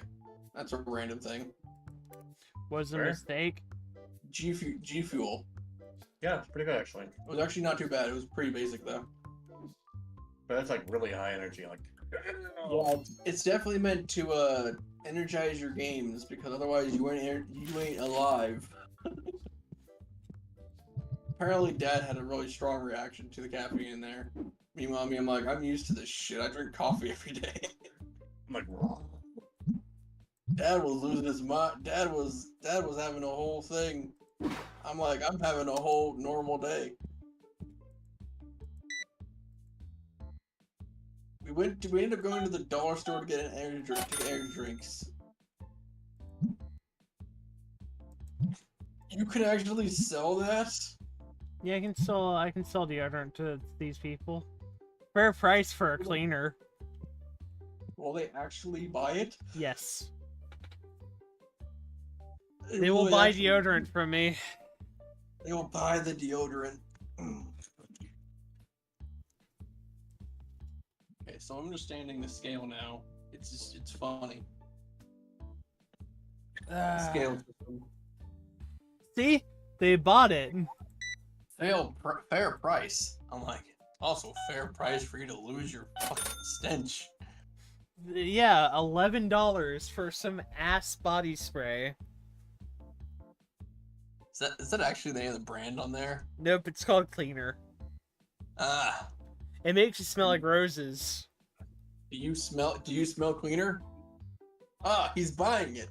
That's a random thing. Was a Where? mistake. G Fuel. Yeah, it's pretty good actually. It was actually not too bad. It was pretty basic though. But it's like really high energy, like. Yeah, it's definitely meant to energize your games because otherwise you ain't alive. Apparently, Dad had a really strong reaction to the caffeine in there. Meanwhile, I'm like, I'm used to this shit. I drink coffee every day. I'm like, Dad was losing his mind. Dad was having a whole thing. I'm like, I'm having a whole normal day. We ended up going to the dollar store to get an energy drink, to get energy drinks. You can actually sell that? Yeah, I can sell deodorant to these people. Fair price for a cleaner. Will they actually buy it? Yes. They will buy actually- deodorant from me. They will buy the deodorant. Okay, so I'm understanding the scale now. It's funny. Scale system. See? They bought it. Fair price. I'm like, also fair price for you to lose your fucking stench. Yeah, $11 for some ass body spray. Is that actually the name of the brand on there? Nope, it's called Cleaner. Ah, It makes you smell like roses. do you smell cleaner? Ah, he's buying it.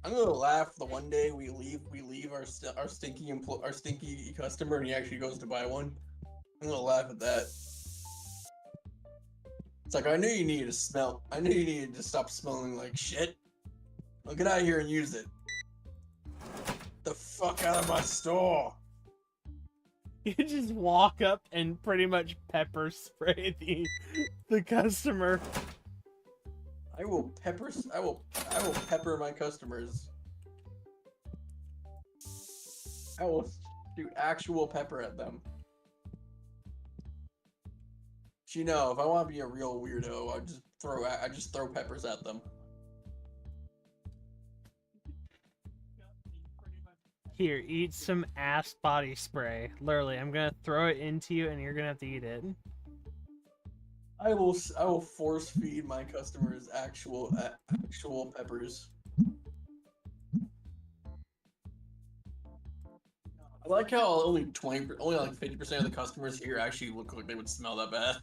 I'm gonna laugh the one day we leave our stinky customer and he actually goes to buy one. I'm gonna laugh at that. It's like I knew you needed to stop smelling like shit. Now get out of here and use it. The fuck out of my store. You just walk up and pretty much pepper spray the customer. I will pepper my customers. I will do actual pepper at them. But you know, if I want to be a real weirdo, I just throw peppers at them. Here, eat some ass body spray. Literally, I'm gonna throw it into you, and you're gonna have to eat it. I will force feed my customers actual peppers. I like how only like 50% of the customers here actually look like they would smell that bad.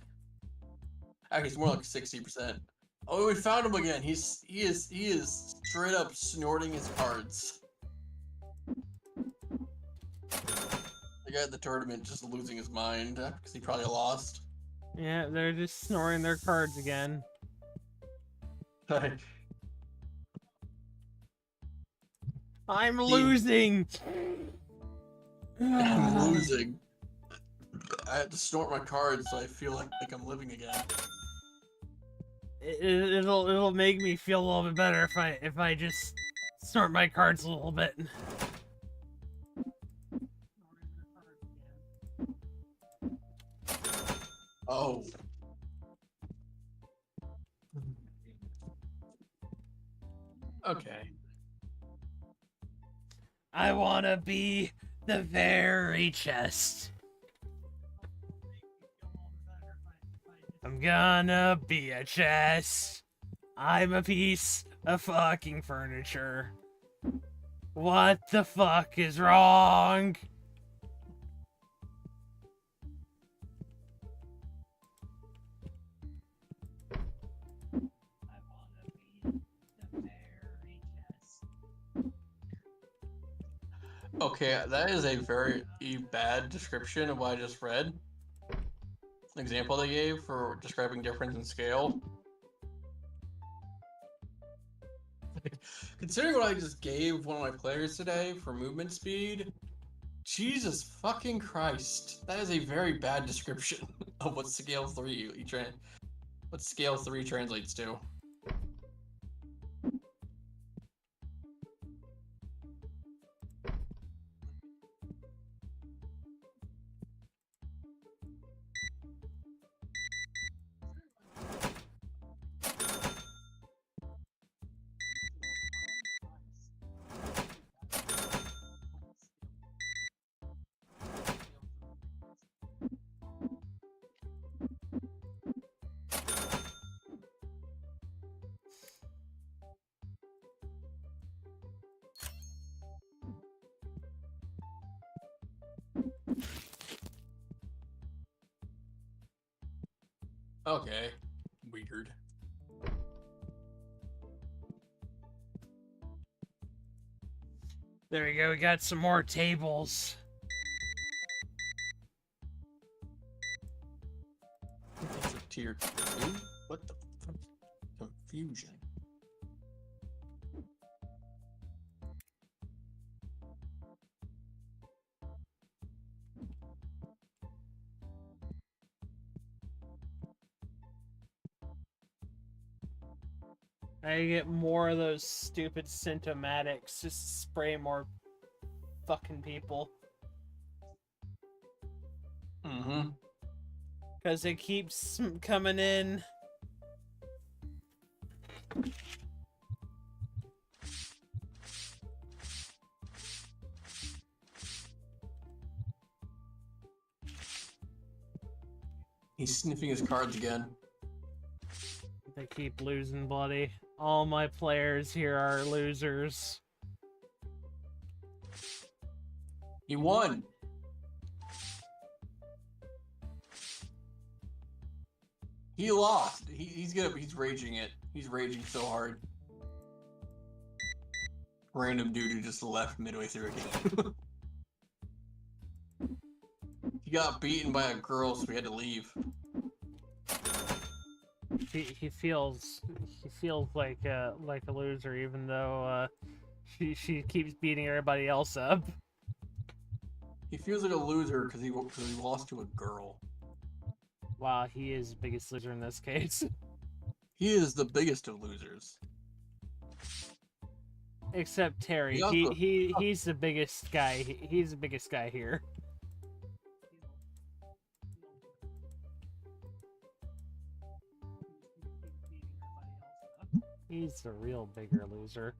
Actually, it's more like 60%. Oh, we found him again. He is straight up snorting his cards. The guy at the tournament just losing his mind because he probably lost. Yeah, they're just snoring their cards again. I'm losing! I'm losing. I have to snort my cards so I feel like I'm living again. It'll make me feel a little bit better if I just snort my cards a little bit. Oh. Okay. I wanna be the very chest. I'm gonna be a chest. I'm a piece of fucking furniture. What the fuck is wrong? Okay, that is a very bad description of what I just read. An example they gave for describing difference in scale. Considering what I just gave one of my players today for movement speed, Jesus fucking Christ, that is a very bad description of what scale 3 translates to. Okay, weird. There we go, we got some more tables. It's a tier 2? What the fuck? Confusion. I get more of those stupid symptomatics. Just spray more fucking people. Mm-hmm. Because it keeps coming in. He's sniffing his cards again. They keep losing, bloody. All my players here are losers. He won. He lost. He's raging it. He's raging so hard. Random dude who just left midway through a game. He got beaten by a girl, so we had to leave. He feels like a loser, even though she keeps beating everybody else up. He feels like a loser because he lost to a girl. Wow, he is the biggest loser in this case. He is the biggest of losers. Except Terry. He's the biggest guy. He's the biggest guy here. He's the real bigger loser.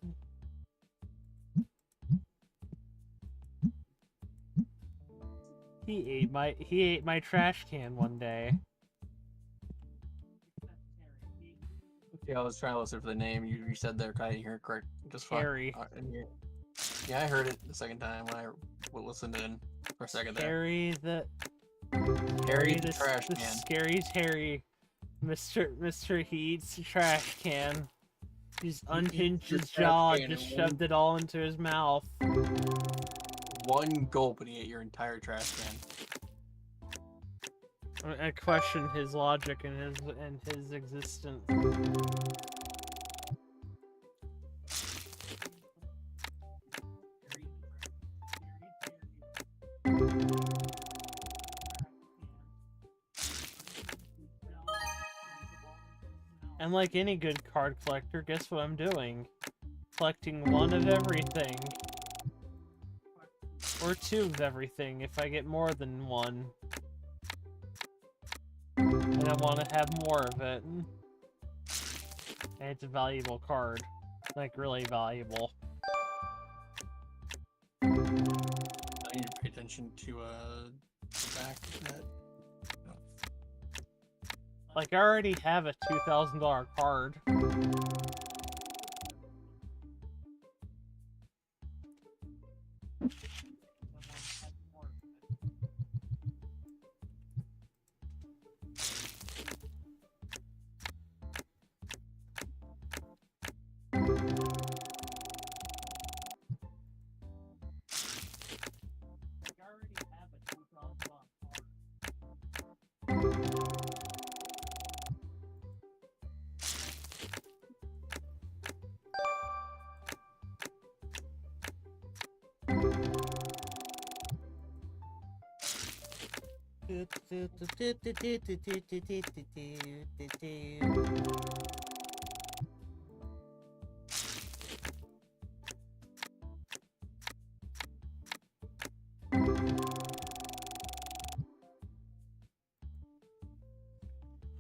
He ate my trash can one day. Yeah, I was trying to listen for the name you said there. I didn't hear it correct. Just fine. Harry. Yeah, I heard it the second time when I listened in for a second there. Harry the trash the can. Scary's Harry. Mr. He eats the trash can. He's unhinged your his trash jaw, can just and shoved it all into his mouth. One gulp and he ate your entire trash can. I question his logic and his existence. And like any good card collector, guess what I'm doing? Collecting one of everything. Or two of everything if I get more than one. And I want to have more of it. And it's a valuable card. Like, really valuable. I need to pay attention to the back of that. Like, I already have a $2,000 card.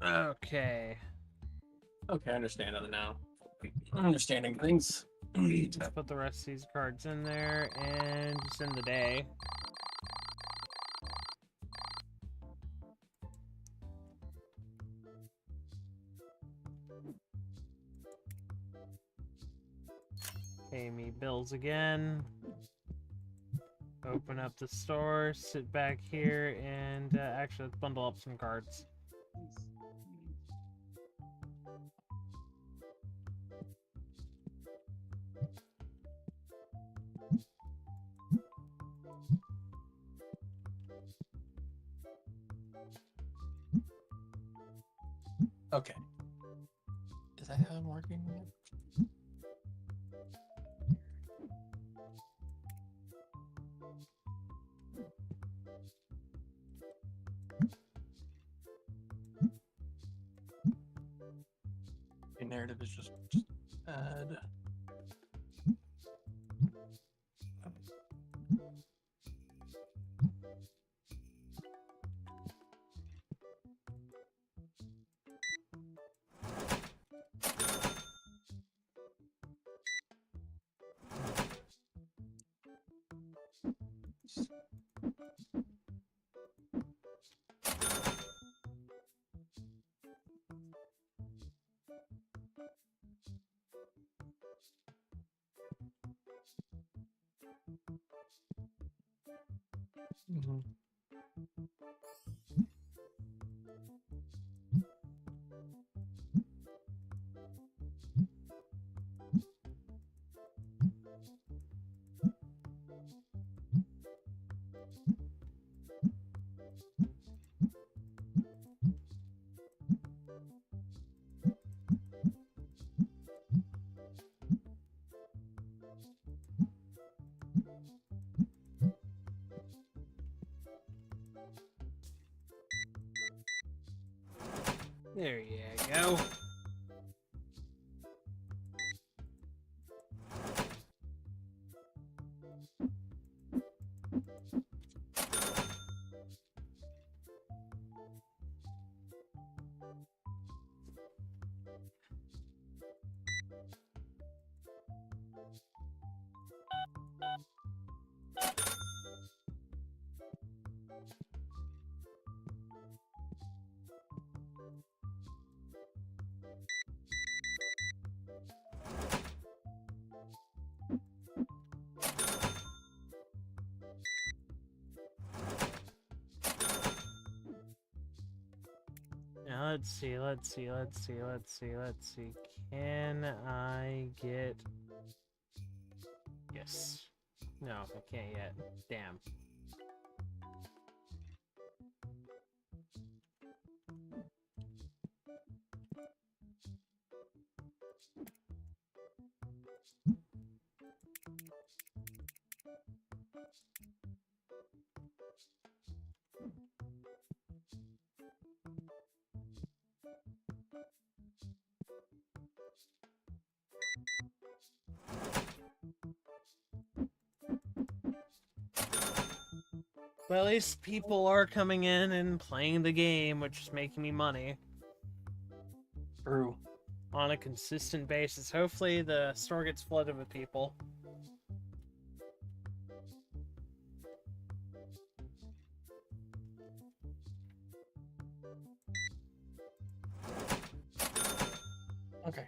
Okay. Okay, I understand it now. I'm understanding things. Let's put the rest of these cards in there and just end the day. Pay me bills again. Open up the store, sit back here, and actually let's bundle up some cards. Okay. Is that how I'm working? The narrative is just add. There you go. let's see. Can I get... Yes. No, I can't yet. Damn. But at least people are coming in and playing the game, which is making me money True. on a consistent basis. Hopefully the store gets flooded with people. Okay.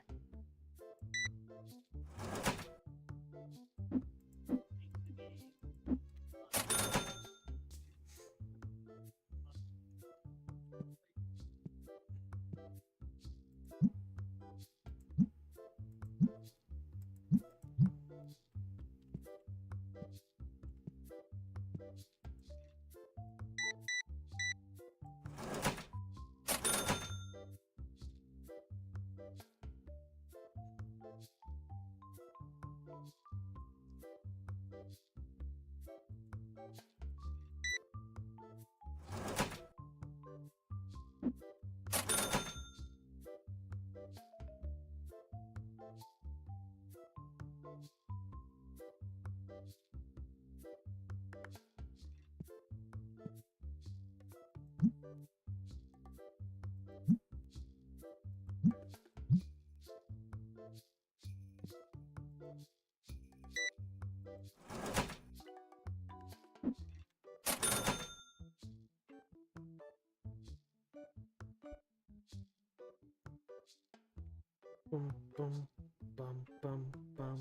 Bum bum bum bum bum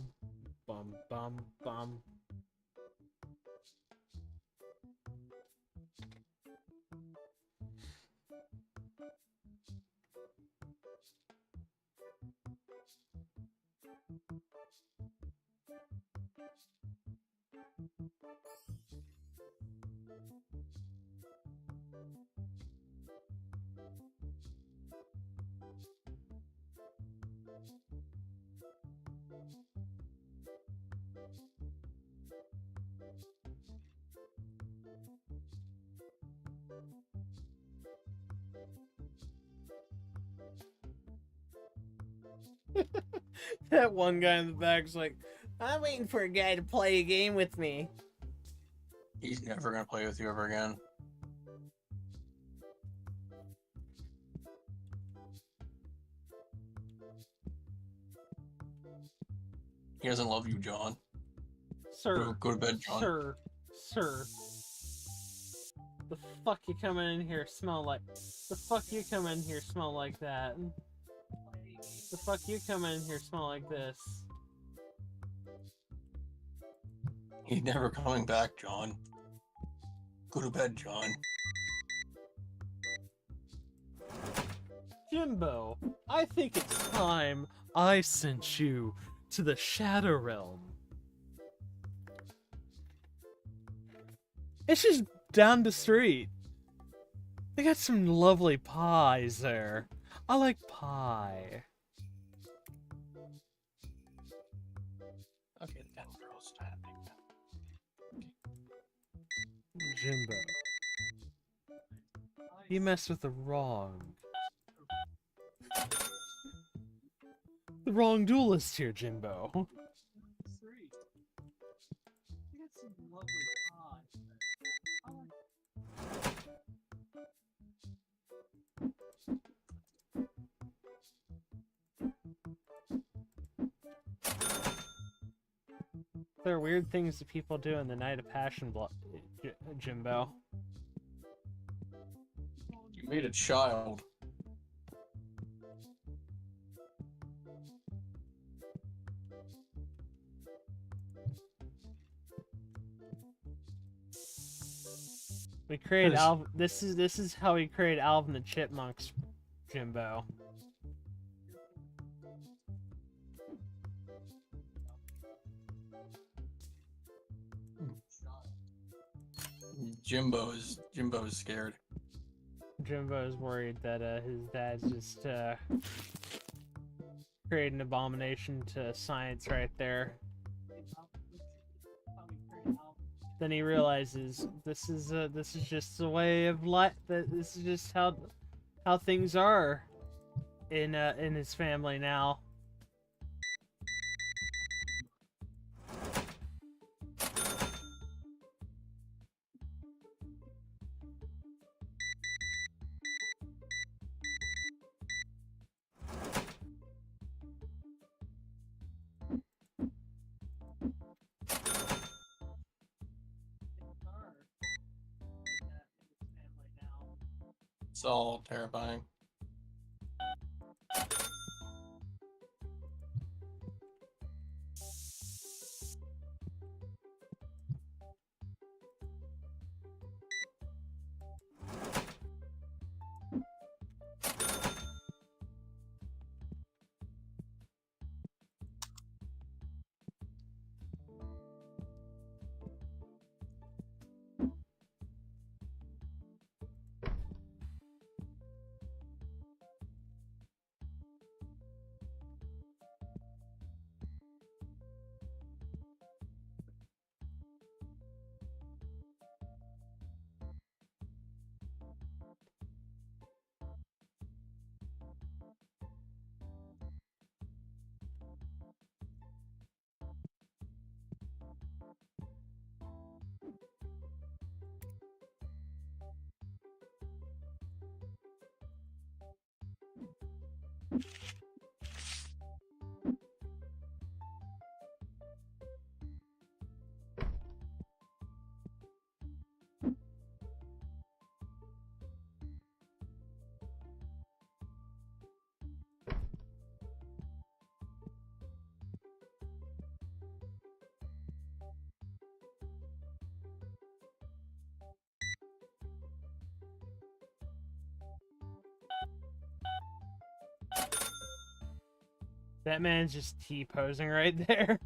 bum bum bum. That one guy in the back's like, I'm waiting for a guy to play a game with me. He's never gonna play with you ever again. He doesn't love you, John. Sir. Go to bed, John. Sir. The fuck you coming in here smell like? The fuck you come in here smell like that? The fuck you come in here smell like this? He's never coming back, John. Go to bed, John. Jimbo, I think it's time I sent you to the Shadow Realm. It's just down the street. They got some lovely pies there. I like pie. Okay, the cat girl's standing. Jimbo, you messed with the wrong duelist here, Jimbo. There are weird things that people do in the Night of Passion Blood, Jimbo. You made a child. We created This is how we created Alvin the Chipmunks, Jimbo. Jimbo's scared. Jimbo's worried that his dad's just creating an abomination to science right there. Then he realizes this is just the way of life. That this is just how things are in his family now. It's all terrifying. That man's just T-posing right there.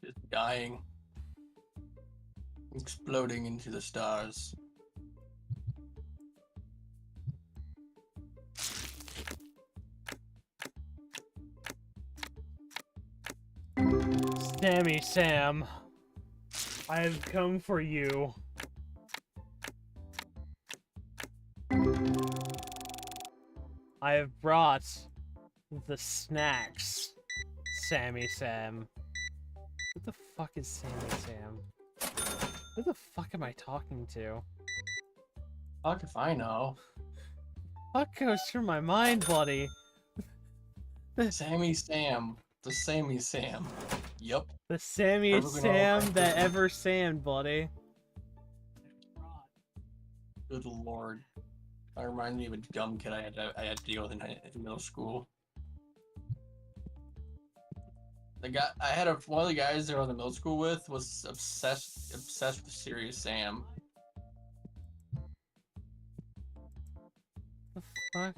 Just dying. Exploding into the stars. Sammy Sam, I have come for you. I have brought the snacks, Sammy Sam. What the fuck is Sammy Sam? Who the fuck am I talking to? Fuck if I know. What goes through my mind, buddy? Sammy Sam. The Sammy Sam. Yup. The Sammy Perfectly Sam normal. that ever Sam, buddy. Good lord. That reminds me of a dumb kid I had to deal with in middle school. I had one of the guys that I was in middle school with was obsessed with Serious Sam. The fuck?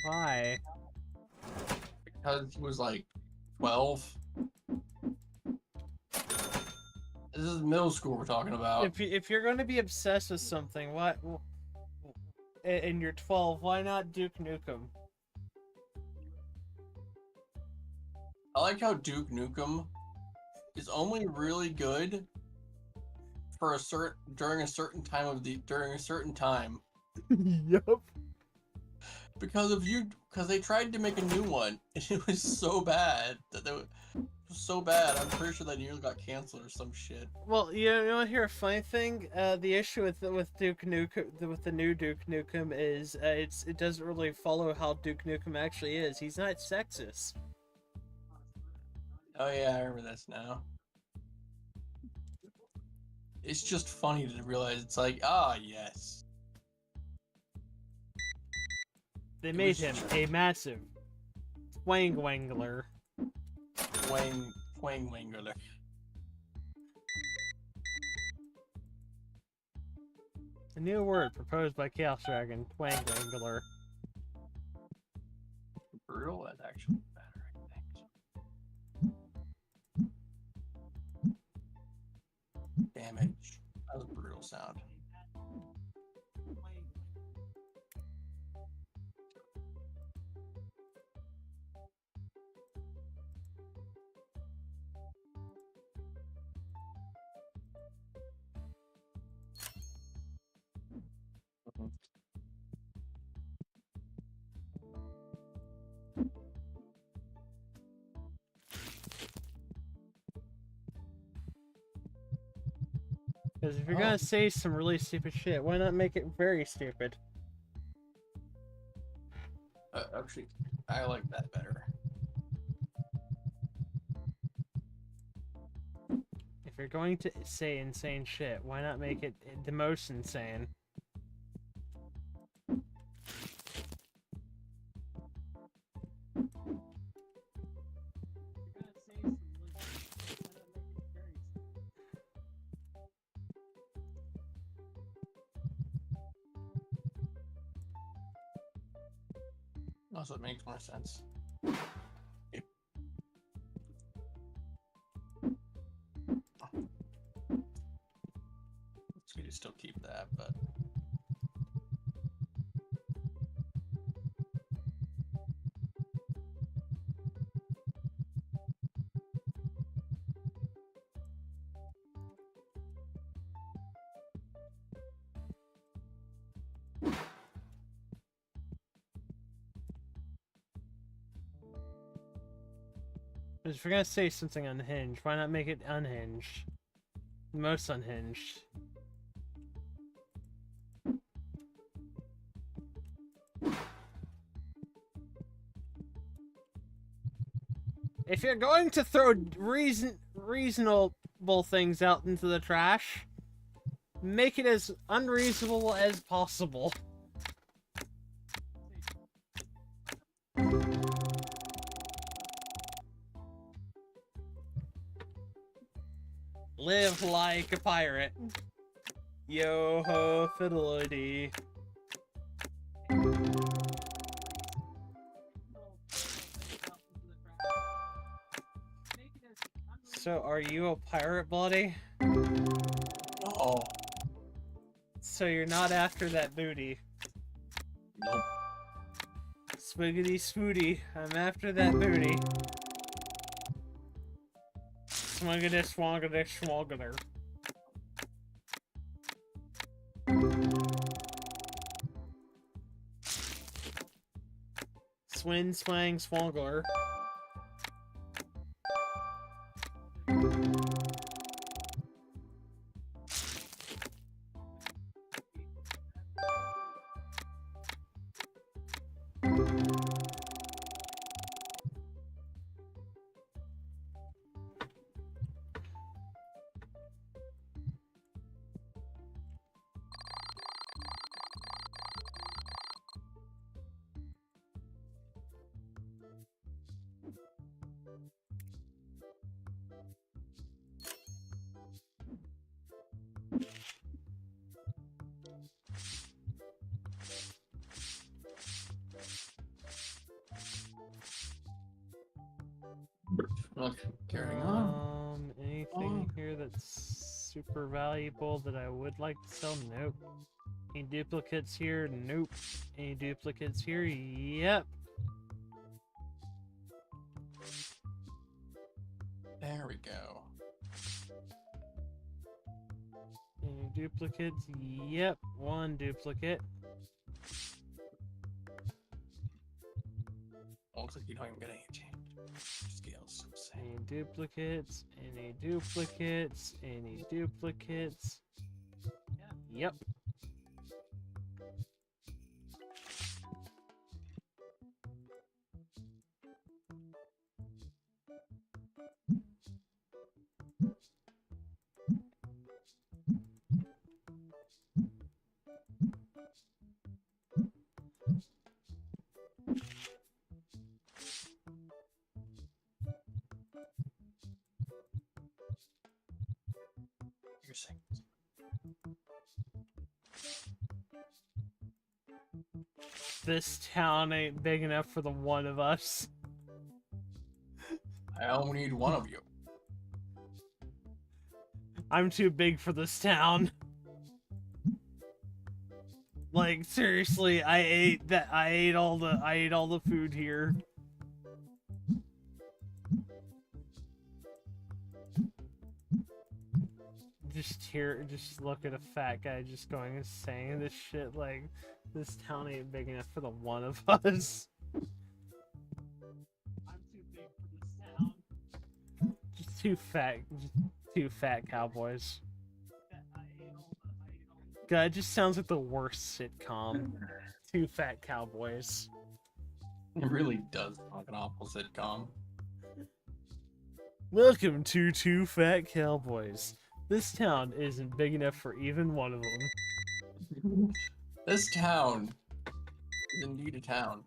Why? Because he was like 12. This is middle school we're talking about. If you're going to be obsessed with something, what? And you're 12, why not Duke Nukem? I like how Duke Nukem is only really good for during a certain time. Yup. Because they tried to make a new one and it was so bad I'm pretty sure that nearly got canceled or some shit. Well, you know, here's a funny thing. The issue with Duke Nukem, with the new Duke Nukem, is it doesn't really follow how Duke Nukem actually is. He's not sexist. Oh yeah, I remember this now. It's just funny to realize it's like, yes. They made him a massive twang wangler. Twang Wangler. A new word proposed by Chaos Dragon, Twangler. Brutal is actually better, I think. Damage. That was a brutal sound. Because if you're gonna say some really stupid shit, why not make it very stupid? Actually, I like that better. If you're going to say insane shit, why not make it the most insane? Also, it makes more sense. We could still keep that, but If you're gonna say something unhinged, why not make it unhinged? Most unhinged. If you're going to throw reasonable things out into the trash, make it as unreasonable as possible. Live like a pirate. Yo ho fidelity. So are you a pirate, Bloody? oh, So you're not after that booty. nope. Swiggity swooty, I'm after that booty. Swingity swangity swangiter. Swin swang swangler. Okay, carrying on. Anything here that's super valuable that I would like to sell? Nope. Any duplicates here? Nope. Any duplicates here? Yep. There we go. Any duplicates? Yep. One duplicate. Looks like you don't even get any change. Scales. Any duplicates? Any duplicates? Any duplicates? Yep. You're saying. this town ain't big enough for the one of us. I only need one of you. I'm too big for this town. Like, seriously, I ate all the food here. Just look at a fat guy just going and saying this shit like, this town ain't big enough for the one of us. I'm too big for this town. Just two fat cowboys. God, it just sounds like the worst sitcom. Two fat cowboys. It really does sound like an awful sitcom. Welcome to Two Fat Cowboys. This town isn't big enough for even one of them. This town is indeed a town.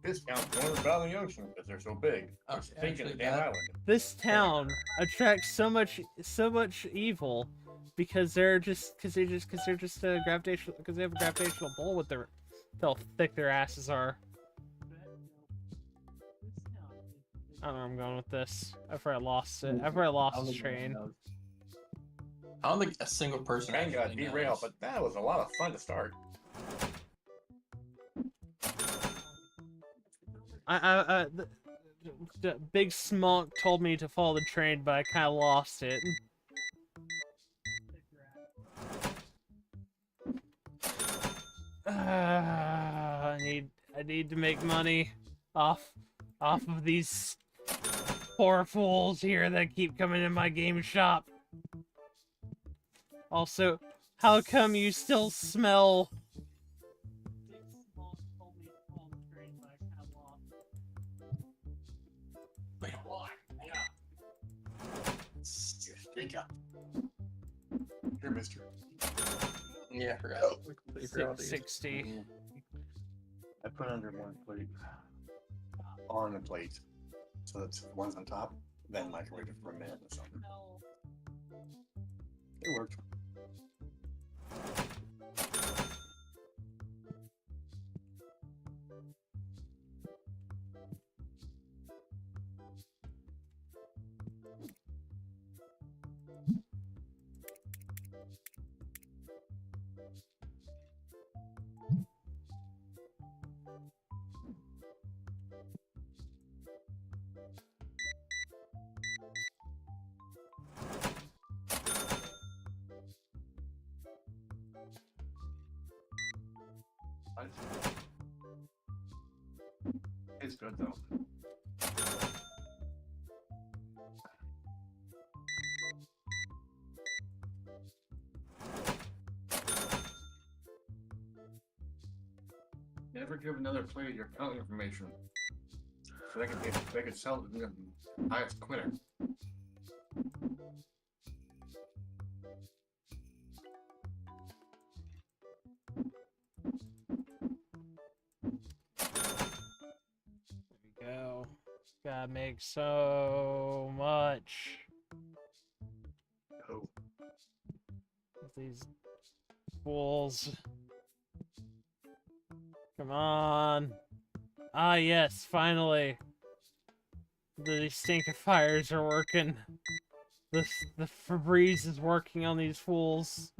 This town's going down the ocean because they're so big. Okay, Thinking actually, of the damn that- island. This town attracts so much evil because they're just a gravitational, because they have a gravitational pull with their how thick their asses are. I don't know where I'm going with this. I've already lost it. I've already lost the train. I don't think a single person Train got actually derailed, knows. but that was a lot of fun to start. The big smonk told me to follow the train, but I kind of lost it. I need to make money off of these poor fools here that keep coming in my game shop. Also, how come you still smell? Wait, why? Speak up. Here, mister. Yeah, I forgot. I forgot these. 60. I put under one plate. On the plate. So that's one's on top, then microwave it for a minute or something. It worked. It's good though. Never give another player your account information, so they can sell it to the highest quitter. Go. Gotta make so much. Oh, These fools. Come on. Ah, yes, finally. The stinkifiers are working. The Febreze is working on these fools.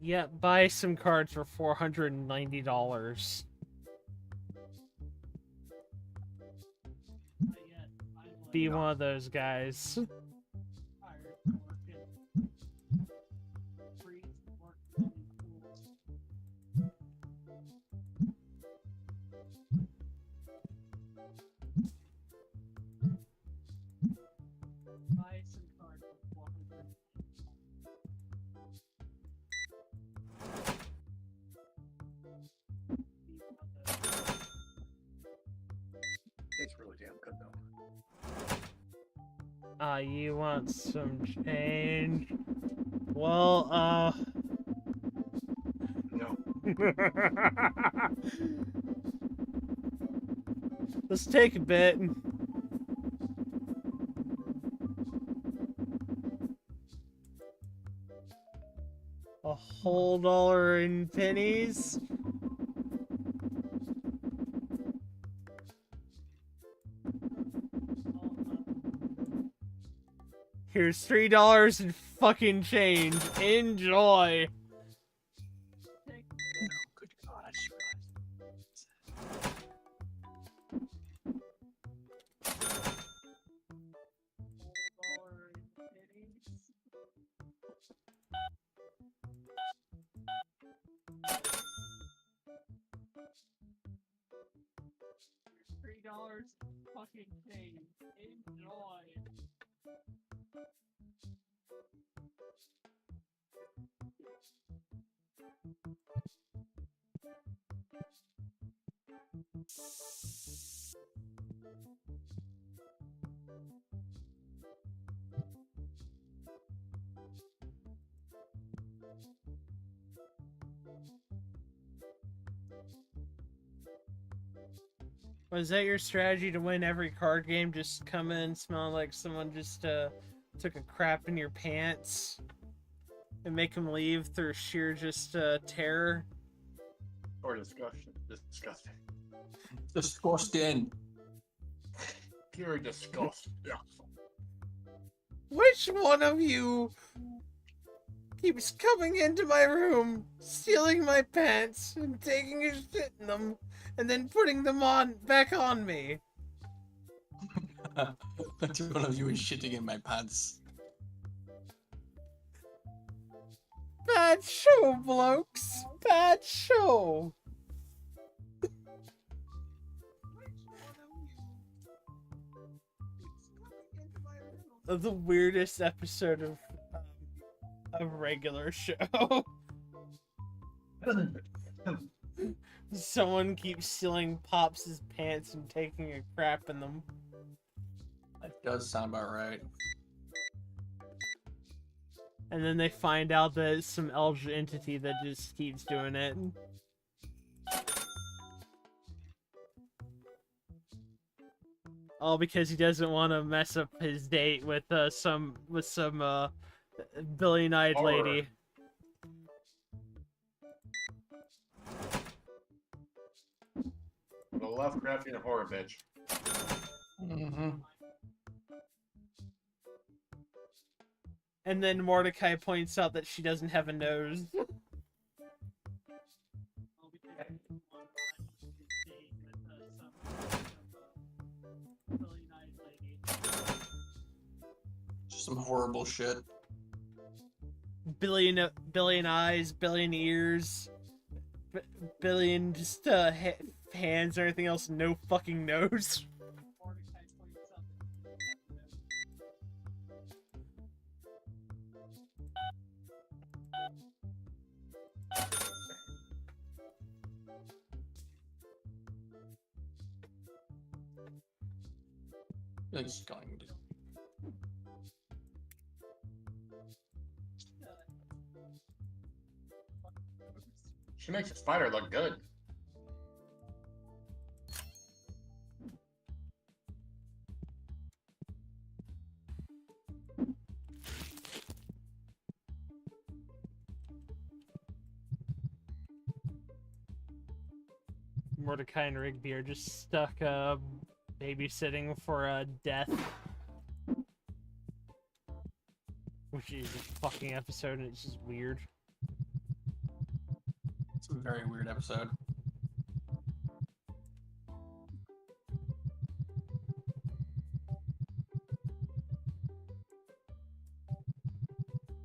Yeah, buy some cards for $490. Be one of those guys. it's really damn good though. You want some change? Well, No. let's take a bit. A whole dollar in pennies? Here's $3 in fucking change. Enjoy. Good God, I just realized. $3 fucking change. Enjoy. Was that your strategy to win every card game? Just come in smelling like someone just took a crap in your pants and make them leave through sheer just terror? Or disgusting. Disgusting. Disgusting. Pure disgust. Yeah. Which one of you keeps coming into my room, stealing my pants, and taking a shit in them, and then putting them back on me? Which one of you is shitting in my pants? Bad show, blokes. Bad show. The weirdest episode of a regular show. Someone keeps stealing Pops' pants and taking a crap in them. That does sound about right. And then they find out that it's some elder entity that just keeps doing it. All because he doesn't want to mess up his date with some billion-eyed Horror. lady. The Lovecraftian horror bitch. Mm-hmm. And then Mordecai points out that she doesn't have a nose. Some horrible shit. Billion eyes, billion ears, billion just hands and everything else, no fucking nose. It's going to. She makes a spider look good. Mordecai and Rigby are just stuck babysitting for a death. Which is a fucking episode and it's just weird. It's a very weird episode.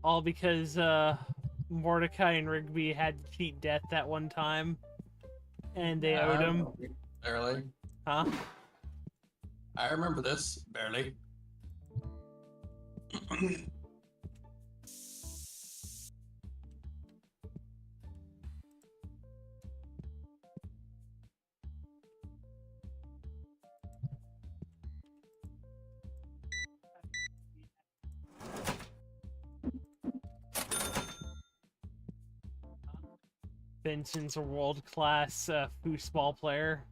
All because Mordecai and Rigby had to cheat death that one time. And they owed him. Barely. Huh? I remember this. Barely. Vincent's a world-class foosball player.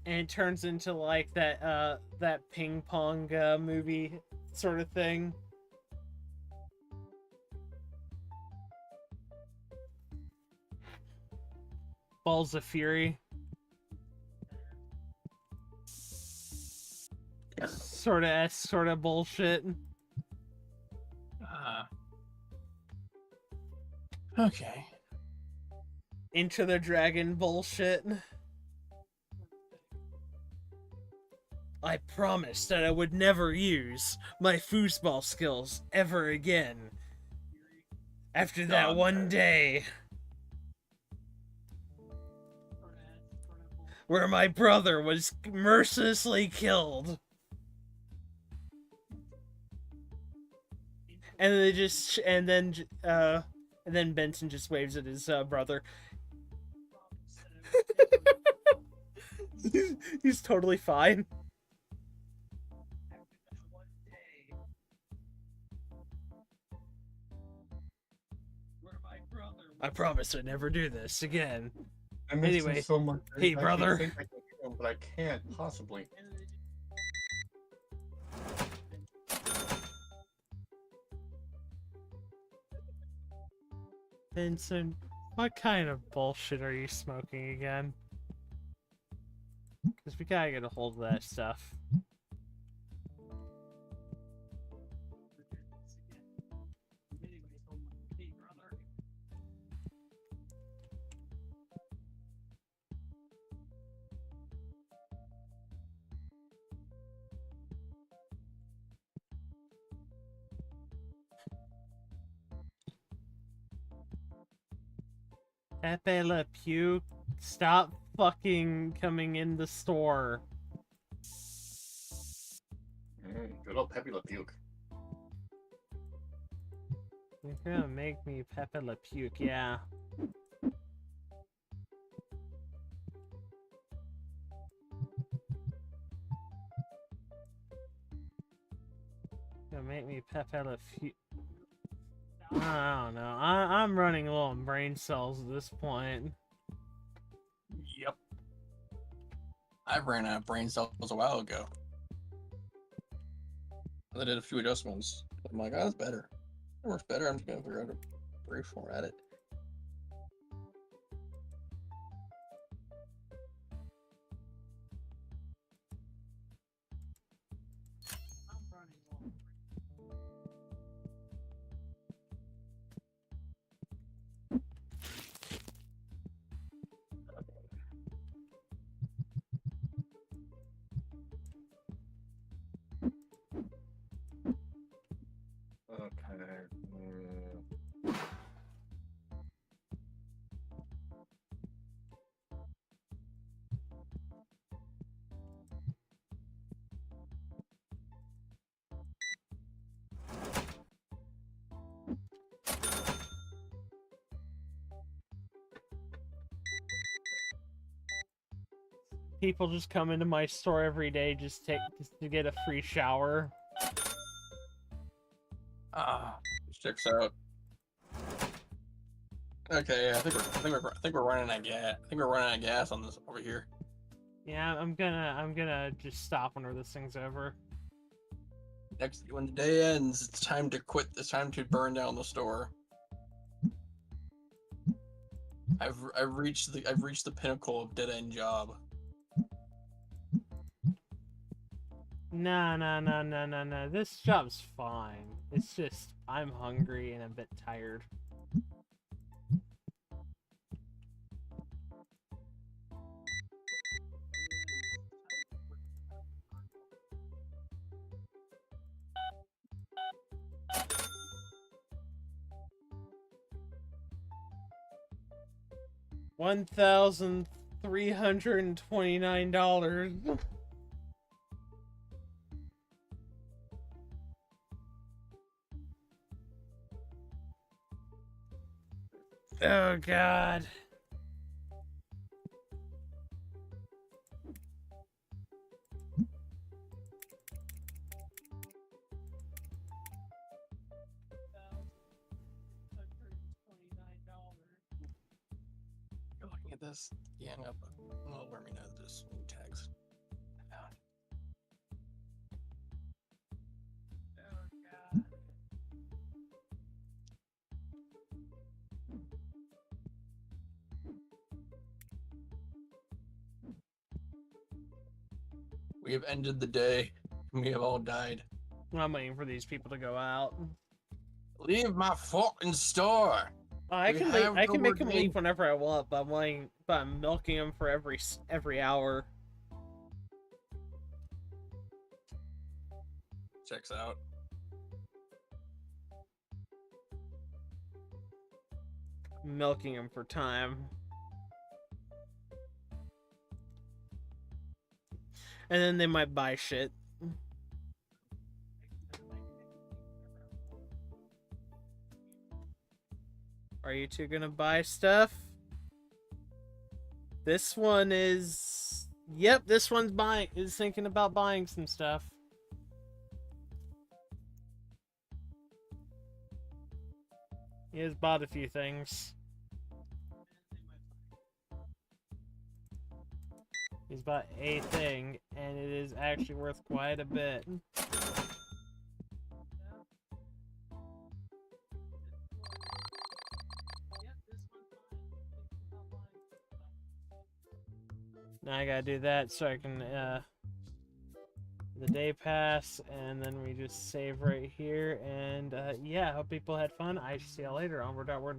and it turns into like that ping pong movie sort of thing. Balls of Fury. Yeah. Sort of bullshit. Okay. Into the Dragon bullshit. I promised that I would never use my foosball skills ever again. After that God, one day where my brother was mercilessly killed. And they just and then Benson just waves at his brother. He's totally fine. I promise I'd never do this again. I miss Anyway, him so much. hey, I keep brother. thinking I can kill him, but I can't possibly. Benson, what kind of bullshit are you smoking again? Because we gotta get a hold of that stuff. Pepe Le Pew, stop fucking coming in the store. Good old Pepe Le Puke. You're gonna make me Pepe Le Puke, yeah. Gonna make me Pepe Le Puke. I don't know. I'm running low on brain cells at this point. Yep. I ran out of brain cells a while ago. I did a few adjustments. I'm like, oh, that's better. It works better. I'm just gonna figure out a brief format it. Okay. People just come into my store every day just to get a free shower. Checks out. Okay, yeah, I think we're running out of gas. I think we're running out of gas on this over here. Yeah, I'm gonna just stop whenever this thing's over. Next, when the day ends, it's time to quit. It's time to burn down the store. I've reached the pinnacle of dead end job. No. This job's fine. It's just I'm hungry and a bit tired. $1,329. Oh God. You're looking at this. Yeah, I'm gonna let me know this tags. We have ended the day. We have all died. I'm waiting for these people to go out. Leave my fucking store. I We can leave, have I no can make them more leave whenever I want, but I'm milking them for every hour. Checks out. Milking them for time. And then they might buy shit. Are you two gonna buy stuff? This one is... Yep, this one's is thinking about buying some stuff. He has bought a few things. He's bought a thing, and it is actually worth quite a bit. Now I gotta do that so I can, the day pass, and then we just save right here, and, yeah, hope people had fun. I see y'all later. Onward, outward.